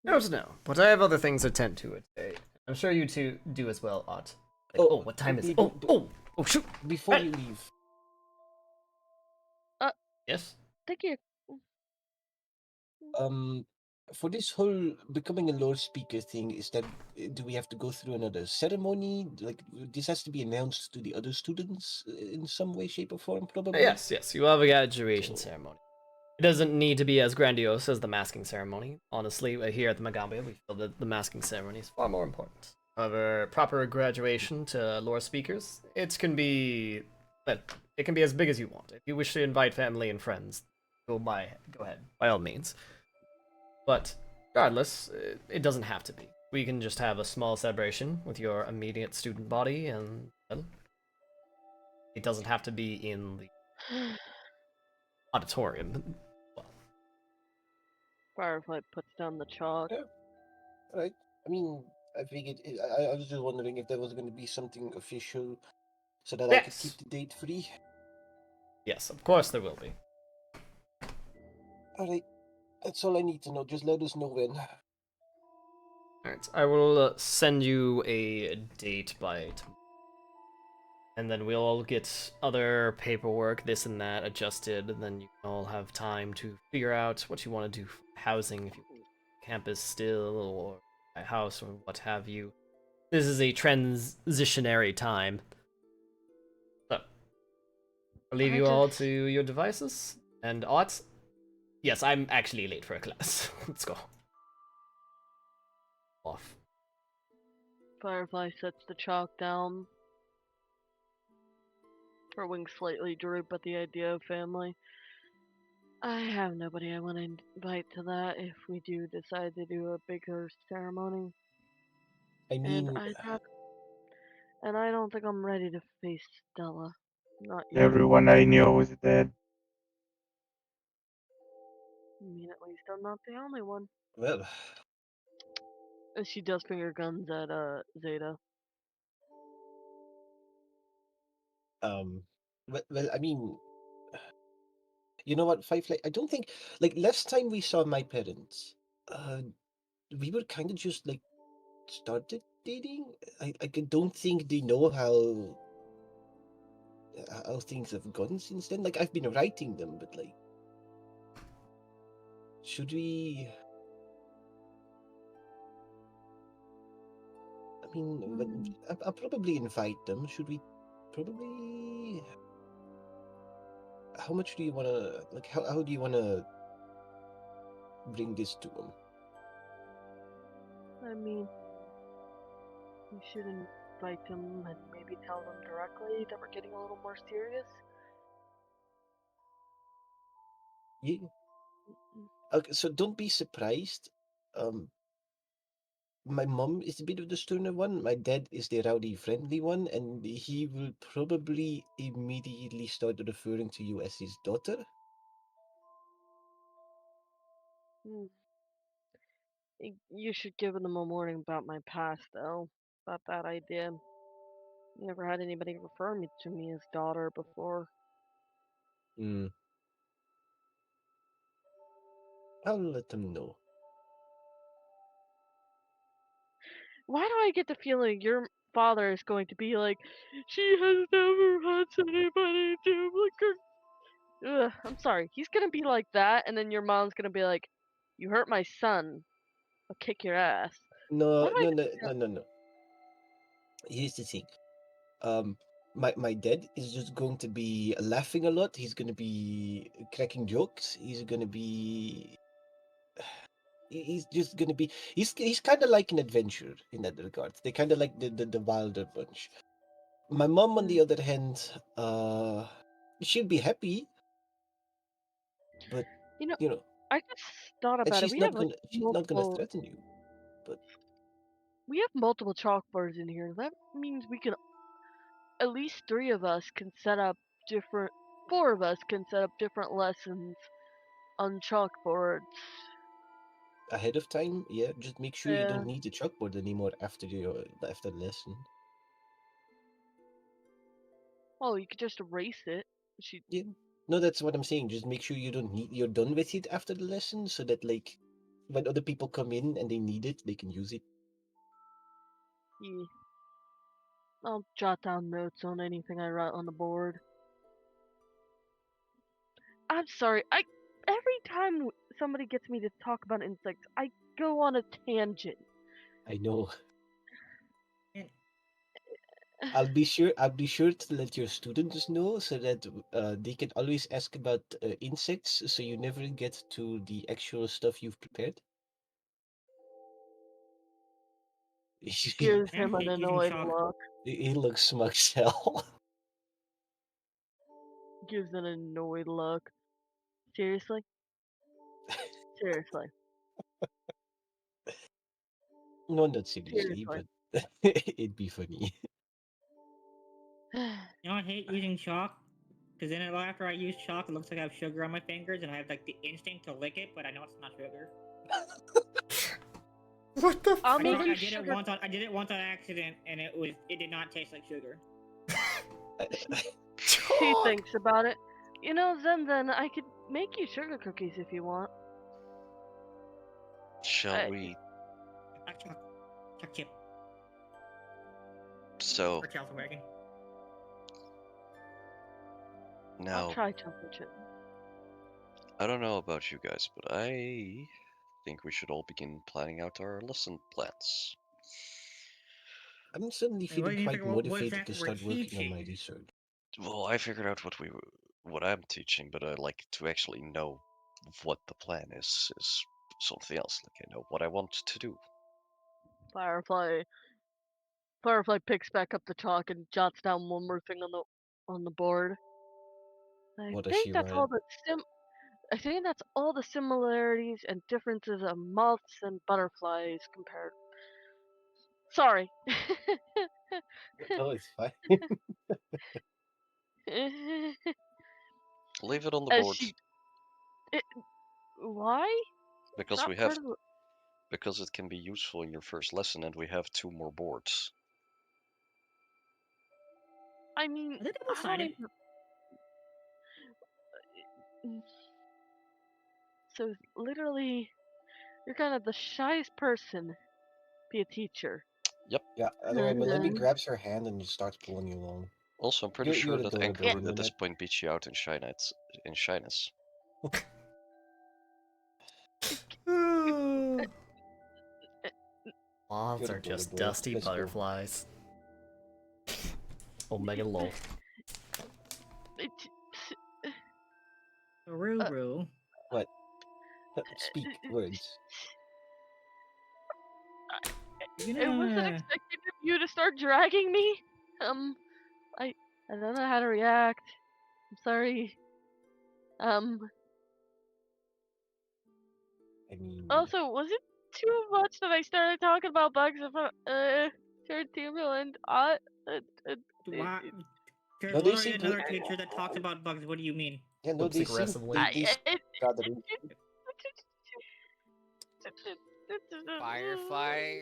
I don't know, but I have other things to tend to it today. I'm sure you two do as well, Ott. Like, Oh, oh, what time is it? be- Oh, be- oh, shoot! before Hey! you leave, Yes? Thank you. um, for this whole becoming a Lord Speaker thing, do we have to go through another ceremony? Like this has to be announced to the other students in some way, shape, or form, probably. Yes, you have a graduation So, ceremony. It doesn't need to be as grandiose as the masking ceremony. Honestly, here at the Magambia, we feel that the masking ceremony is far more important. However, proper graduation to lore speakers, it can be, well, it can be as big as you want. If you wish to invite family and friends, go ahead, by all means. But regardless, it doesn't have to be. We can just have a small celebration with your immediate student body, and well, It doesn't have to be in the auditorium. Well, Firefly puts down the chalk. Yeah. Right. I mean, I figured. I was just wondering if there was going to be something official, so that I could keep yes. the date free. Yes, of course there will be. All right. That's all I need to know. Just let us know when. Alright, I will send you a date by tomorrow. And then we'll all get other paperwork, this and that, adjusted, and then you can all have time to figure out what you want to do for housing, if you want campus still, or a house, or what have you. This is a transitionary time. So, I'll leave you all to your devices. And Ott, yes, I'm actually late for a class. Let's go. Off. Firefly sets the chalk down. Her wings slightly droop at the idea of family. I have nobody I want to invite to that if we do decide to do a bigger ceremony. I And mean, I don't think I'm ready to face Stella. Not yet. Everyone I know is dead. I mean, at least I'm not the only one. well, And she does finger guns at Zeta. well, I mean, you know what, Firefly? I don't think like last time we saw my parents, uh, we were kind of just like started dating. I don't think they know how things have gone since then. Like I've been writing them, but like, should we? I mean, I'll probably invite them. Should we? Probably. How much do you want to like? How do you want to bring this to them? I mean, we should invite them and maybe tell them directly that we're getting a little more serious. Yeah. Okay, so don't be surprised. Um, my mom is a bit of the sterner one. My dad is the rowdy, friendly one, and he will probably immediately start referring to you as his daughter. Hmm. You should give them a warning about my past, though. About that idea. Never had anybody refer me to me as daughter before. Hmm. I'll let them know. Why do I get the feeling your father is going to be like, she has never had anybody do like her. Ugh, I'm sorry. He's gonna be like that, and then your mom's gonna be like, you hurt my son. I'll kick your ass. Why No, do I no, get no, the no, no, no. Here's the thing. Um, my dad is just going to be laughing a lot. He's gonna be cracking jokes. He's gonna be. He's just gonna be. He's kind of like an adventurer in that regard. They kind of like the wilder bunch. My mom, on the feeling? other hand, she'll be happy, but You know, you know, I just thought and about it. she's not gonna threaten you. But We have multiple chalkboards in here. That means we can at least 3 of us can set up different 4 of us can set up different lessons on chalkboards. ahead of time, yeah, just make sure you Yeah. don't need the chalkboard anymore after the lesson. Oh, you could just erase it. She Yeah. No, that's what I'm saying. Just make sure you're done with it after the lesson so that like when other people come in and they need it, they can use it. yeah. I'll jot down notes on anything I write on the board. I'm sorry. I every time somebody gets me to talk about insects, I go on a tangent. I know. And I'll be sure to let your students know so that they can always ask about insects so you never get to the actual stuff you've prepared. Gives I him an hate using annoyed chalk. look. He looks smug as hell. Gives an annoyed look. Seriously? Seriously. No, not seriously, Seriously. but it'd be funny. You know, I hate using chalk? Because then after I use chalk, it looks like I have sugar on my fingers, and I have like the instinct to lick it, but I know it's not sugar. What the I'll fuck? make you I did it sugar. once. I did it once on accident, and it did not taste like sugar. She thinks about it. You know, then I could make you sugar cookies if you want. Shall we? Chuck chip So or Chelsea wagon. I'll now, try chocolate chip. I don't know about you guys, but I think we should all begin planning out our lesson plans. I'm suddenly Hey, what do feeling you quite think? What is motivated that to we're start working on my teaching? research. Well, I figured out what I'm teaching, but I like to actually know what the plan is something else. Like I know what I want to do. Firefly picks back up the chalk and jots down one more thing on the board. What does she write? I think that's all the similarities and differences of moths and butterflies compared. Sorry. No, it's fine. Leave it on the As board why? because Not we have part of the, because it can be useful in your first lesson, and we have 2 more boards. I mean, Are they I don't double-sided? even. So literally, you're kind of the shyest person. Be a teacher. Yep. Yeah, anyway, Melody grabs her hand and starts pulling you along. Also, I'm pretty You're sure that adorable, Anchor would at this Lunette. point beat you out in shyness. Moths You're are just adorable. dusty Let's go. butterflies. Omega lol. Ruru. What? Speak words. I wasn't expecting you to start dragging me. I don't know how to react. I'm sorry. I mean, Also, was it too much that I started talking about bugs in front, Timberland? Wow. There's No, they literally seem to- another teacher that talks about bugs. What do you mean? yeah, no, Flips they seem aggressively. they gathering. Firefly,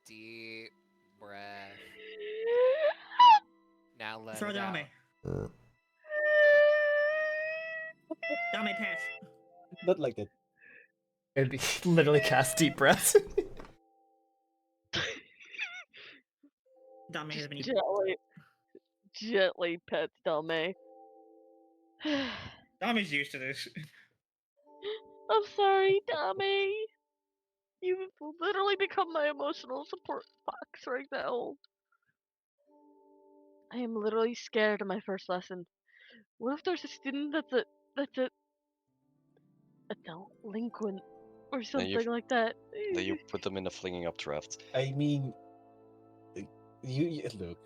deep breath. Now let Throw it out. Dame. Dame pass. Not like that. It'd be literally cast deep breaths. Dame has been Gently pets Dame. Dame's used to this. I'm sorry, Dame. You've literally become my emotional support box right now. I am literally scared of my first lesson. What if there's a student that's a delinquent or something like that? Then you put them in a flinging up draft. I mean, you look.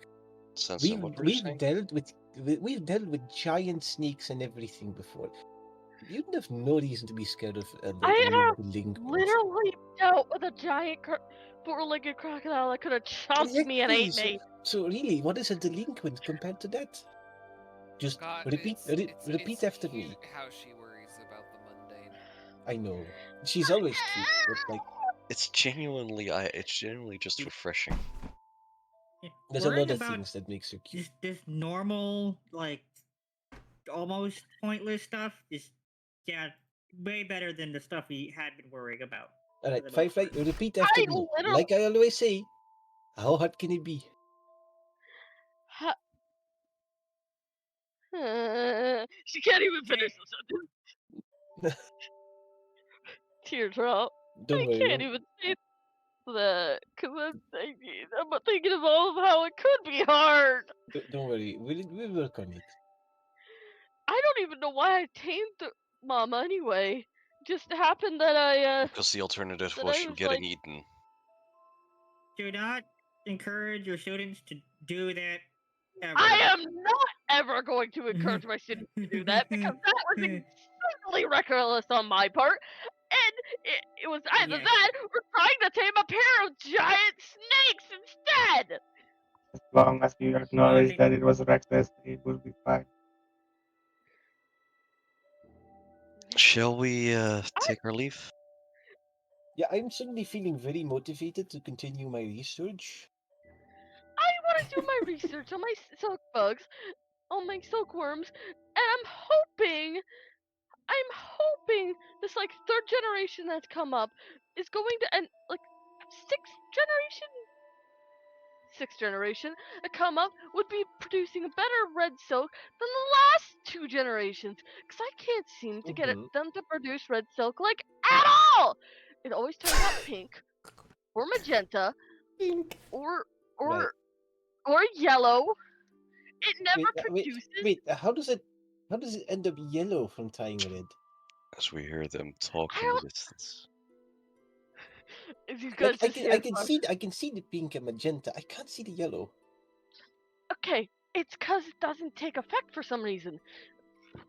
Sansa, what were you saying? We've dealt with giant snakes and everything before. You'd have no reason to be scared of I have delinquents. literally dealt with a giant four-legged crocodile that could have chomped me and ate me. So really, what is a delinquent compared to that? Just God, repeat it's after cute me. how she worries about the mundane. I know. She's always cute, but like It's genuinely just refreshing. there's a Worrying lot of about things that makes her cute. this normal, like, almost pointless stuff is, way better than the stuff we had been worrying about. Alright, Firefly, repeat after me. Like I always say, how hard can it be? She can't even finish the sentence. Teardrop. Don't worry. I can't even say that because I'm thinking of all of how it could be hard. Don't worry. We'll work on it. I don't even know why I tamed Mama anyway. Just happened that I Because the alternative that was I you was getting like, eaten. Do not encourage your students to do that ever. I am not ever going to encourage my students to do that because that was extremely reckless on my part. And it was either Yes. that or trying to tame a pair of giant snakes instead. long as you acknowledge that it was reckless, it will be fine. Shall we take our leave? Yeah, I'm suddenly feeling very motivated to continue my research. I want to do my research on my silk bugs, on my silkworms, and I'm hoping this like third generation that's come up is going to end like sixth generation that come up would be producing a better red silk than the last two generations, because I can't seem to get them to produce red silk like at all. It always turns out pink or magenta or Right. or yellow. It never Wait, produces. how does it end up yellow from tying red? As we hear them talk I in the don't. distance. If you Like guys just hear I can see the pink and magenta. I can't see the yellow. okay, it's because it doesn't take effect for some reason.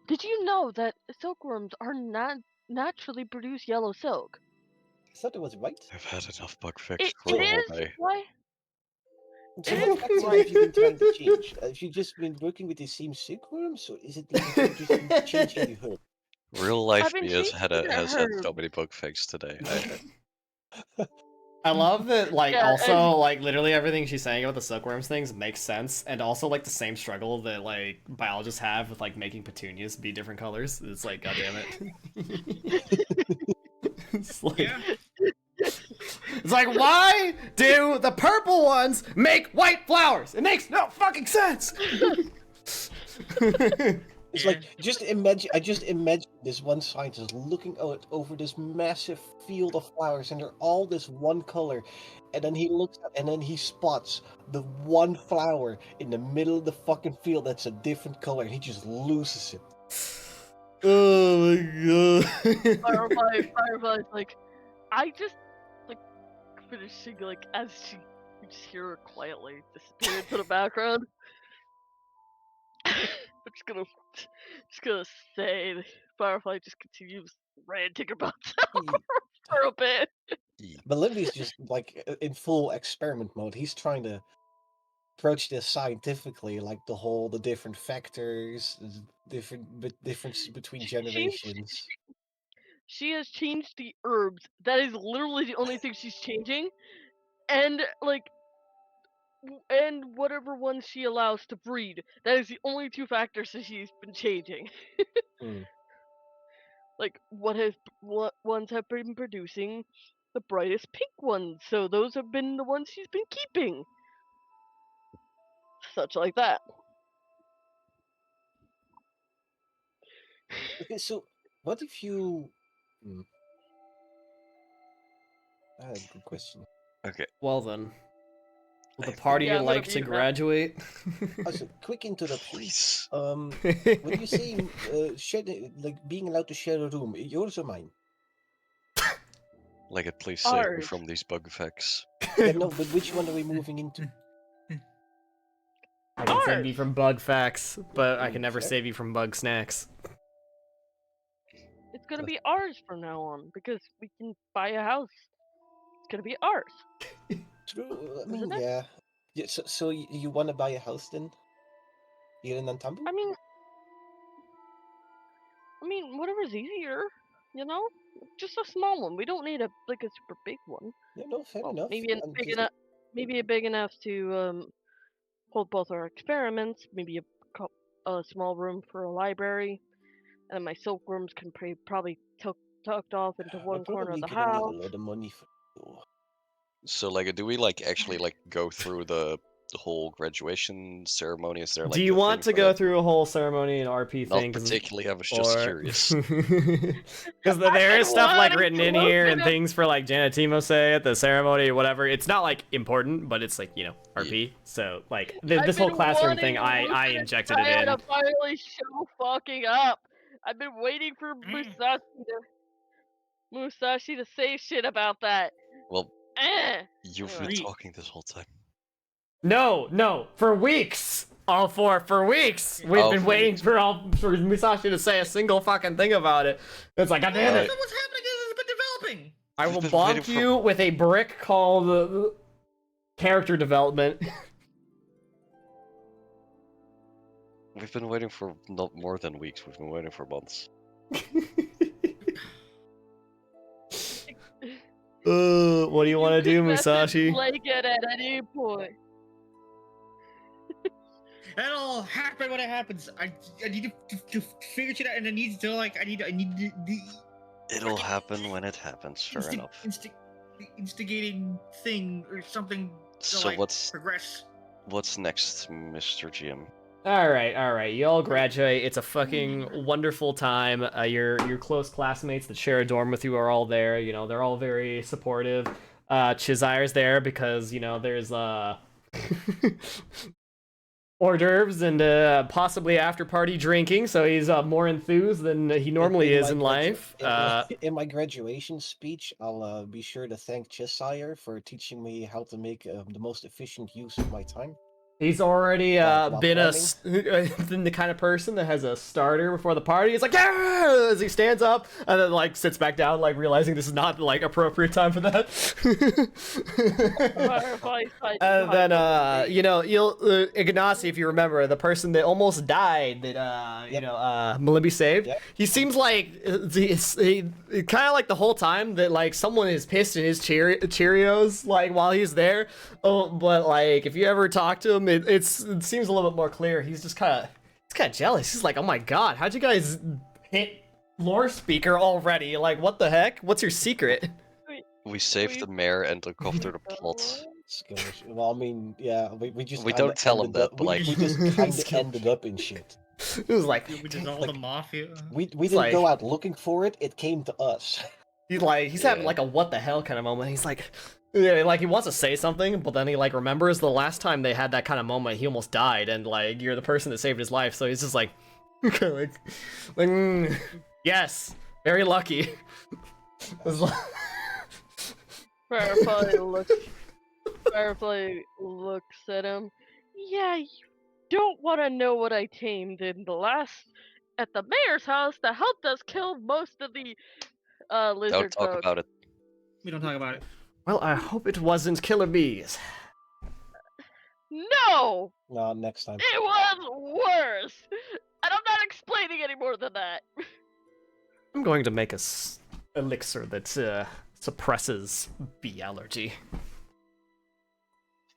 Did you know that silkworms are not naturally produce yellow silk? I thought it was white. I've had enough bug fixed It for the whole is day. why. So It what is factor white. have you been trying to change? Have you just been working with the same silkworms, or is it like have you just been changing the herb? Real life I've been me changing the has had herb. so many bug fixes today. I love that, like, Yeah, also, like, literally everything she's saying about the silkworms things makes sense, and also, like, the same struggle that, like, biologists have with, like, making petunias be different colors. It's like, god damn it. It's like, Yeah. it's like, why do the purple ones make white flowers? It makes no fucking sense! It's Yeah. like just imagine. I just imagine this one scientist looking out over this massive field of flowers, and they're all this one color. And then he looks up, and then he spots the one flower in the middle of the fucking field that's a different color, and he just loses it. Oh my god. Firefly's like, I just like finishing like as she, you just hear her quietly disappear into the background. I'm just gonna say that Firefly just continues ranting about He, for a bit. Melindy's just like in full experiment mode. He's trying to approach this scientifically, like the different factors, difference between She generations. she has changed the herbs. That is literally the only thing she's changing, and like and whatever ones she allows to breed. That is the only two factors that she's been changing. Hmm. Like what ones have been producing the brightest pink ones, so those have been the ones she's been keeping. Such like that. Okay, so what if you? Hmm, I have a good question. Okay. Well then. Will the I party Yeah, I'm gonna like to mute now. graduate? Also, quick interruption. Please. When you say like being allowed to share a room, yours or mine? Like it please save me Ours. from these bug effects. Yeah, no, but which one are we moving into? I can save Ours. you from bug facts, but I can never fair. save you from bug snacks. It's gonna be ours from now on because we can buy a house. It's gonna be ours. True. I mean, Isn't it? yeah. Yeah. So you want to buy a house then? Here in Antambu? I mean, whatever's easier, you know. Just a small one. We don't need a like a super big one. Yeah, no, fair Well, enough. maybe big enough. Maybe a big enough to hold both our experiments. Maybe a small room for a library, and my silkworms can probably tucked off into We're one corner of probably the gonna need a house. lot of money for. Oh, So like do we like actually like go through the whole graduation ceremony? Is there Do like you a want thing to for go that? through a whole ceremony and RP Not thing? particularly, I was just Or curious. because there been is stuff like wanting written to in look here it and up. things for like Janatimo say at the ceremony or whatever. It's not like important, but it's like, you know, RP. So like this whole classroom thing, I injected it in. To finally show fucking up. I've been waiting for Musashi to say shit about that. Well, Eh. you've Anyway. been talking this whole time. No, for weeks. For weeks. We've been for waiting weeks. for Musashi to say a single fucking thing about it. It's like, god damn it. What's happening is it's been developing. I We've will been bonk waiting you with a brick called character development. We've been waiting for not more than weeks. We've been waiting for months. What do you want to do, could message Musashi? Blanket at any point. That'll happen when it happens. I need to figure shit out, and I need to like I need the It'll happen when it happens. Fair enough. the instigating thing or something to So like what's progress. next, Mr. GM? All right. You all graduate. It's a fucking wonderful time. Your close classmates that share a dorm with you are all there. You know, they're all very supportive. Chizire's there because there's hors d'oeuvres and possibly after party drinking, so he's more enthused than he normally is in life. In my graduation speech, I'll be sure to thank Cheshire for teaching me how to make the most efficient use of my time. He's already while been been the kind of person that has a starter before the party. He's like, yeah, as he stands up and then like sits back down, like realizing this is not like appropriate time for that. And then you'll Ignasi, if you remember, the person that almost died, that Malimbi saved. Yep. He seems like he kind of like the whole time that like someone is pissed in his Cheerios like while he's there. Oh, but like if you ever talk to him, it seems a little bit more clear. He's just kind of jealous. He's like, oh my god, how'd you guys hit lore speaker already? Like, what the heck? What's your secret? We saved the mayor and took after the plot. Well, I mean, yeah, we just We don't tell him that, but we like just kind of ended up in shit. It was like We just all the mafia. We didn't go out looking for it. It came to us. He's having like a what the hell kind of moment. He's like, yeah, like he wants to say something, but then he like remembers the last time they had that kind of moment, he almost died, and like you're the person that saved his life. So he's just like, yes, very lucky. Firefly looks at him. Yeah, you don't want to know what I tamed at the mayor's house that helped us kill most of the lizard Don't talk folk. about it. We don't talk about it. Well, I hope it wasn't killer bees. No! No, next time. It was worse! And I'm not explaining any more than that. I'm going to make a elixir that suppresses bee allergy.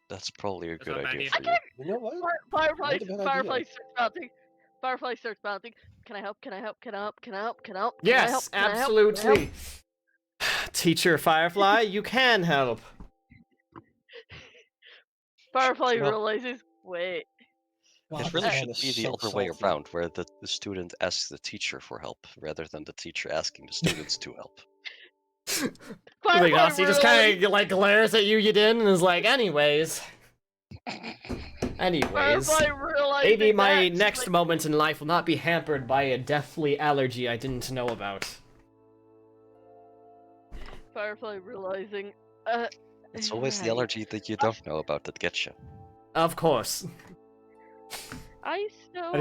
That's probably a That's good not bad idea either. for you. You know what? Firefly Not a bad Firefly idea. starts mounting. Firefly starts mounting. Can I help? Can I help? Can I help? Can I help? Can I help? Yes, Can I help? Can I help? absolutely. Teacher Firefly, you can help. Firefly Well- realizes, wait. It really man, should it's be the so other way salty. around, where the student asks the teacher for help, rather than the teacher asking the students to help. Firefly Ignasi just kind realizes, of like glares at you, and is like, anyways. Firefly realizing Maybe my that, she's next like, moment in life will not be hampered by a deathly allergy I didn't know about. Firefly realizing, It's always the yeah, allergy that you don't know about that gets you. Of course. I still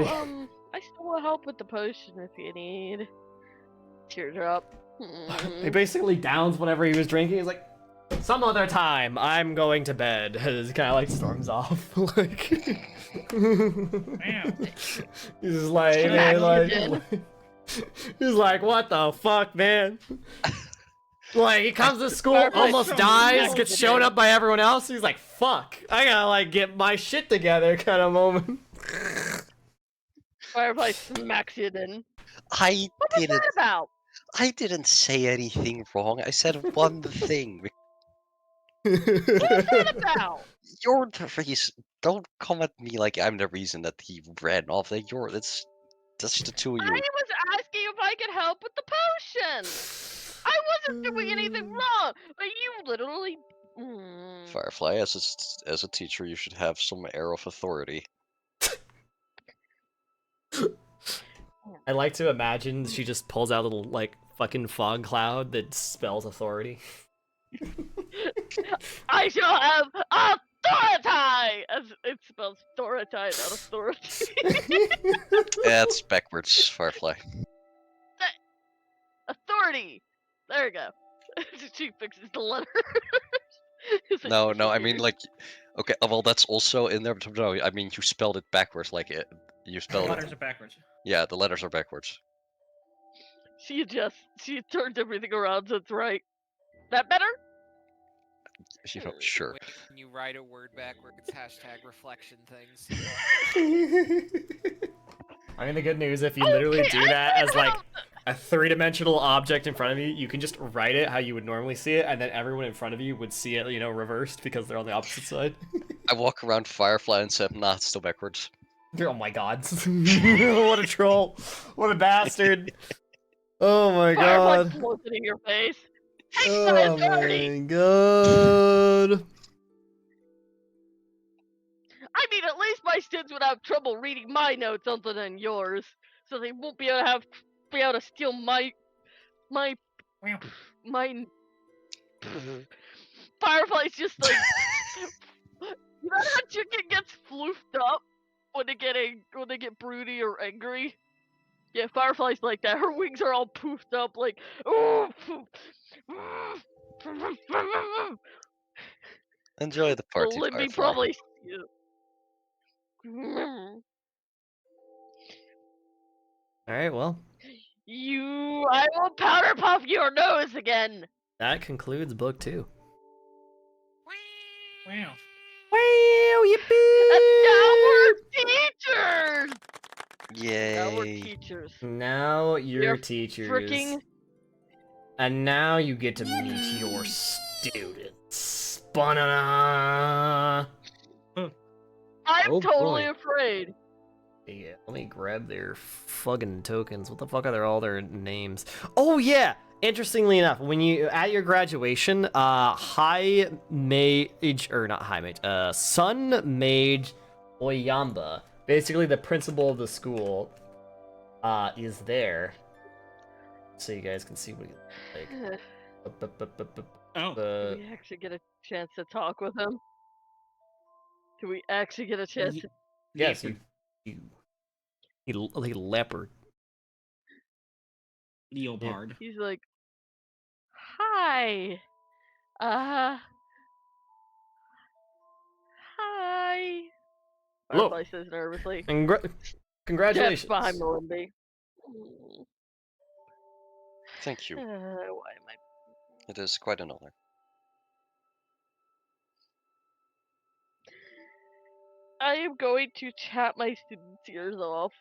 will help with the potion if you need. Teardrop. He basically downs whatever he was drinking. He's like, some other time, I'm going to bed. He kind of like storms off. Like, Damn. he's just like, Can man, I like, get he's like, what the fuck, man? Like, he comes to school, Firefly almost so dies, loud gets today. shown up by everyone else. He's like, fuck, I gotta like get my shit together, kind of moment. Firefly smacks you then. I What was that about? didn't say anything wrong. I said one thing. What was that about? You're the reason. Don't come at me like I'm the reason that he ran off. Like that's the two of I you. was asking if I could help with the potion. I wasn't doing anything wrong, but you literally. Firefly, as a teacher, you should have some air of authority. I like to imagine she just pulls out a little like fucking fog cloud that spells authority. I shall have authority, as it spells authority, not authority. That's backwards, Firefly. Authority. There we go. She fixes the letter. It's like, No, I mean like, okay, well that's also in there. But no, I mean you spelled it backwards. Like You spelled Letters it. are backwards. Yeah, the letters are backwards. She turns everything around so it's right. That better? Sure. When you write a word backwards, hashtag reflection things. I mean, the good news, if you literally Okay, do that I as like know. a three-dimensional object in front of you, you can just write it how you would normally see it, and then everyone in front of you would see it, reversed because they're on the opposite side. I walk around Firefly and said, nah, it's still backwards. Oh my god. What a troll. What a bastard. Oh my Firefly god. floats it in your face. Take Oh my authority! my god. I mean, at least my students would have trouble reading my notes other than yours, so they won't be able to steal my Firefly's just like you know how chicken gets floofed up when they get broody or angry? Yeah, Firefly's like that. Her wings are all poofed up like Enjoy the party, Libby Firefly. probably Alright, well, I will powder puff your nose again. that concludes book 2. Wow. Wow, And now we're yippee! teachers. Now we're Yay. teachers. Now you're You're teachers. Freaking. And now you get to meet your students. Banana. I'm Oh, totally boy. afraid. Yeah, let me grab their fucking tokens. What the fuck are all their names? Oh yeah! Interestingly enough, when you at your graduation, High Mage or not High Mage, Sun Mage Oyamba, basically the principal of the school, is there. So you guys can see what he looks like. Oh. Do we actually get a chance to talk with him? Do we actually get a chance to... Yes, he leopard. Leopard. He's like, hi. Hi. Hello. Firefly says nervously. Congratulations. Steps behind Melimby. Thank you. Why am I... It is quite an honor. I am going to chat my students' ears off.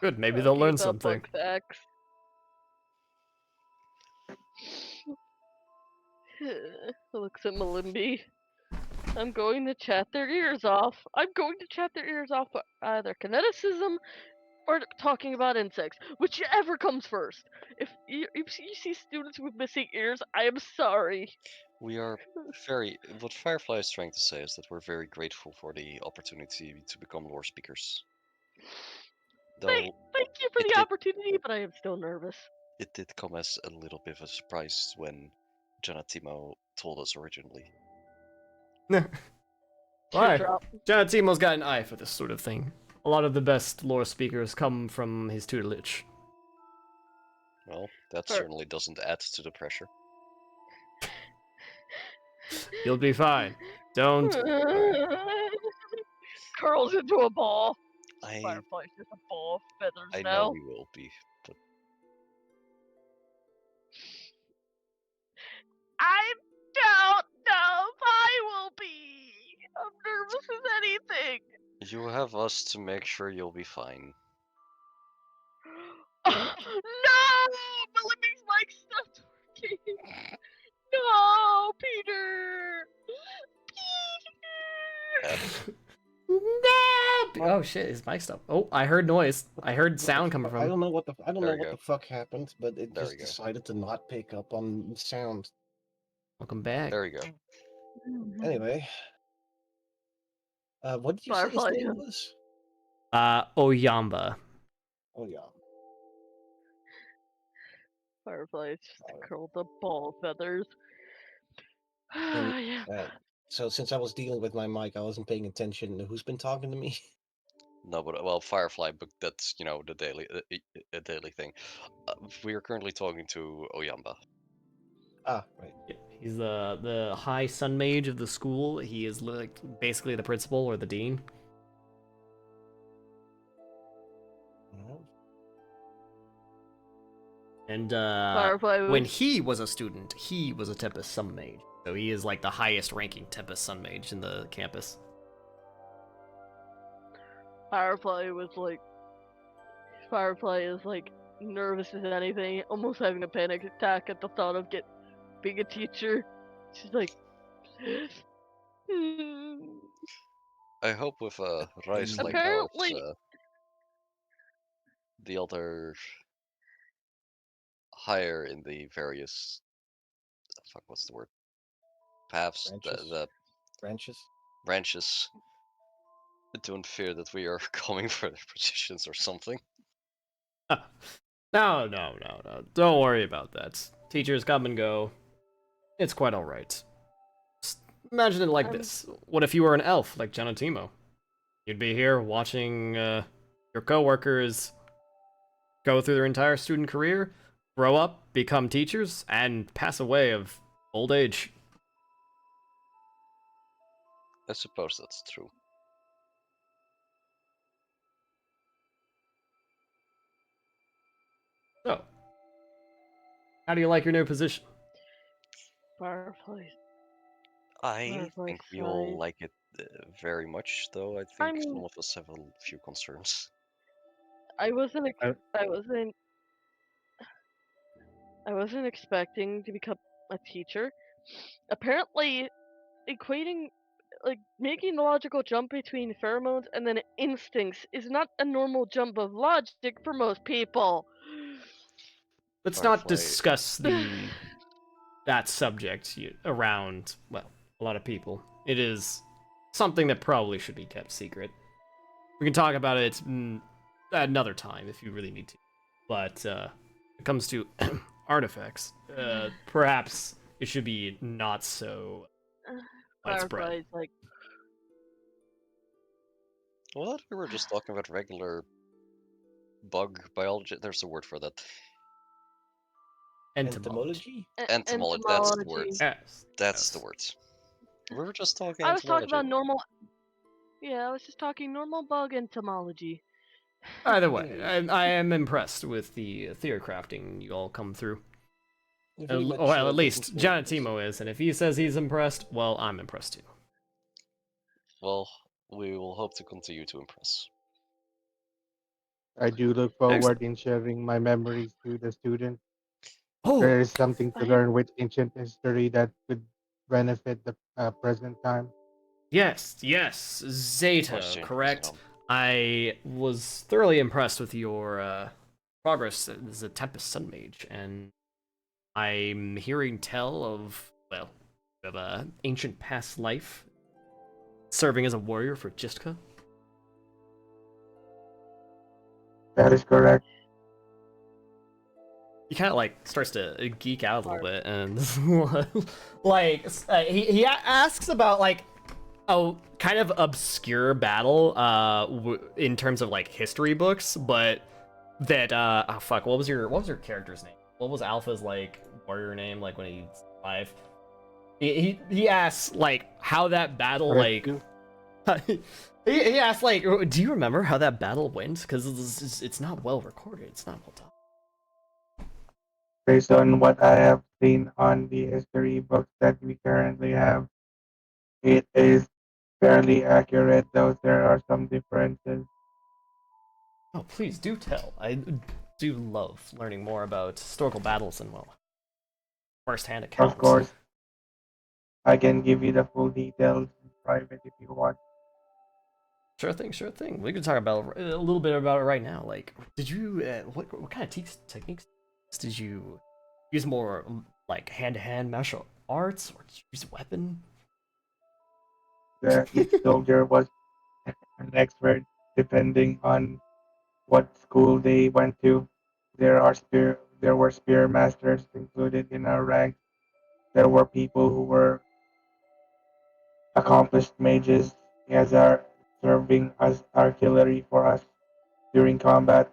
Good, maybe they'll Talking learn about something. Bug facts. Looks at Melimby. I'm going to chat their ears off. I'm going to chat their ears off for either kineticism or talking about insects. Whichever comes first. If you see students with missing ears, I am sorry. We are what Firefly is trying to say is that we're very grateful for the opportunity to become lore speakers. Though Thank you for the opportunity, but I am still nervous. it did come as a little bit of a surprise when Janatimo told us originally. Why? Janatimo's got an eye for this sort of thing. A lot of the best lore speakers come from his tutelage. Well, that certainly doesn't add to the pressure. You'll be fine. Don't. Curls into a ball. I Firefly's just a ball of feathers know now. we will be, but I don't know if I will be. I'm nervous as anything. you have us to make sure you'll be fine. No! Melimby's mic stopped working. No, Peter! Peter! Oh shit, his mic stopped. Oh, I heard noise. I heard sound coming from I him. don't know what the There we go. fuck happened, but it There just we go. decided to not pick up on sound. Welcome back. There we go. Anyway, what did you say his Firefly. name was? Oyamba. Oh yeah. Firefly is just a curled up ball of feathers. And, Yeah. so since I was dealing with my mic, I wasn't paying attention. Who's been talking to me? No, but well, Firefly, but that's the daily a daily thing. We are currently talking to Oyamba. Ah, right. He's the high sun mage of the school. He is like basically the principal or the dean. And Firefly when was he was a student, he was a Tempest Sun Mage. So he is like the highest ranking Tempest Sun Mage in the campus. Firefly was like Firefly is like nervous as anything, almost having a panic attack at the thought of being a teacher. She's like, I hope with a rise like ours, apparently, the other higher in the various fuck, what's the word? Paths, Branches. the Branches. branches don't fear that we are coming for their positions or something. No. Don't worry about that. Teachers come and go. It's quite alright. Imagine it like this. What if you were an elf like Genotimo? You'd be here watching your coworkers go through their entire student career, grow up, become teachers, and pass away of old age. I suppose that's true. So, how do you like your new position? Firefly. I Firefly think we all sighed. like it very much, though I I think some mean, of us have a few concerns. I wasn't, I, I wasn't, I wasn't expecting to become a teacher. Apparently, equating, like making the logical jump between pheromones and then instincts is not a normal jump of logic for most people. Let's not Firefly, discuss that subject around, well, a lot of people. It is something that probably should be kept secret. We can talk about it at another time if you really need to. But when it comes to artifacts, perhaps it should be not so widespread. Firefly's like, what? We were just talking about regular bug biology. There's a word for that. Entomology. Entomology. That's the word. entomology. Yes. That's the word. We were just talking I was talking entomology. about normal. Yeah, I was just talking normal bug entomology. Either way, Anyways. I am impressed with the theory crafting you all come through. Very much, Well, at looking least forward to this. Janatimo is, and if he says he's impressed, well, I'm impressed too. Well, we will hope to continue to impress. I do look forward in sharing my memories to the students. There Oh, is something to I learn with ancient history that could benefit the present time. yes, Zeta, Most correct? interesting. I was thoroughly impressed with your progress as a Tempest Sun Mage, and I'm hearing tell of, well, of a ancient past life serving as a warrior for Jistka. That is correct. He kind of like starts to geek out a little bit, and like he asks about like a kind of obscure battle in terms of like history books, but that oh fuck, what was your character's name? What was Alpha's like warrior name like when he's 5? He asks like how that battle like he asked like, do you remember how that battle went? Because it's not well recorded, it's not well done. Based on what I have seen on the history books that we currently have, it is fairly accurate, though there are some differences. Oh, please do tell. I do love learning more about historical battles and, well, first-hand Of accounts. course, I can give you the full details in private if you want. Sure thing. We can talk about a little bit about it right now. Like, did you, what kind of techniques did you use? More like hand-to-hand martial arts, or did you use a weapon? Each soldier was an expert depending on what school they went to. There were spear masters included in our ranks. There were people who were accomplished mages as are serving as artillery for us during combat.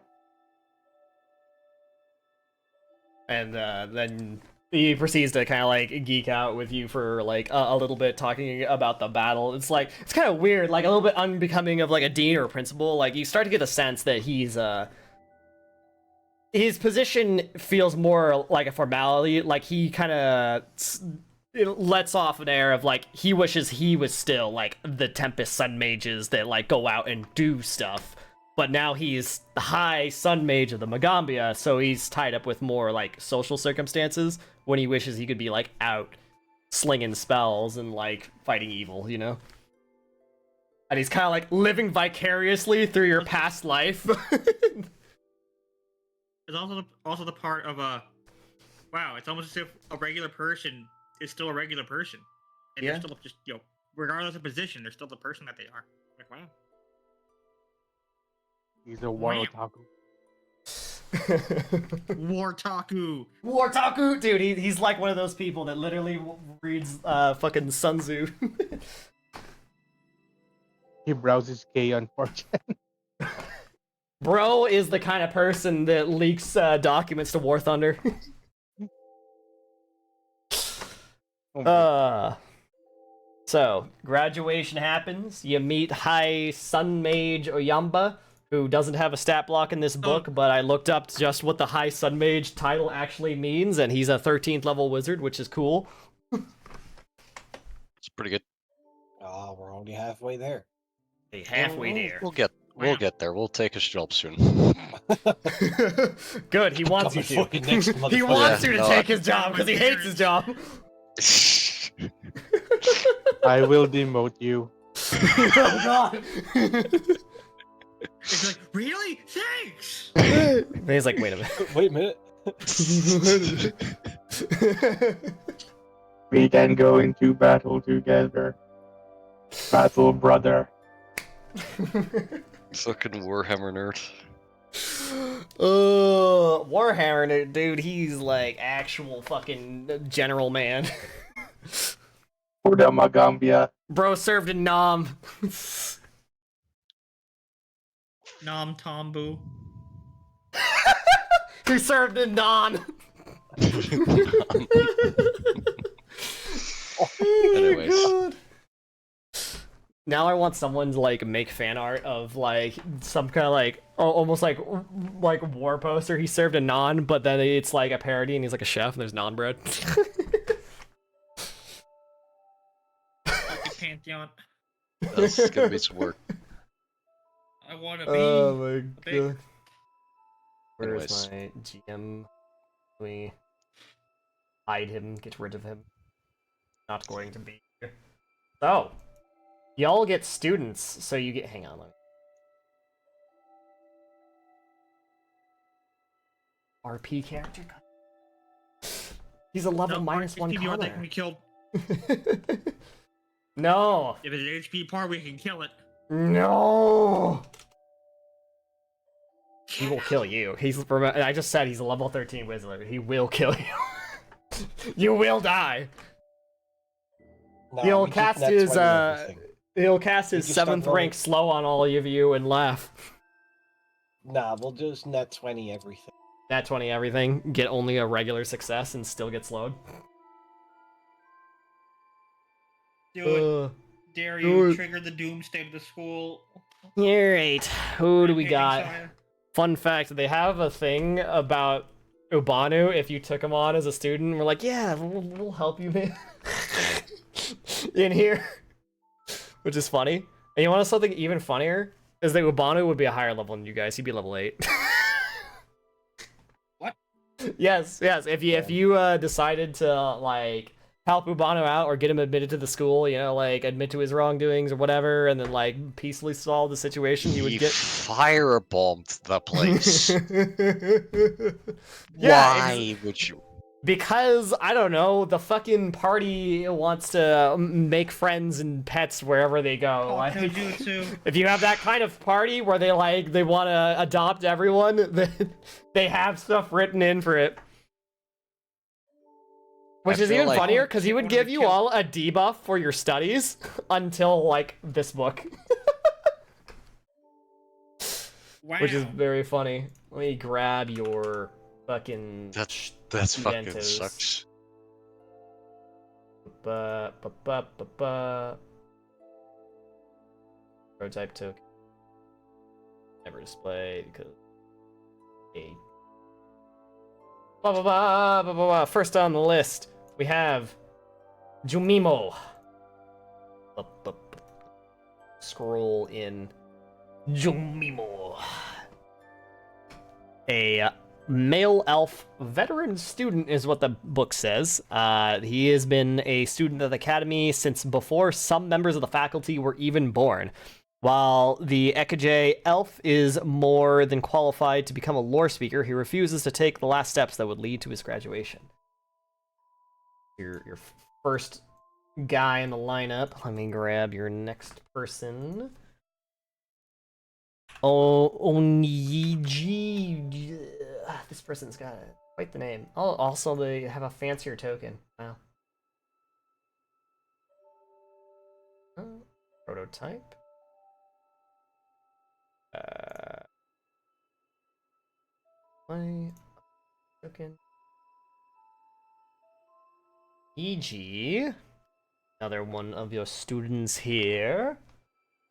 And then he proceeds to kind of like geek out with you for like a little bit, talking about the battle. It's like, it's kind of weird, like a little bit unbecoming of like a dean or a principal. Like, you start to get the sense that he's his position feels more like a formality. Like he kind of lets off an air of like he wishes he was still like the Tempest Sun mages that like go out and do stuff. But now he's the high Sun Mage of the Magambia, so he's tied up with more like social circumstances when he wishes he could be like out slinging spells and like fighting evil, you know? And he's kind of like living vicariously through your past life. It's also the part of wow, it's almost as if a regular person is still a regular person, and Yeah. they're still just regardless of position, they're still the person that they are. Like wow. He's a war Wow. otaku. Wartaku. Wartaku, dude, he's like one of those people that literally reads fucking Sun Tzu. He browses K on 4chan. Bro is the kind of person that leaks documents to War Thunder. So, graduation happens. You meet High Sun Mage Oyamba, who doesn't have a stat block in this book, but I looked up just what the High Sun Mage title actually means, and he's a 13th level wizard, which is cool. It's pretty good. Oh, we're only halfway there. Hey, halfway there. We'll get there. We'll take his job soon. Good, he wants you Coming to. for you next, He motherfucker. wants you to Yeah, no, take his job because he hates his job. I will demote you. Oh god. It's like really thanks. And he's like, wait a minute. Wait a minute. We can go into battle together. Battle, brother. Fucking Warhammer nerd. Warhammer, dude, he's like actual fucking general man. For the Magambia. Bro served in Nam. Nom Tombu. He served in Nan. Anyways. God. Now I want someone to like make fan art of like some kind of like almost like war poster. He served a naan, but then it's like a parody and he's like a chef and there's naan bread. Pantheon. That's gonna be some work. I want to be. Oh my big- god. Where's Anyways. my GM? Can we hide him, get rid of him? Not going to be here. So, y'all get students, so you get. Hang on, let me. RP character. He's a level No, minus one HP part that color. can be killed. No. If it's an HP part, we can kill it. No. He will kill you. I just said he's a level 13 wizard. He will kill you. You will die. Nah, He'll we just cast net his 20 everything. he'll cast his just start 7th rolling. rank slow on all of you and laugh. Nah, we'll just net 20 everything. Nat 20 everything, get only a regular success and still get slowed. Do it. Dare do you it. trigger the doomsday to the school? Alright, who do we Rampaging got? Sire. Fun fact, they have a thing about Ubanu if you took him on as a student. We're like, yeah, we'll help you, man. In here. Which is funny. And you want something even funnier? Is that Ubanu would be a higher level than you guys. He'd be level 8. What? Yes. If you decided to like help Ubanu out or get him admitted to the school, you know, like admit to his wrongdoings or whatever, and then like peacefully solve the situation, you would get firebombed the place. Yeah, Why would you? because I don't know, the fucking party wants to make friends and pets wherever they go. Oh, Like, Jujutsu. if you have that kind of party where they want to adopt everyone, then they have stuff written in for it. Which I is feel even like- funnier because he I would wanted give to you kill- all a debuff for your studies until like this book, Wow. which is very funny. Let me grab your fucking That's fucking Eventos. sucks. Prototype token. Never display because Blah, blah, blah, blah, blah, blah. First on the list, we have Jumimo. Scroll in. Jumimo. A male elf veteran student is what the book says. He has been a student of the academy since before some members of the faculty were even born. While the Ekage elf is more than qualified to become a lore speaker, he refuses to take the last steps that would lead to his graduation. Your first guy in the lineup. Let me grab your next person. Oniji. This person's got quite the name. Oh, also they have a fancier token. Wow. Prototype. My token. EG. Another one of your students here.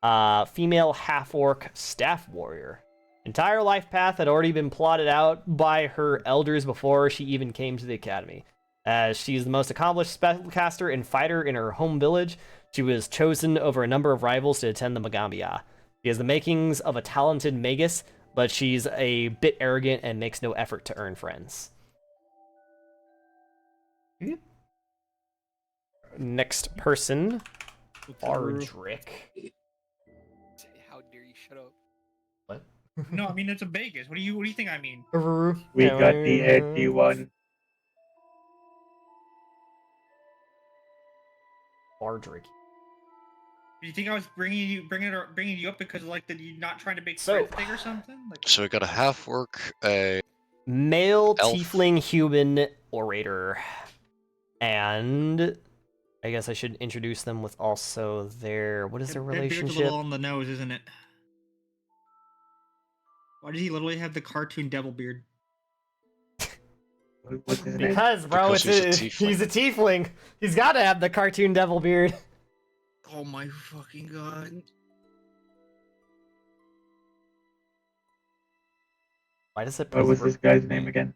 Female half-orc staff warrior. Entire life path had already been plotted out by her elders before she even came to the academy. As she's the most accomplished spellcaster and fighter in her home village, she was chosen over a number of rivals to attend the Magambia. She has the makings of a talented magus, but she's a bit arrogant and makes no effort to earn friends. Next person, Ardrick. How dare you shut up? What? No, I mean it's a Vegas. What do you think I mean? We got the edgy one. Ardrick. Do you think I was bringing you up because like that you're not trying to make So- friends big or something? Like, So we got a half orc, a Male Elf. tiefling human orator. And I guess I should introduce them with also their, what is their that beard's a relationship? little on the nose, isn't it? Why does he literally have the cartoon devil beard? What's his name? Because, bro, Because he's a tiefling. He's got to have the cartoon devil beard. Oh my fucking god! Why does it? What was this guy's name again?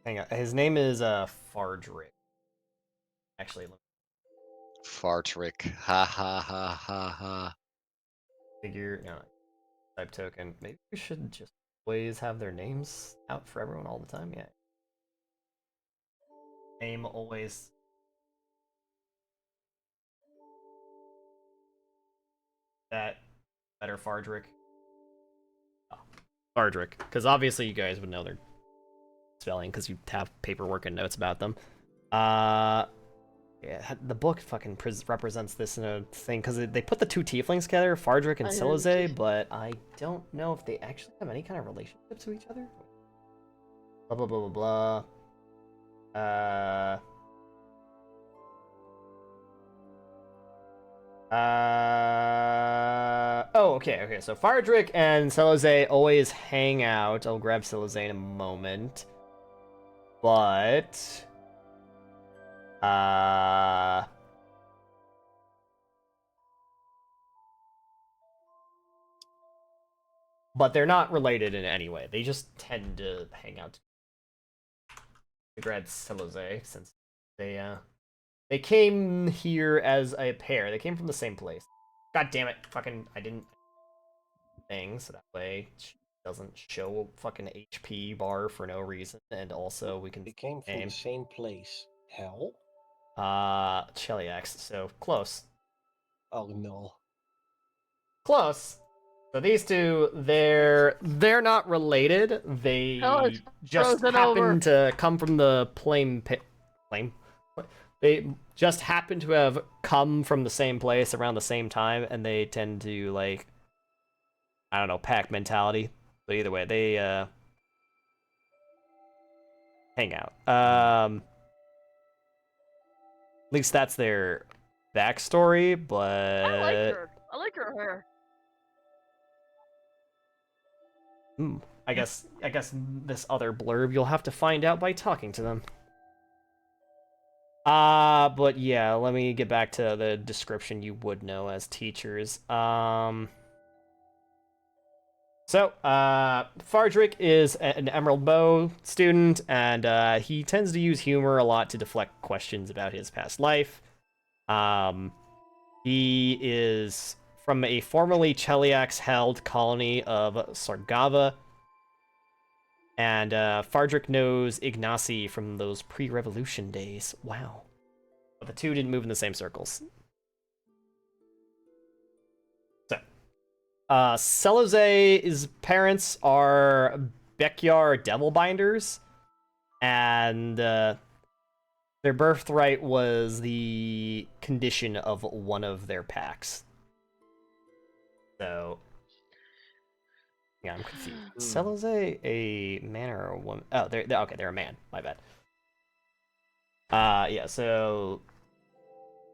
Hang on, his name is Fardrick. Actually, let me Fartrick. Ha ha ha ha ha. figure. No, type token. Maybe we should just always have their names out for everyone all the time. Yeah. Name always. That better Fardrick. Oh, Fardrick, because obviously you guys would know their spelling because you have paperwork and notes about them. Yeah, the book fucking represents this in a thing because they put the two tieflings together, Fardrick and Silize, but I don't know if they actually have any kind of relationship to each other. Blah blah blah blah blah. Oh, okay. So Fardrick and Silize always hang out. I'll grab Silize in a moment. But they're not related in any way. They just tend to hang out. I grabbed Silize since they came here as a pair. They came from the same place. God damn it! Fucking I didn't thing so that way she doesn't show fucking HP bar for no reason, and also we can. They came from the same place. Hell? Cheliax. So close. Oh no. Close. So these two, they're not related. They Hell, it's just frozen happen over. to come from the plane. They just happen to have come from the same place around the same time, and they tend to like, I don't know, pack mentality. But either way, they hang out. At least that's their backstory. But I like her. I like her hair. I guess this other blurb you'll have to find out by talking to them. But yeah, let me get back to the description you would know as teachers. So, Fardrick is an Emerald Bow student, and he tends to use humor a lot to deflect questions about his past life. He is from a formerly Cheliax-held colony of Sargava, and Fardrick knows Ignacy from those pre-revolution days. Wow. But the two didn't move in the same circles. So, Selozay's parents are Bekyar Devilbinders, and their birthright was the condition of one of their packs. So, yeah, I'm confused. Selozay a man or a woman? Oh, they're okay. They're a man. My bad. Yeah. So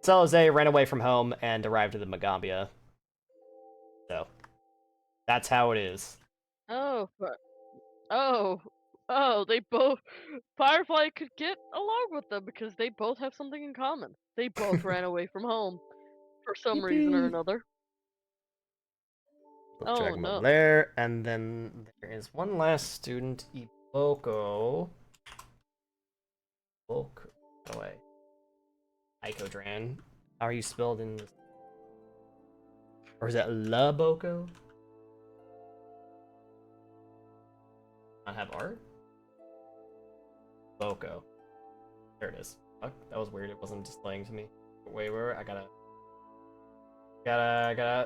Selozay ran away from home and arrived at the Magambia. So that's how it is. Oh, they both. Firefly could get along with them because they both have something in common. They both ran away from home for some reason or Yippee. another. We'll drag him over there, and then there is one last student, Iboko. Iboko. Go away. Icodran. How are you spelled in this? Or is that Laboko? Not have art? Boko. There it is. Fuck, that was weird. It wasn't displaying to me. Wait, where? I gotta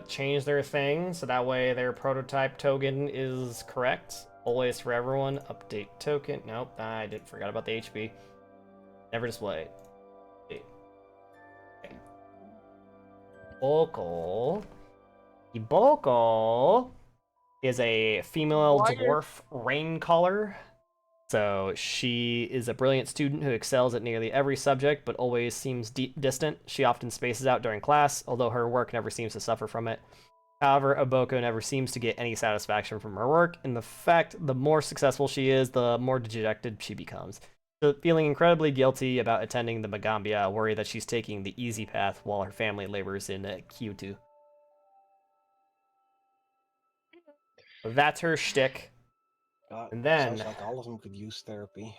change their thing so that way their prototype token is correct. Always for everyone. Update token. Nope, I did forgot about the HP. Never display. Okay. Iboko is a female dwarf raincaller. So she is a brilliant student who excels at nearly every subject, but always seems distant. She often spaces out during class, although her work never seems to suffer from it. However, Iboko never seems to get any satisfaction from her work. In fact, the more successful she is, the more dejected she becomes. So, feeling incredibly guilty about attending the Magambia, worry that she's taking the easy path while her family labors in Q2. That's her shtick. And then, sounds like all of them could use therapy.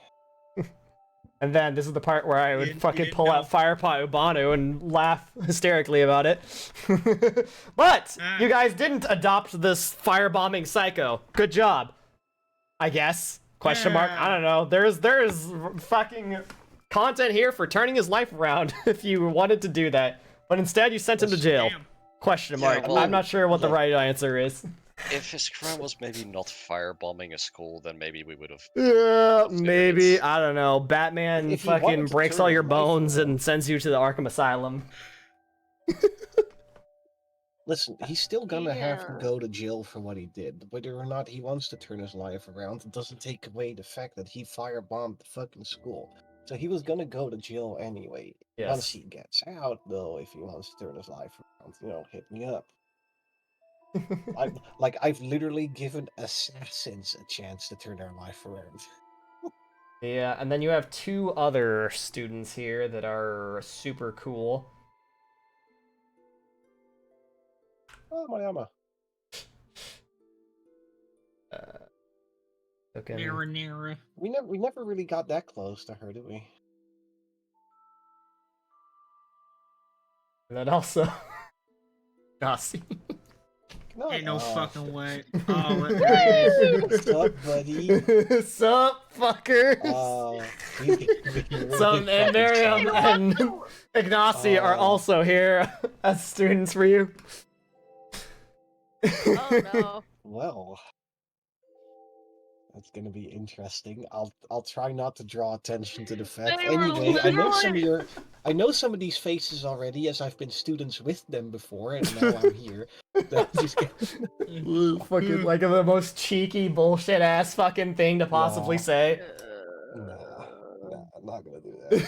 And then this is the part where I would fucking pull out Firepot Ubanu and laugh hysterically about it. But you guys didn't adopt this firebombing psycho. Good job. I guess. Question mark. I don't know. There's fucking content here for turning his life around if you wanted to do that. But instead you sent him to jail. Question mark. well, I'm not sure what the right answer is. If his crime was maybe not firebombing a school, then maybe we would have. Yeah, maybe. I don't know. Batman If he fucking wanted to breaks turn all his your life bones around. and sends you to the Arkham Asylum. Listen, he's still gonna have to go to jail for what he did. Whether or not he wants to turn his life around, it doesn't take away the fact that he firebombed the fucking school. So he was gonna go to jail anyway. Yes. Once he gets out, though, if he wants to turn his life around, hit me up. I've literally given assassins a chance to turn their life around. Yeah, and then you have two other students here that are super cool. Oh, Mariama. Okay. We never really got that close to her, did we? And then also Nazi. Ain't no fucking way. Oh, what's up, buddy? Sup, fuckers? And Miriam and Ignacy are also here as students for you. Oh no. Well, that's gonna be interesting. I'll try not to draw attention to the fact. Anyway, I know some of these faces already, as I've been students with them before, and now I'm here. Fucking like the most cheeky bullshit ass fucking thing to possibly say. Nah, I'm not gonna do that.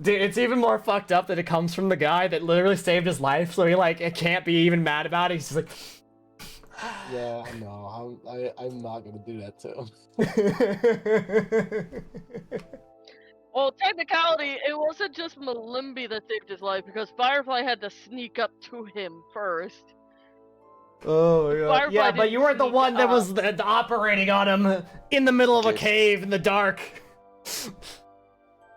Dude, it's even more fucked up that it comes from the guy that literally saved his life, so he it can't be even mad about it. He's just like, yeah, no, I'm not gonna do that to him. Well, technicality, it wasn't just Malimby that saved his life because Firefly had to sneak up to him first. Oh my god. Yeah, Firefly but you didn't weren't the sneak one that up. was operating on him in the middle of a Good. cave in the dark.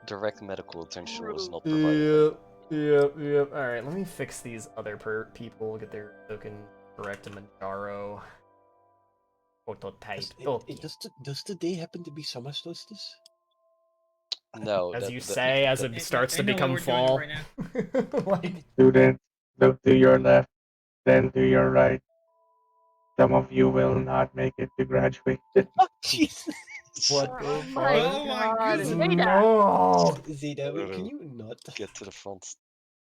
Direct medical attention was True. not provided. Yep. Alright, let me fix these other people, get their token correct to Manjaro. Prototype. Does the day happen to be summer solstice? No, As that, you that say, as it I- starts I to know why become we're doing it fall. right now. Like, Students, look to your left, then to your right. Some of you will not make it to graduation. Oh, Jesus. what the Oh fuck? my Oh my god. goodness. Zeta! No! Zeta, No, can no. you not? Get to the front.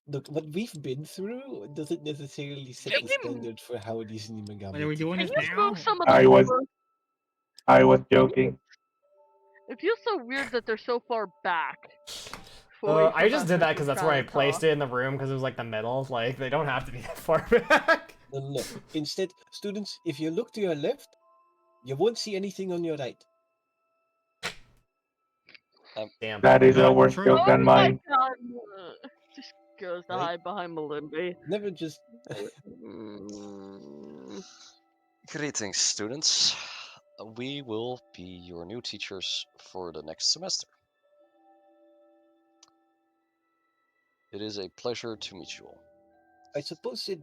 Look, what we've been through doesn't necessarily set the standard for how these Nimagami Wait, are we doing Can this you now? move some of the I was doors? joking. It feels so weird that they're so far back. Away I from just us did as that we're because that's where I trying to placed talk. it in the room because it was like the middle. Like, they don't have to be that far back. No. Instead, students, if you look to your left, you won't see anything on your right. Damn. That is a No, worse true. joke Oh than my mine. god. Just goes to Right? hide behind Malimbi. Never just. Mm, Greetings, students. We will be your new teachers for the next semester. It is a pleasure to meet you all. I suppose it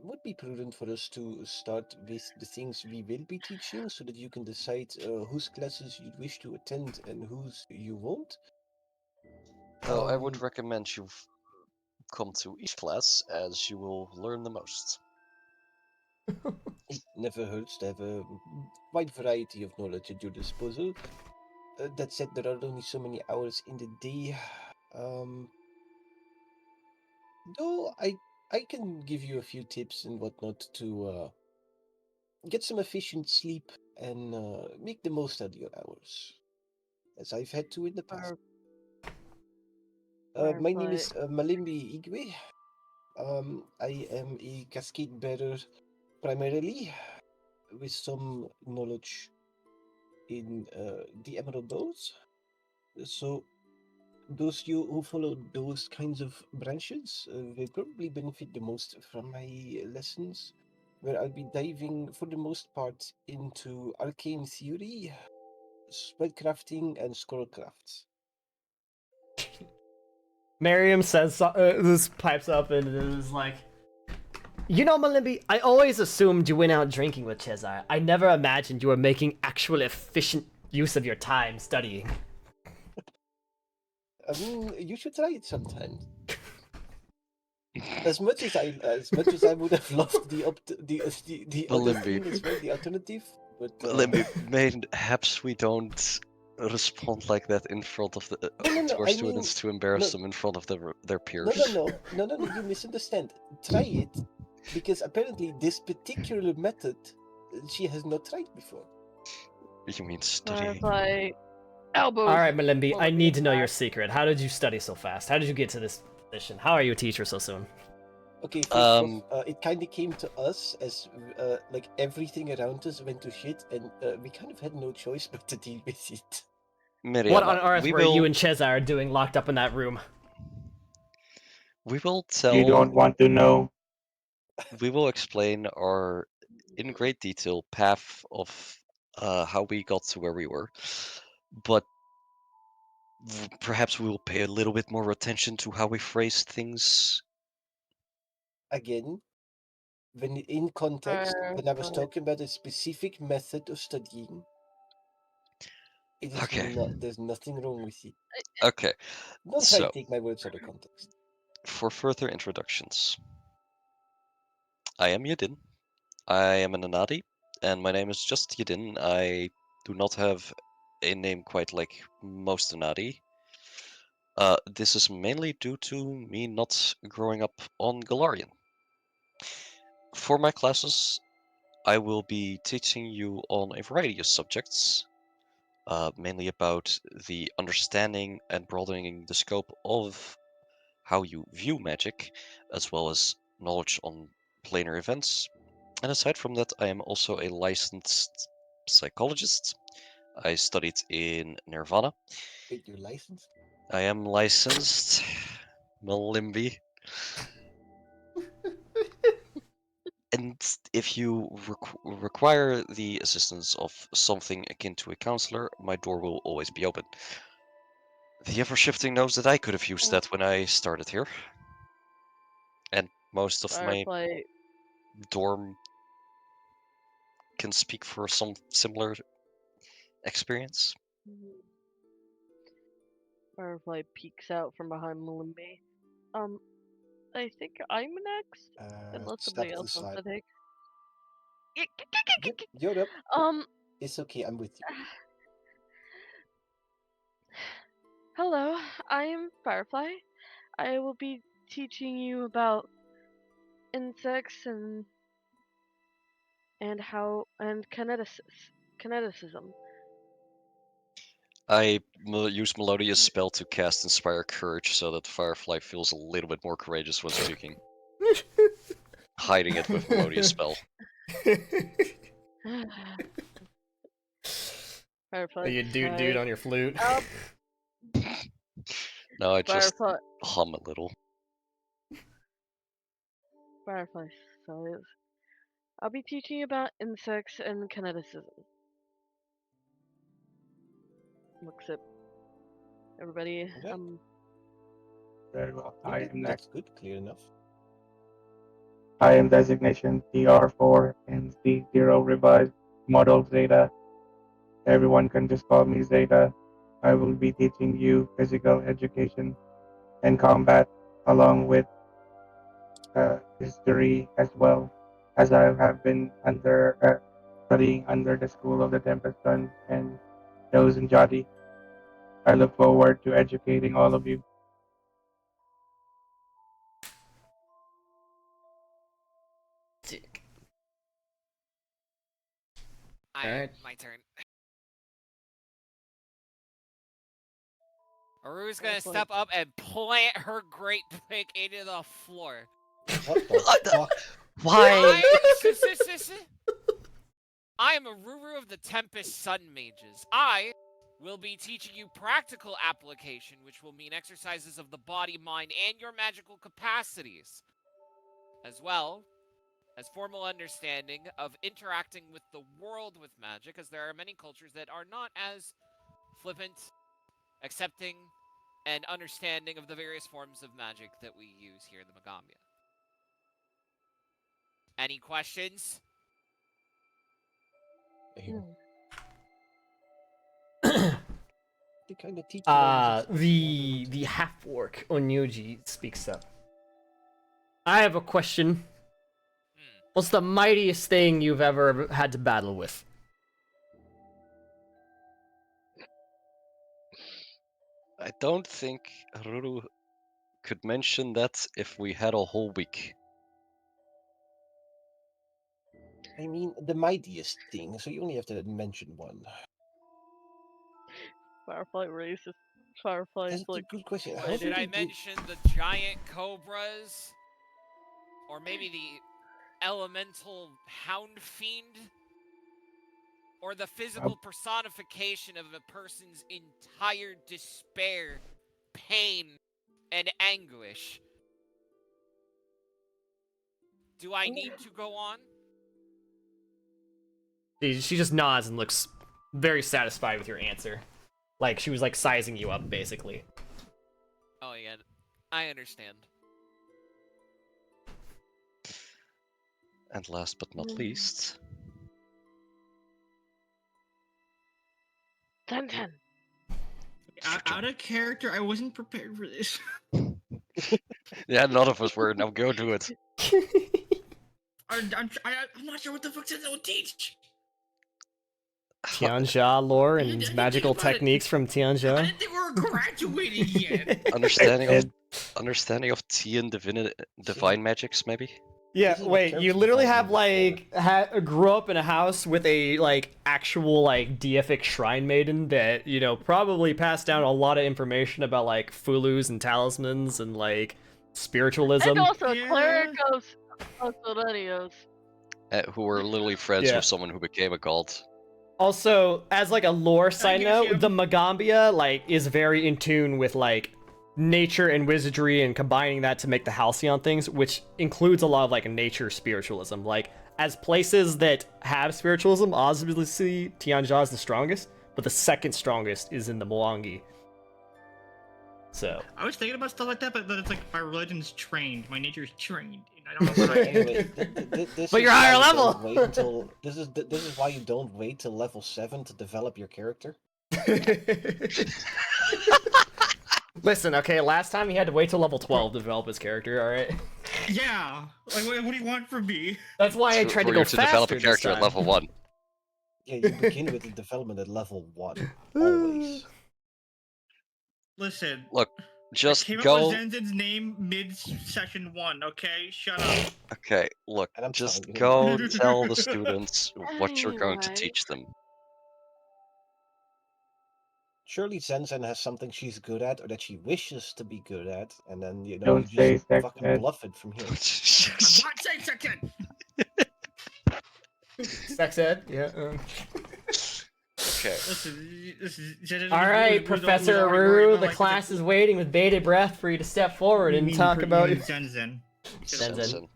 would be prudent for us to start with the things we will be teaching so that you can decide whose classes you wish to attend and whose you won't. Well, I would Um, recommend you come to each class as you will learn the most. It never hurts to have a wide variety of knowledge at your disposal. That said, there are only so many hours in the day. Though I can give you a few tips and whatnot to get some efficient sleep and make the most out of your hours, as I've had to in the past. My name is Malimbi Igwe. I am a cascade bearer primarily, with some knowledge in the Emerald Bows. So those you who follow those kinds of branches will probably benefit the most from my lessons, where I'll be diving for the most part into arcane theory, spellcrafting, and scrollcrafts. Miriam says, this pipes up and is like, you know, Malimbi, I always assumed you went out drinking with Cesar. I never imagined you were making actual efficient use of your time studying. I mean, you should try it sometime. As much as I would have loved the other Malimbi. thing as well, the alternative, but Malimbi, perhaps we don't respond like that in front of the no, to our I students mean, to embarrass no, them in front of their peers. no, you misunderstand. Try it, because apparently this particular method she has not tried before. You mean studying? Firefly elbows. Alright, Malimbi, I Malimbi need to know your back. secret. How did you study so fast? How did you get to this position? How are you a teacher so soon? Okay, first off, it kind of came to us as like everything around us went to shit, and we kind of had no choice but to deal with it. What Miriam, on earth we were you will and Cesar doing locked up in that room? we will You tell don't want to know. we will explain our in great detail path of how we got to where we were, but perhaps we will pay a little bit more attention to how we phrase things. Again, when in context, when I was Firefly. talking about a specific method of studying, it is Okay. not. There's nothing wrong with it. Okay, Don't try to so take my words out of context. for further introductions, I am Yadin. I am an Anadi, and my name is just Yadin. I do not have a name quite like most Anadi. This is mainly due to me not growing up on Galarian. For my classes, I will be teaching you on a variety of subjects, mainly about the understanding and broadening the scope of how you view magic, as well as knowledge on planar events. And aside from that, I am also a licensed psychologist. I studied in Nirvana. Wait, you're licensed? I am licensed. Malimbi. And if you require the assistance of something akin to a counselor, my door will always be open. The ever-shifting knows that I could have used that when I started here. And most of my Firefly. dorm can speak for some similar experience. Firefly peeks out from behind Malimbe. I think I'm next, unless Step somebody to else the wants side. to take. Yep, you're up. Um, It's okay, I'm with you. hello, I am Firefly. I will be teaching you about insects and kineticism. I use Melodia's spell to cast Inspire Courage so that Firefly feels a little bit more courageous when speaking. Hiding it with Melodia's spell. Firefly. Are you dude on your flute? No, I just Firefly. hum a little. Firefly says, I'll be teaching you about insects and kineticism. Looks at everybody. Okay. Very well. I Yep, am that's next. good, clear enough. I am designation TR4 and C0 revised model Zeta. Everyone can just call me Zeta. I will be teaching you physical education and combat along with history as well, as I have been studying under the School of the Tempest Sun and Chosen Jati. I look forward to educating all of you. Alright. My turn. Aru's gonna step up and plant her great pick into the floor. What the fuck? Why? I am Aruru of the Tempest Sun Mages. I will be teaching you practical application, which will mean exercises of the body, mind, and your magical capacities, as well as formal understanding of interacting with the world with magic, as there are many cultures that are not as flippant, accepting, and understanding of the various forms of magic that we use here in the Magambia. Any questions? They kind of teach you all this The half orc Onyoji speaks up. I have a question. What's the mightiest thing you've ever had to battle with? I don't think Ruru could mention that if we had a whole week. I mean, the mightiest thing, so you only have to mention one. Firefly raises. Firefly's That's a like. good question. How Should did I you do? mention the giant cobras? Or maybe the elemental hound fiend? Or the physical personification of a person's entire despair, pain, and anguish? Do I need to go on? She just nods and looks very satisfied with your answer. Like, she was like sizing you up, basically. Oh yeah, I understand. And last but not least... Ten. Out of character, I wasn't prepared for this. Yeah, none of us were. Now go do it. I'm not sure what the fuck that would teach. Tianjia lore I and didn't magical think about it. techniques from I Tianjia. didn't think we were graduating yet. Understanding of Tian divine magics, maybe? Yeah, This is what wait, you character literally have development is like grew up in a house with a like actual like deific shrine maiden that, you know, probably passed down a lot of information about like fulus and talismans and like spiritualism. And also a cleric of Solenios. Who were literally friends Yeah. with someone who became a god. Also, as like a lore side guess, note, yeah. the Magambia like is very in tune with like nature and wizardry and combining that to make the halcyon things, which includes a lot of like nature spiritualism. Like as places that have spiritualism, obviously Tianjia is the strongest, but the second strongest is in the Mwangi. So I was thinking about stuff like that, but it's like my religion's trained, my nature's trained. And I don't know what I Anyway, this But is you're why higher you level! don't wait until this is why you don't wait till level 7 to develop your character. Listen, okay, last time he had to wait till level 12 to develop his character, alright? Yeah, like what do you want from me? That's why I tried to For go you to develop faster a this character time. at level 1. Yeah, you begin with the development at level 1. Always. Listen, Look, just I came go. up with Zenzin's name mid-session 1, okay? Shut up. Okay, look, And I'm just telling you go no. tell the students what you're going to Anyway. teach them. Surely Zenzen has something she's good at or that she wishes to be good at, and then you Don't just say sex fucking ed. bluff it from here. I'm not saying second. Sex ed? Yeah. Okay. Alright, Professor Aru, the class is waiting with bated breath for you to step forward and talk about your... Zenzen. Zenzen.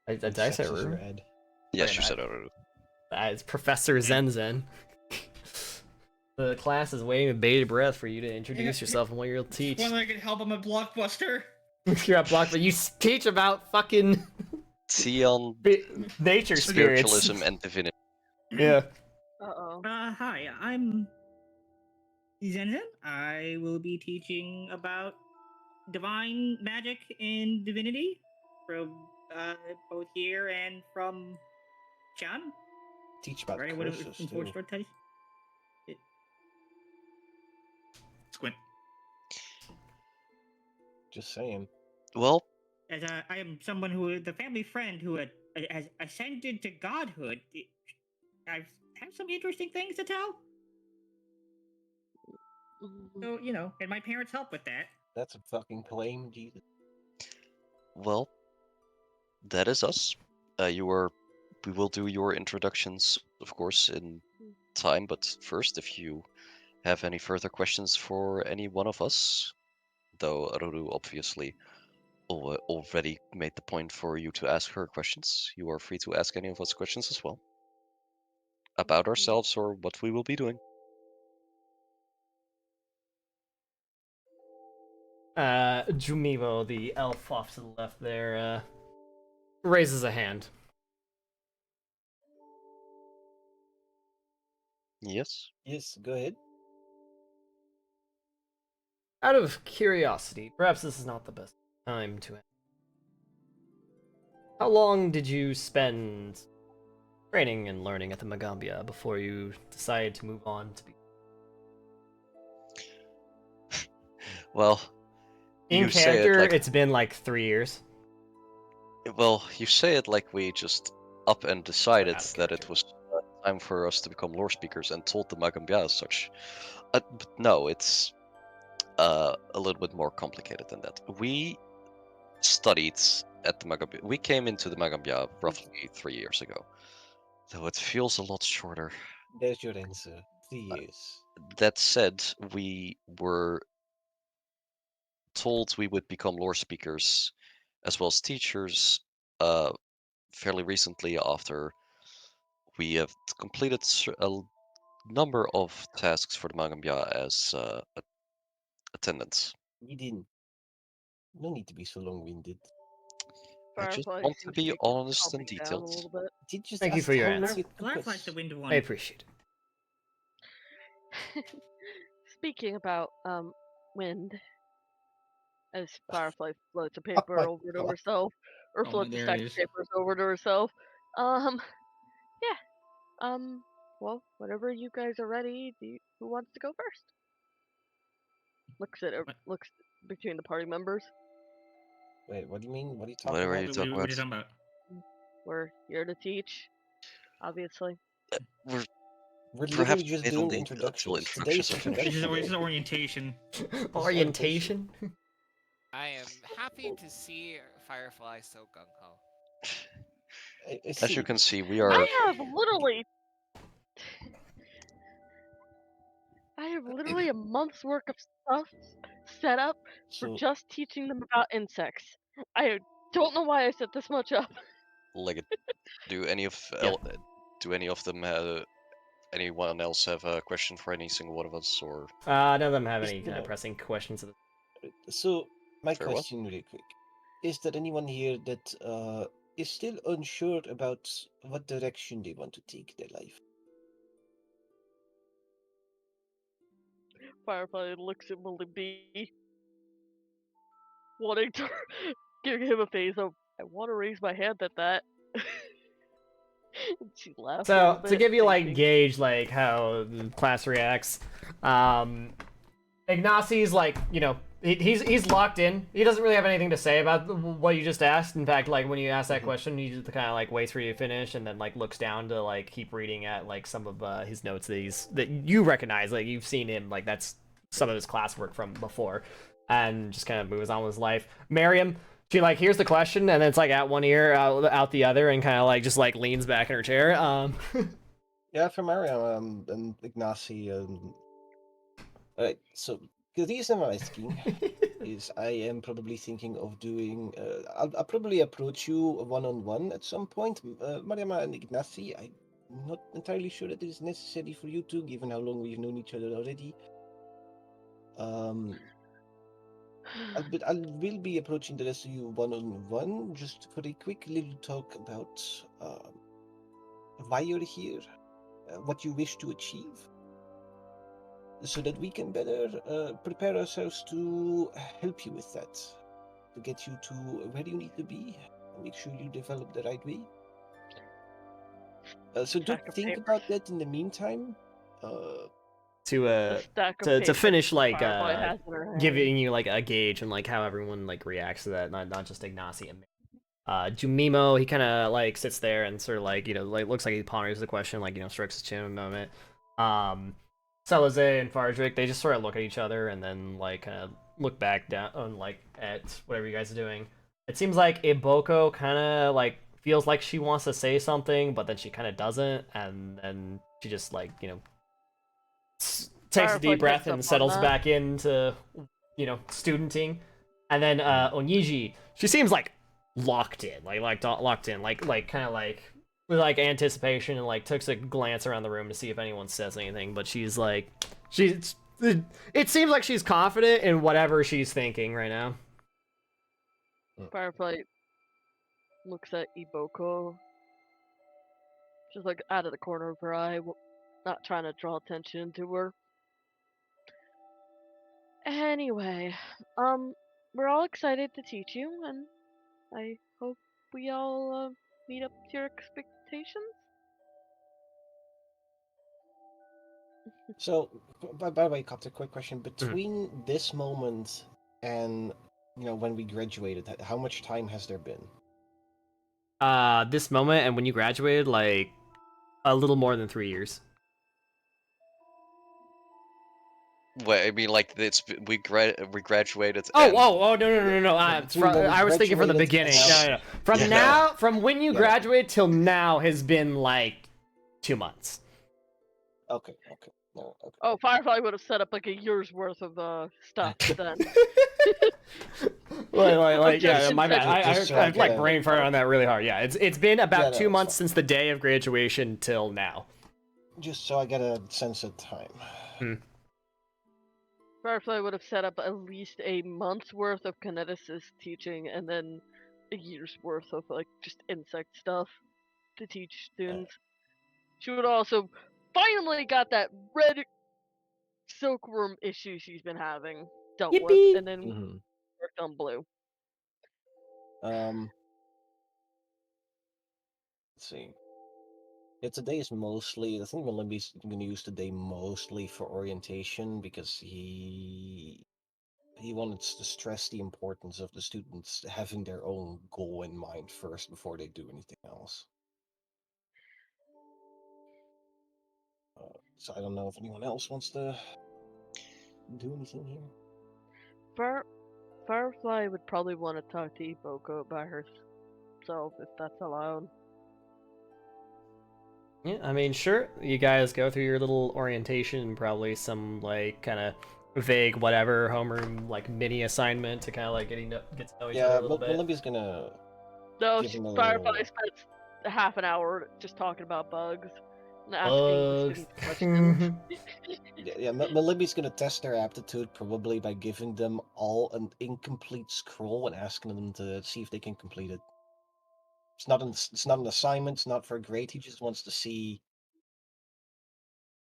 Did I say Sex is your Aru? ed. Yes, Okay, you said Aru. It's Professor Zenzen. The class is waiting with bated breath for you to introduce yourself and what you'll teach. When I can help him at Blockbuster. You're at Block, but you teach about fucking Tion, nature spirits. spiritualism, and divinity. Yeah. Uh-oh. Hi, I'm Zenzen. I will be teaching about divine magic and divinity from both here and from Chan. Teach about Right? What curses, too. Squint. Just saying. Well, As I am someone who, the family friend who has ascended to godhood, I have some interesting things to tell. So, you know, and my parents help with that. That's a fucking claim, Jesus. well, that is us. We will do your introductions, of course, in time. But first, if you have any further questions for any one of us, though Aruru obviously already made the point for you to ask her questions, you are free to ask any of us questions as well about ourselves or what we will be doing. Jumivo, the elf off to the left there, raises a hand. Yes. Yes, go ahead. Out of curiosity, perhaps this is not the best time to ask. How long did you spend training and learning at the Magambia before you decided to move on to be... Well, In you say character, it like, it's been like 3 years. well, you say it like we just up and decided Out of that it was time for us to become lore speakers and told the Magambia as such. But no, it's a little bit more complicated than that. We studied at the Magambia. We came into the Magambia roughly 3 years ago, though it feels a lot shorter. There's your answer. 3 years. That said, we were told we would become lore speakers as well as teachers fairly recently after we have completed a number of tasks for the Magambia as attendants. You didn't. No need to be so long-winded. I just Firefly want to seems be be honest and calming down a detailed. little bit. Did just Thank you ask for your how answer. it Firefly's the was. wind one. I appreciate it. Speaking about wind, as Firefly floats a my paper over to God. herself, or Oh, floats a there stack it of is. papers over to herself. Yeah. Well, whenever you guys are ready, who wants to go first? Looks at What? looks between the party members. Wait, what do you mean? What are you What talking are about? you What talking are about? you talking about? We're here to teach, obviously. We're We're perhaps literally just we don't doing need until introductions. Today's introductions. introduction. This is orientation. Orientation? I am happy to see Firefly so gung ho. As you can see, we are. I have literally a month's worth of stuff set up for So, just teaching them about insects. I don't know why I set this much up. Like, do any of Yeah. them anyone else have a question for any single one of us, or None of them have Is any there kind of no- pressing questions. so my Very well. question, really quick, is there anyone here that is still unsure about what direction they want to take their life? Firefly looks at Malimby, wanting to give him a face of, I want to raise my hand at that. And she laughs a little So bit, to give you like thinking, gauge like how the class reacts, Ignacy's like, you know, he's locked in. He doesn't really have anything to say about what you just asked. In fact, like when you ask that question, he just kind of like waits for you to finish and then like looks down to like keep reading at like some of his notes that you recognize, like you've seen him, like that's some of his classwork from before, and just kind of moves on with his life. Miriam, she like hears the question and then it's like out one ear, out the other, and kind of like just like leans back in her chair. Yeah, for Mario and Ignacy. Alright, so the reason I'm asking is I am probably thinking of doing. I'll probably approach you one-on-one at some point, Mariama and Ignacy. I'm not entirely sure that it is necessary for you two, given how long we've known each other already. But I will be approaching the rest of you one-on-one, just for a quick little talk about why you're here, what you wish to achieve, so that we can better prepare ourselves to help you with that, to get you to where you need to be, and make sure you develop the right way. So do stack of think papers. about that in the meantime. The stack of papers to finish like Firefly has in her hand. giving you like a gauge and like how everyone like reacts to that, not just Ignacy and Jumimo, he kind of like sits there and sort of like, you know, like looks like he ponders the question, like, you know, strokes his chin a moment. Salazar and Fardrick, they just sort of look at each other and then like kind of look back down on like at whatever you guys are doing. It seems like Iboko kind of like feels like she wants to say something, but then she kind of doesn't, and then she just like, you know, takes a Firefly deep breath picks up and on settles that. back into, you know, studenting. And then Oniji, she seems like locked in, like locked in, like kind of like with like anticipation, and like takes a glance around the room to see if anyone says anything. But she's like, it seems like she's confident in whatever she's thinking right now. Firefly looks at Iboko, just like out of the corner of her eye, not trying to draw attention to her. Anyway, we're all excited to teach you, and I hope we all meet up to your expectations. So, by the way, Copter, quick question: between this moment and when we graduated, how much time has there been? This moment and when you graduated, like a little more than 3 years. well, I mean, like we graduated. No. Between when we I was thinking from the graduated beginning. and No. From Yeah, now, from when you Yeah. graduate till now has been like 2 months. Okay. No, okay. Oh, Firefly would have set up like a year's worth of stuff then. Yeah, my bad. Just so I I like get a- brain fire on that really hard. Yeah, it's been about Yeah, no, 2 it's months fine. since the day of graduation till now. Just so I get a sense of time. Firefly would have set up at least a month's worth of kineticist teaching and then a year's worth of like just insect stuff to teach students. She would also finally got that red silkworm issue she's been having dealt Yippee! with, and then Mhm. worked on blue. Let's see. Yeah, today is mostly. I think Malimbi's going to use today mostly for orientation because he wanted to stress the importance of the students having their own goal in mind first before they do anything else. So I don't know if anyone else wants to do anything here. Firefly would probably want to talk to Iboko by herself if that's allowed. Yeah, I mean, sure. You guys go through your little orientation and probably some like kind of vague whatever homeroom like mini assignment to kind of like get to know each other Yeah, a little bit. Malimbi's gonna No, give him a Firefly little. spent a half an hour just talking about bugs and asking the Bugs. students questions. Yeah, Malimbi's gonna test their aptitude probably by giving them all an incomplete scroll and asking them to see if they can complete it. It's not an assignment. It's not for a grade. He just wants to see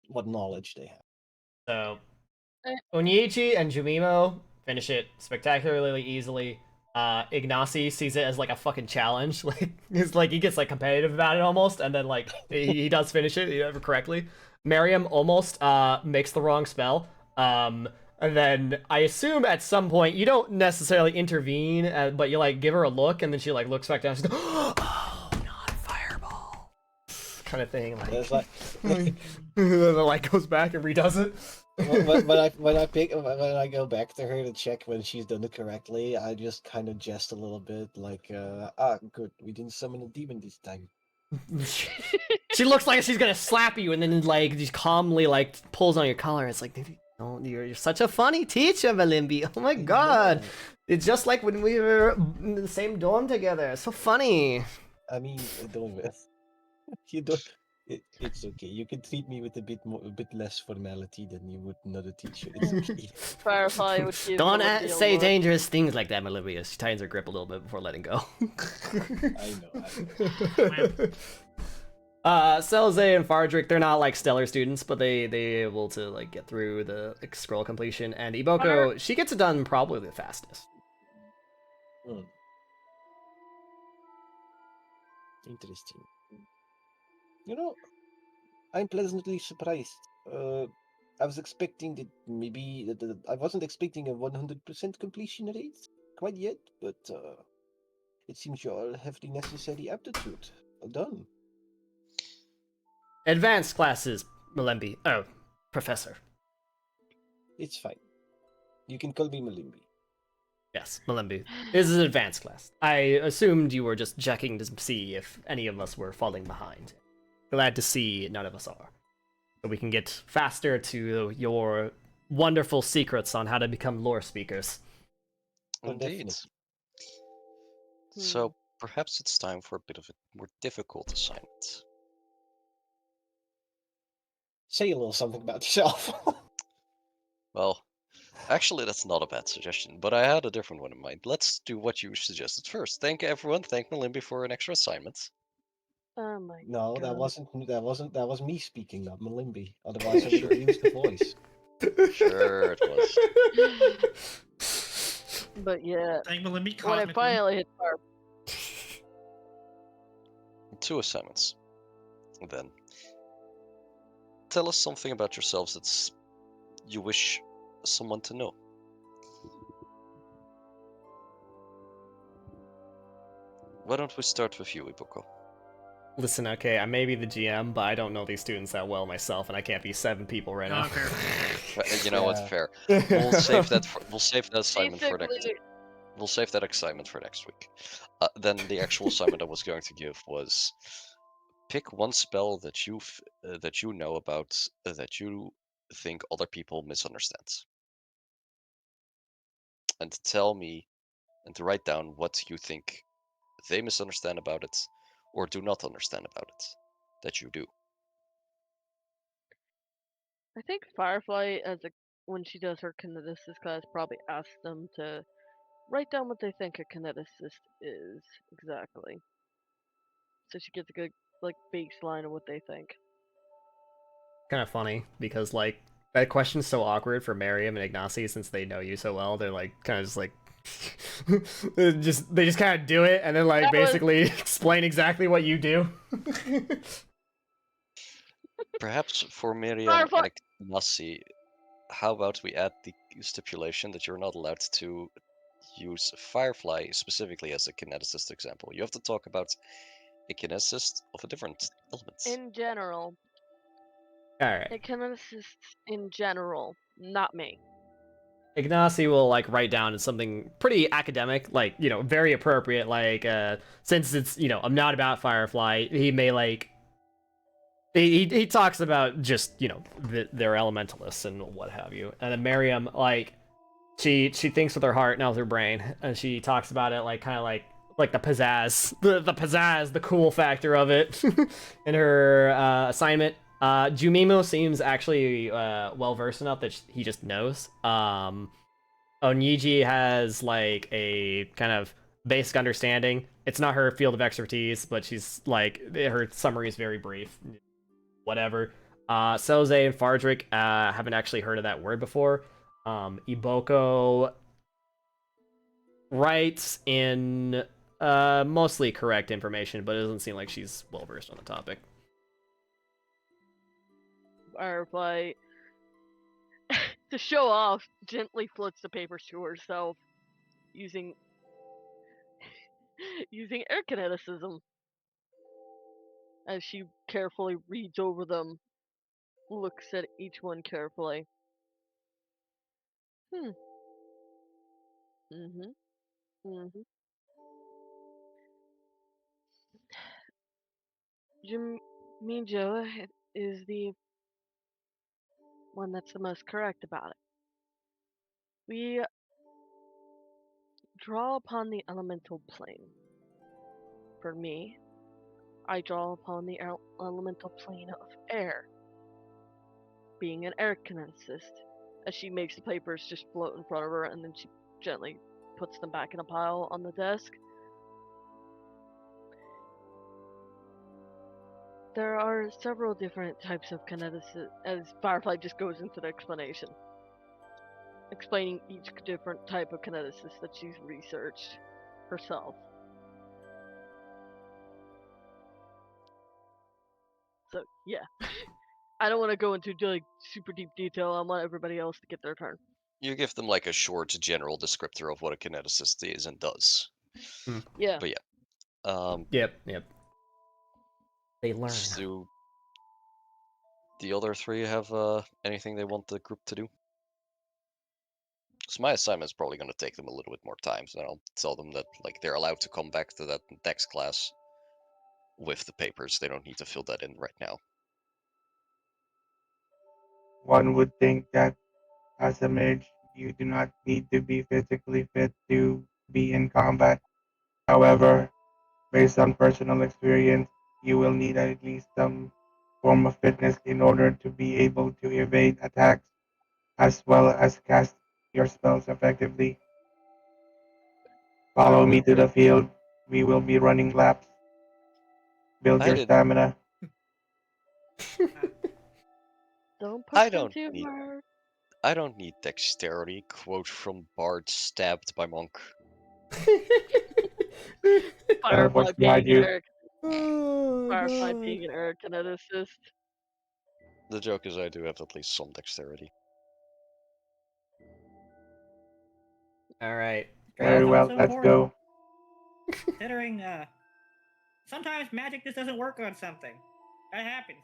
what knowledge they have. So Eh. Oniichi and Jumimo finish it spectacularly easily. Ignacy sees it as like a fucking challenge. Like he's like he gets like competitive about it almost, and then like he does finish it correctly. Miriam almost makes the wrong spell. And then I assume at some point you don't necessarily intervene, but you like give her a look, and then she like looks back down. She's like, "Oh, not fireball," kind of thing. Like, It's like and then the light goes back and redoes it. when I go back to her to check when she's done it correctly, I just kind of jest a little bit, like, good, we didn't summon a demon this time. She looks like she's gonna slap you, and then like just calmly like pulls on your collar. It's like, no, you're such a funny teacher, Malimbi. Oh my god, it's just like when we were in the same dorm together. So funny. I mean, you don't. It's okay. You can treat me with a bit less formality than you would another teacher. It's okay. Firefly would give Don't Malimbi a say look. dangerous things like that, Malimbi. She tightens her grip a little bit before letting go. I know. Selze and Fardrick, they're not like stellar students, but they able to like get through the like, scroll completion. And Iboko, she gets it done probably the fastest. Interesting. You know, I'm pleasantly surprised. I was expecting that maybe I wasn't expecting a 100% completion rate quite yet, but it seems you all have the necessary aptitude. Well done. Advanced classes, Malembi. Oh, professor. It's fine. You can call me Malimbi. Yes, Malembi. This is an advanced class. I assumed you were just checking to see if any of us were falling behind. Glad to see none of us are. So we can get faster to your wonderful secrets on how to become lore speakers. Indeed. So perhaps it's time for a bit of a more difficult assignment. Say a little something about yourself. Well, actually, that's not a bad suggestion, but I had a different one in mind. Let's do what you suggested first. Thank everyone. Thank Malimbi for an extra assignment. Oh my No, god. that was me speaking, not Malimbi. Otherwise, I would have used the voice. Sure, it was. But yeah, Thank Malimbi when I cosmically. finally hit fire, 2 assignments. Then, tell us something about yourselves that you wish someone to know. Why don't we start with you, Iboko? Listen, okay, I may be the GM, but I don't know these students that well myself, and I can't be 7 people right now. You know what? Fair. We'll save that. We'll save that assignment for next. We'll save that assignment for next week. Then the actual assignment I was going to give was pick one spell that you know about that you think other people misunderstand, and tell me and to write down what you think they misunderstand about it or do not understand about it that you do. I think Firefly, when she does her kineticist class, probably asks them to write down what they think a kineticist is exactly, so she gets a good like baseline of what they think. Kind of funny because like that question's so awkward for Miriam and Ignacy since they know you so well. They're like kind of just like they just kind of do it and then like That basically explain exactly what you do. Perhaps for Miriam Firefly. and Ignacy, how about we add the stipulation that you're not allowed to use Firefly specifically as a kineticist example. You have to talk about a kineticist of a different element. In general. Alright. A kineticist in general, not me. Ignacy will like write down something pretty academic, like, you know, very appropriate, like since it's, you know, I'm not about Firefly, he may like he talks about just, their elementalists and what have you. And then Miriam, like, she thinks with her heart, not with her brain, and she talks about it like kind of like the pizzazz, the pizzazz, the cool factor of it in her assignment. Jumimo seems actually well versed enough that he just knows. Oniji has like a kind of basic understanding. It's not her field of expertise, but she's like, her summary is very brief. Whatever. Soze and Fardrick haven't actually heard of that word before. Iboko writes in mostly correct information, but it doesn't seem like she's well versed on the topic. Firefly, to show off, gently flips the papers to herself, using air kineticism. As she carefully reads over them, looks at each one carefully. Minjo is the one that's the most correct about it. We draw upon the elemental plane. For me, I draw upon the elemental plane of air, being an air kineticist. As she makes the papers just float in front of her, and then she gently puts them back in a pile on the desk. There are several different types of kineticists, as Firefly just goes into the explanation, explaining each different type of kineticist that she's researched herself. So, yeah. I don't want to go into like super deep detail. I want everybody else to get their turn. You give them like a short general descriptor of what a kineticist is and does. Yeah. But yeah. Yep. They learn. Do the other three have anything they want the group to do? So my assignment is probably going to take them a little bit more time, so I'll tell them that like they're allowed to come back to that next class with the papers. They don't need to fill that in right now. One would think that as a mage, you do not need to be physically fit to be in combat. However, based on personal experience, you will need at least some form of fitness in order to be able to evade attacks as well as cast your spells effectively. Follow me to the field. We will be running laps. Build your stamina. Don't push them too hard. I don't need dexterity. Quote from Bard stabbed by monk. Firefly being you. Firefly being an air kineticist. The joke is I do have at least some dexterity. Alright. Very well, let's go. Considering, sometimes magic just doesn't work on something. That happens.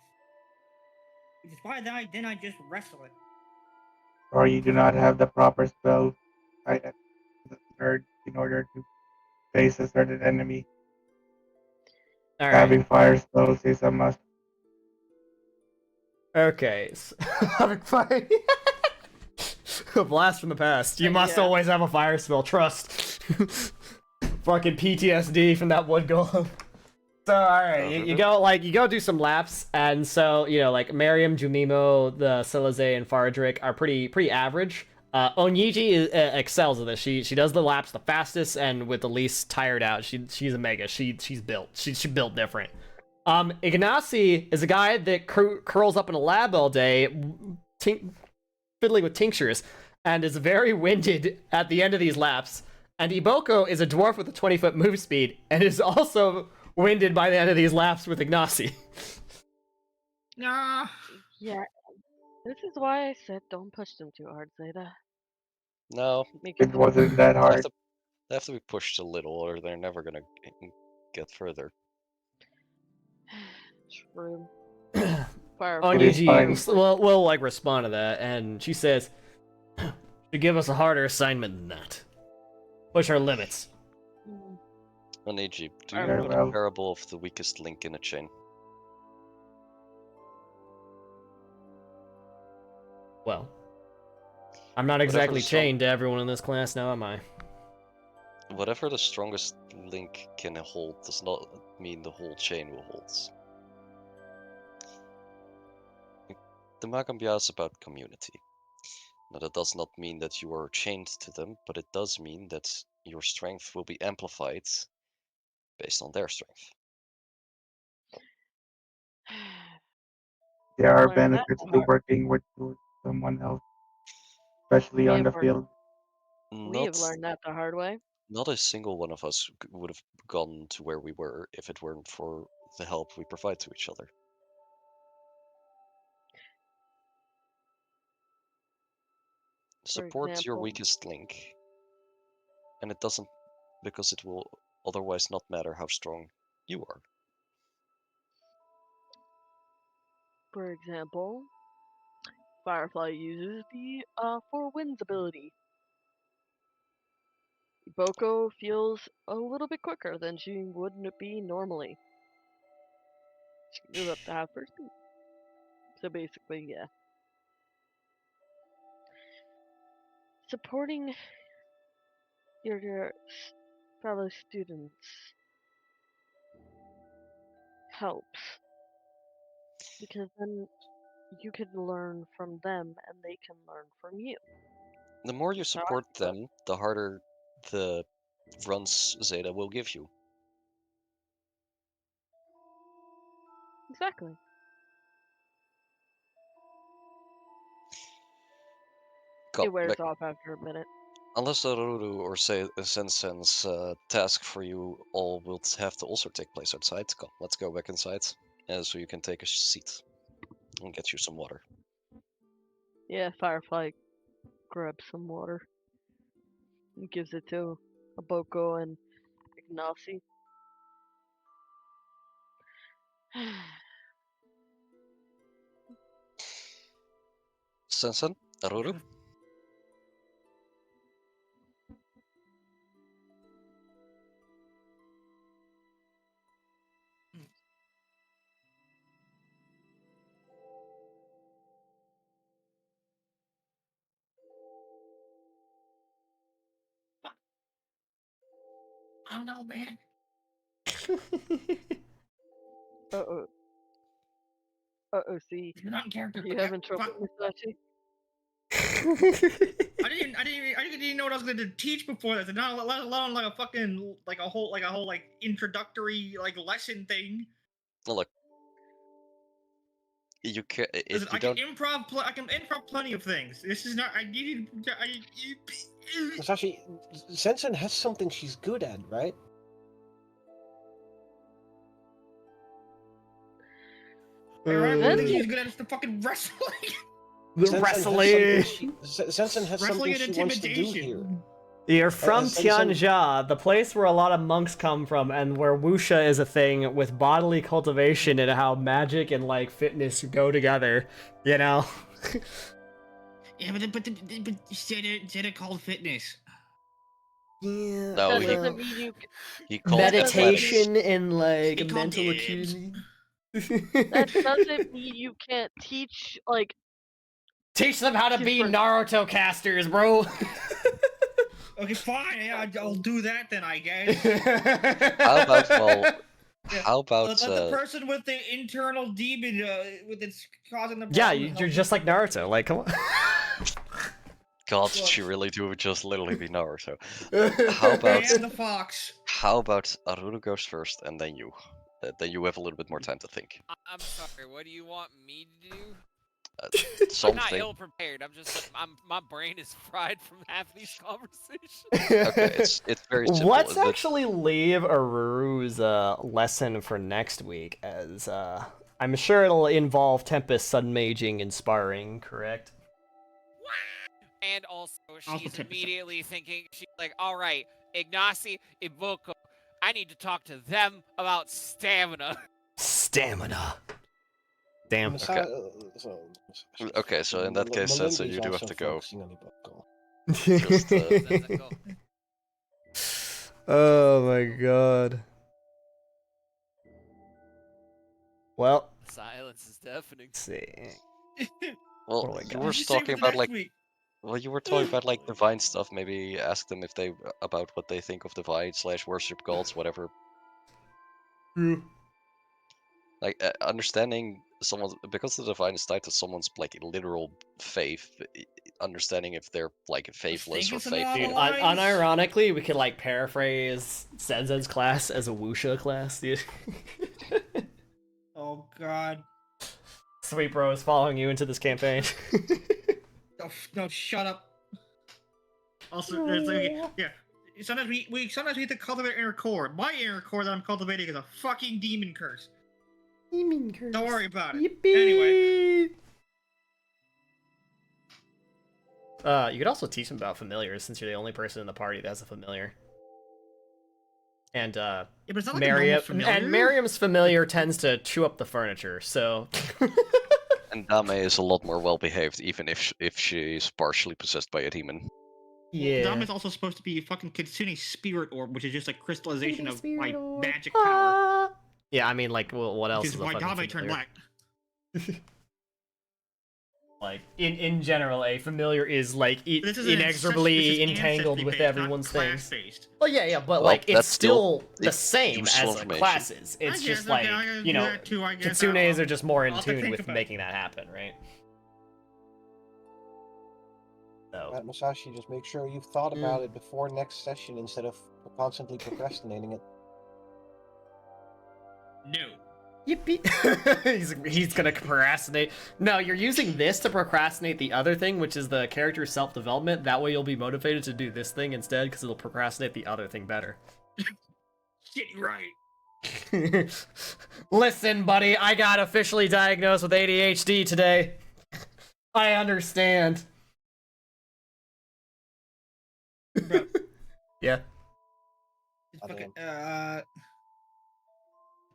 Which is why then I just wrestle it. Or you do not have the proper spell in order to face a certain enemy. All Having right. fire spells is a must. Okay. Having fire. A blast from the past. You must always have a fire spell. Trust. Fucking PTSD from that wood golem. So alright, you go do some laps, and so like Miriam, Jumimo, the Seleze, and Fardrick are pretty average. Oniji excels at this. She does the laps the fastest and with the least tired out. She's a mega. She's built. She built different. Ignacy is a guy that curls up in a lab all day, fiddling with tinctures, and is very winded at the end of these laps. And Iboko is a dwarf with a 20-foot move speed, and is also winded by the end of these laps with Ignacy. Nah. Yeah. This is why I said don't push them too hard, Zeta. No. It wasn't that hard. They have to be pushed a little, or they're never gonna get further. True. Oniji will like respond to that, and she says, "Should give us a harder assignment than that. Push our limits." Oniji, do you know the parable of the weakest link in a chain? Well, I'm not Whatever exactly the strong- chained to everyone in this class now, am I? Whatever the strongest link can hold does not mean the whole chain will hold. The Magambia is about community. Now, that does not mean that you are chained to them, but it does mean that your strength will be amplified based on their strength. There are Learned that benefits the to hard- working with someone else, especially on the field. We have Not, learned that the hard way. not a single one of us would have gone to where we were if it weren't for the help we provide to each other. Support your example? weakest link, and it doesn't, because it will otherwise not matter how strong you are. For example, Firefly uses the 4 Winds ability. Iboko feels a little bit quicker than she would be normally. She can move up to half her speed. So basically, yeah. Supporting your fellow students helps, because then you can learn from them and they can learn from you. The more you That's how I support feel. them, the harder the runs Zeta will give you. Exactly. It wears off after a minute. Unless the Ruru or say Sensen's task for you all will have to also take place outside. Come, let's go back inside, so you can take a seat and get you some water. Yeah, Firefly grabs some water and gives it to Iboko and Ignacy. Sensen, Ruru. I don't know, man. Uh-oh. See. You're not in character. Are you Okay, having trouble, fuck. Musashi? I didn't even know what I was going to teach before this, and not let alone like a fucking like a whole like introductory like lesson thing. Well, look, you can Listen, if you don't. I can improv plenty of things. This is not. I needed. Musashi, Sensen has something she's good at, right? Ironically, the she's good at is the fucking wrestling. The Sensen wrestling. Sensen has something Wrestling and she wants to do here. intimidation. You're from Sensen- Tianjia, the place where a lot of monks come from, and where wuxia is a thing with bodily cultivation and how magic and like fitness go together. You know. Yeah, but Zeta called fitness. Yeah. No, That he- doesn't mean you. He called Meditation and like He called mental dibs. acuity. That doesn't mean you can't teach like. Teach them how to be different- Naruto casters, bro. Okay, fine. Yeah, I'll do that then, I guess. How about well? Yeah, How about let the person with the internal demon with its causing the Yeah, problem. you're just like Naruto. Like, come on. God, did she really do just literally be Naruto? How about And the fox. how about Aruru goes first and then you? Then you have a little bit more time to think. I'm sorry. What do you want me to do? I'm not Something. ill prepared. My brain is fried from half these conversations. Okay, it's very simple. Let's actually leave Aruru's lesson for next week, as I'm sure it'll involve Tempest sudden maging and sparring, correct? And also, Also she's 10%. immediately thinking, she's like, all right, Ignacy, Iboko, I need to talk to them about stamina. Stamina. Damn. Okay, so in that case, Sense, you do have to go. Just, That's a goal. oh my god. Well, Silence is deafening. let's see. Well, Oh my you God. were Save it talking to about next like, week. well, you were talking about like divine stuff. Maybe ask them if they about what they think of divine / worship gods, whatever. Like understanding someone's, because the divine is tied to someone's like literal faith. Understanding if they're like faithless or thinking some along Dude, the faithful. lines. unironically, we could like paraphrase Zenzen's class as a wuxia class, dude. Oh God. Sweet bro is following you into this campaign. Oh, no, shut up. Also, there's like, yeah. Sometimes we sometimes we have to cultivate inner core. My inner core that I'm cultivating is a fucking demon curse. Demon curse. Don't worry about it. Yippee! Anyway. You could also teach him about familiars since you're the only person in the party that has a familiar. And Yeah, but it's not like a normal familiar. Miriam's familiar tends to chew up the furniture, so And Dame is a lot more well behaved, even if she's partially possessed by a demon. yeah. Dom is also supposed to be fucking Kitsune's spirit orb, which is just a crystallization of my Spirit orb. magic power. Yeah, I mean, like, well, what else Which is is a why fucking Dame turned familiar? black. Like, in general, a familiar is like This is an inexorably this is entangled with ancestry-based, not everyone's things. class-based. Well, yeah, but Well, like it's that's still still the same useful as the information. classes. I It's guess, just okay, like I gotta you do know, that too, I guess. Kitsunes are just more in I'll have to tune think with about it. making that happen, right? So Right, Masashi, just make sure you've thought about it before next session instead of constantly procrastinating it. No. Yippee! he's gonna procrastinate. No, you're using this to procrastinate the other thing, which is the character self-development. That way you'll be motivated to do this thing instead, because it'll procrastinate the other thing better. Shit, you're right. Listen, buddy, I got officially diagnosed with ADHD today. I understand. Bro, Yeah. it's fucking,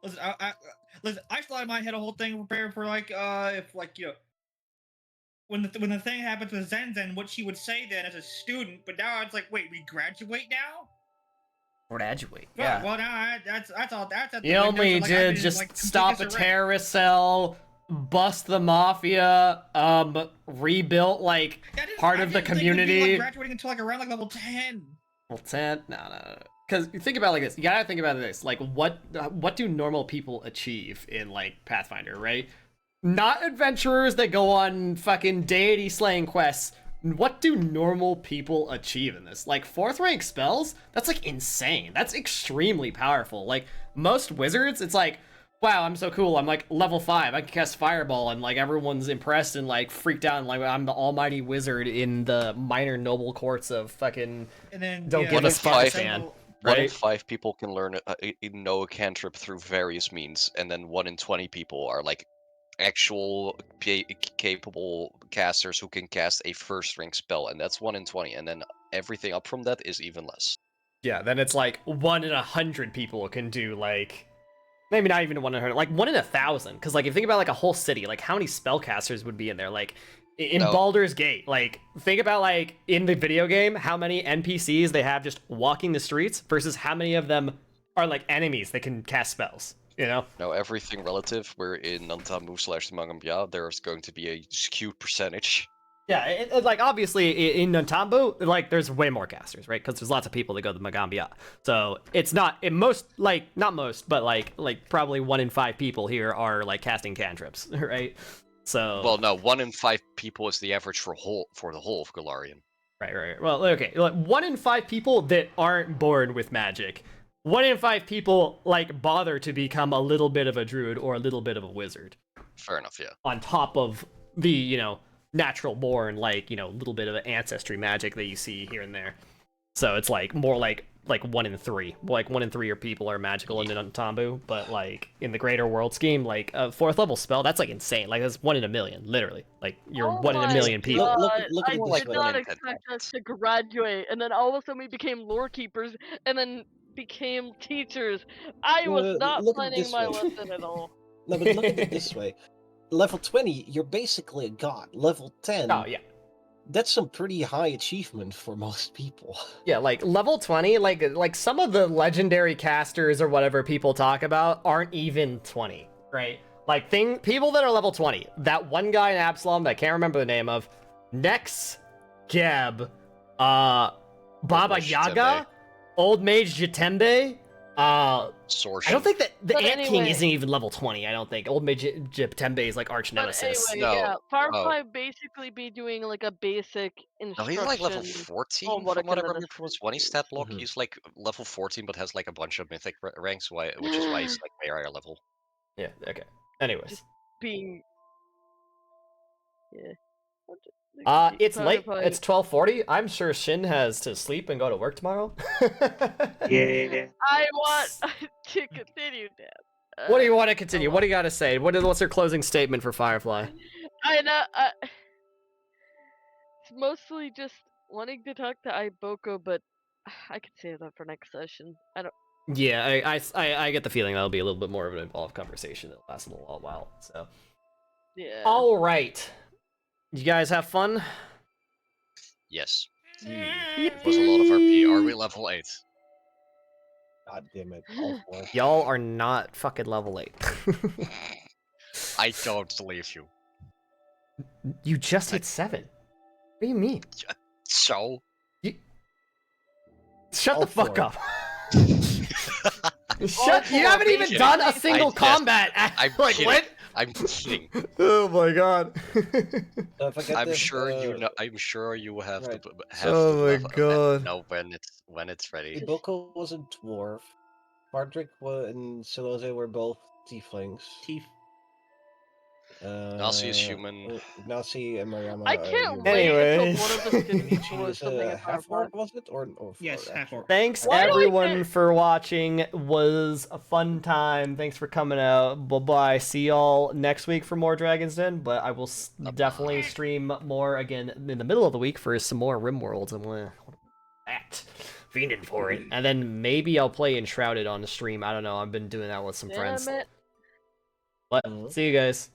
listen, I still had in my head a whole thing prepared for like, if like, you know, when the thing happens with Zenzen, what she would say then as a student, but now it's like, wait, we graduate now? Graduate. Well, Yeah. well, now that's all. That's at the You window, only so, like, I've did been, just like, stop a completely terrorist cell, bust the mafia, rebuilt like part of the community. Like, graduating until like around like level 10. Well, 10? No. Because you think about it like this. You gotta think about this. Like, what do normal people achieve in like Pathfinder, right? Not adventurers that go on fucking deity slaying quests. What do normal people achieve in this? Like 4th rank spells? That's like insane. That's extremely powerful. Like most wizards, it's like, wow, I'm so cool. I'm like level 5. I can cast Fireball, and like everyone's impressed and like freaked out, and like I'm the almighty wizard in the minor noble courts of fucking And then don't yeah, give a One in fuck, five- man. One in Right? 5 people can learn know a cantrip through various means, and then 1 in 20 people are like actual capable casters who can cast a 1st rank spell, and that's 1 in 20, and then everything up from that is even less. Yeah, then it's like 1 in 100 people can do like, maybe not even 1 in 100, like 1 in 1,000. Because like if you think about like a whole city, like how many spellcasters would be in there? Like in No. Baldur's Gate, like think about like in the video game how many NPCs they have just walking the streets versus how many of them are like enemies that can cast spells. You know? Now, everything relative, where in Nantamu / Mangambya, there's going to be a skewed percentage. Yeah, like obviously in Nantambu, like there's way more casters, right? Because there's lots of people that go to Magambia. So it's not in most, like not most, but like probably 1 in 5 people here are like casting cantrips, right? So Well, no, 1 in 5 people is the average for the whole of Galarian. right. Well, okay, like 1 in 5 people that aren't born with magic. 1 in 5 people like bother to become a little bit of a druid or a little bit of a wizard. Fair enough, yeah. On top of the, you know, natural born, like, you know, little bit of ancestry magic that you see here and there. So it's like more like 1 in 3. Like 1 in 3 of people are magical in Nantambu, but like in the greater world scheme, like a 4th level spell, that's like insane. Like that's 1 in a million, literally. Like you're 1 in a million people. Look at I it did this way. not expect us to graduate, and then all of a sudden we became lore keepers, and then became teachers. I was not look at it planning this my way. lesson at all. No, but look at it this way. Level 20, you're basically a god. Level 10, Oh yeah. that's some pretty high achievement for most people. Yeah, like level 20, like some of the legendary casters or whatever people talk about aren't even 20, right? Like people that are level 20. That one guy in Absalom that I can't remember the name of. Nex, Geb, Baba Mage Yaga, Old Mage Jitembe. I don't think that the But Ant King anyway. isn't even level 20. I don't think Old Mage Jitembe is like arch But nemesis. anyway, No, yeah, oh. Firefly basically be doing like a basic No, instruction. he's like level on 14 what a from what I remember nemesis from his 20 stat block. Mhm. He's like level 14, but has like a bunch of mythic ranks, which is why he's like way higher level. Yeah, okay. Anyways. Just being. Yeah. It's late. Firefly- It's 12:40. I'm sure Shin has to sleep and go to work tomorrow. Yeah. I want to continue, Dan. What do you want to continue? oh, What do you got to say? What's your closing statement for Firefly? I know. It's mostly just wanting to talk to Iboko, but I could save that for next session. I don't. Yeah, I get the feeling that'll be a little bit more of an involved conversation that'll last a little while. So, Yeah. all right, you guys have fun. Yes. It was a lot of RP. Are we level 8? God damn it. All 4. Y'all are not fucking level 8. I don't believe you. You just hit 7. What do you mean? So? Shut All the fuck 4. up. Shut. You haven't even done a single combat. I'm like kidding. what? I'm kidding. Oh my god. So if I get I'm this, sure you know. I'm sure you will have right. to have Oh to my level, God. know when it's ready. Iboko was a dwarf. Bardrick and Siloze were both tieflings. Nasi is human. Nasi and Mariama I are can't human. wait until Anyways. one of the skin people She is is something a in half Firefly. orc, was it? Or Yes, half orc. Thanks Why do I everyone get- for watching. Was a fun time. Thanks for coming out. Bye bye. See y'all next week for more Dragon's Den. But I will definitely stream more again in the middle of the week for some more RimWorlds. I'm that fiending for it. And then maybe I'll play Enshrouded on the stream. I don't know. I've been doing that with some friends. Damn it. But see you guys.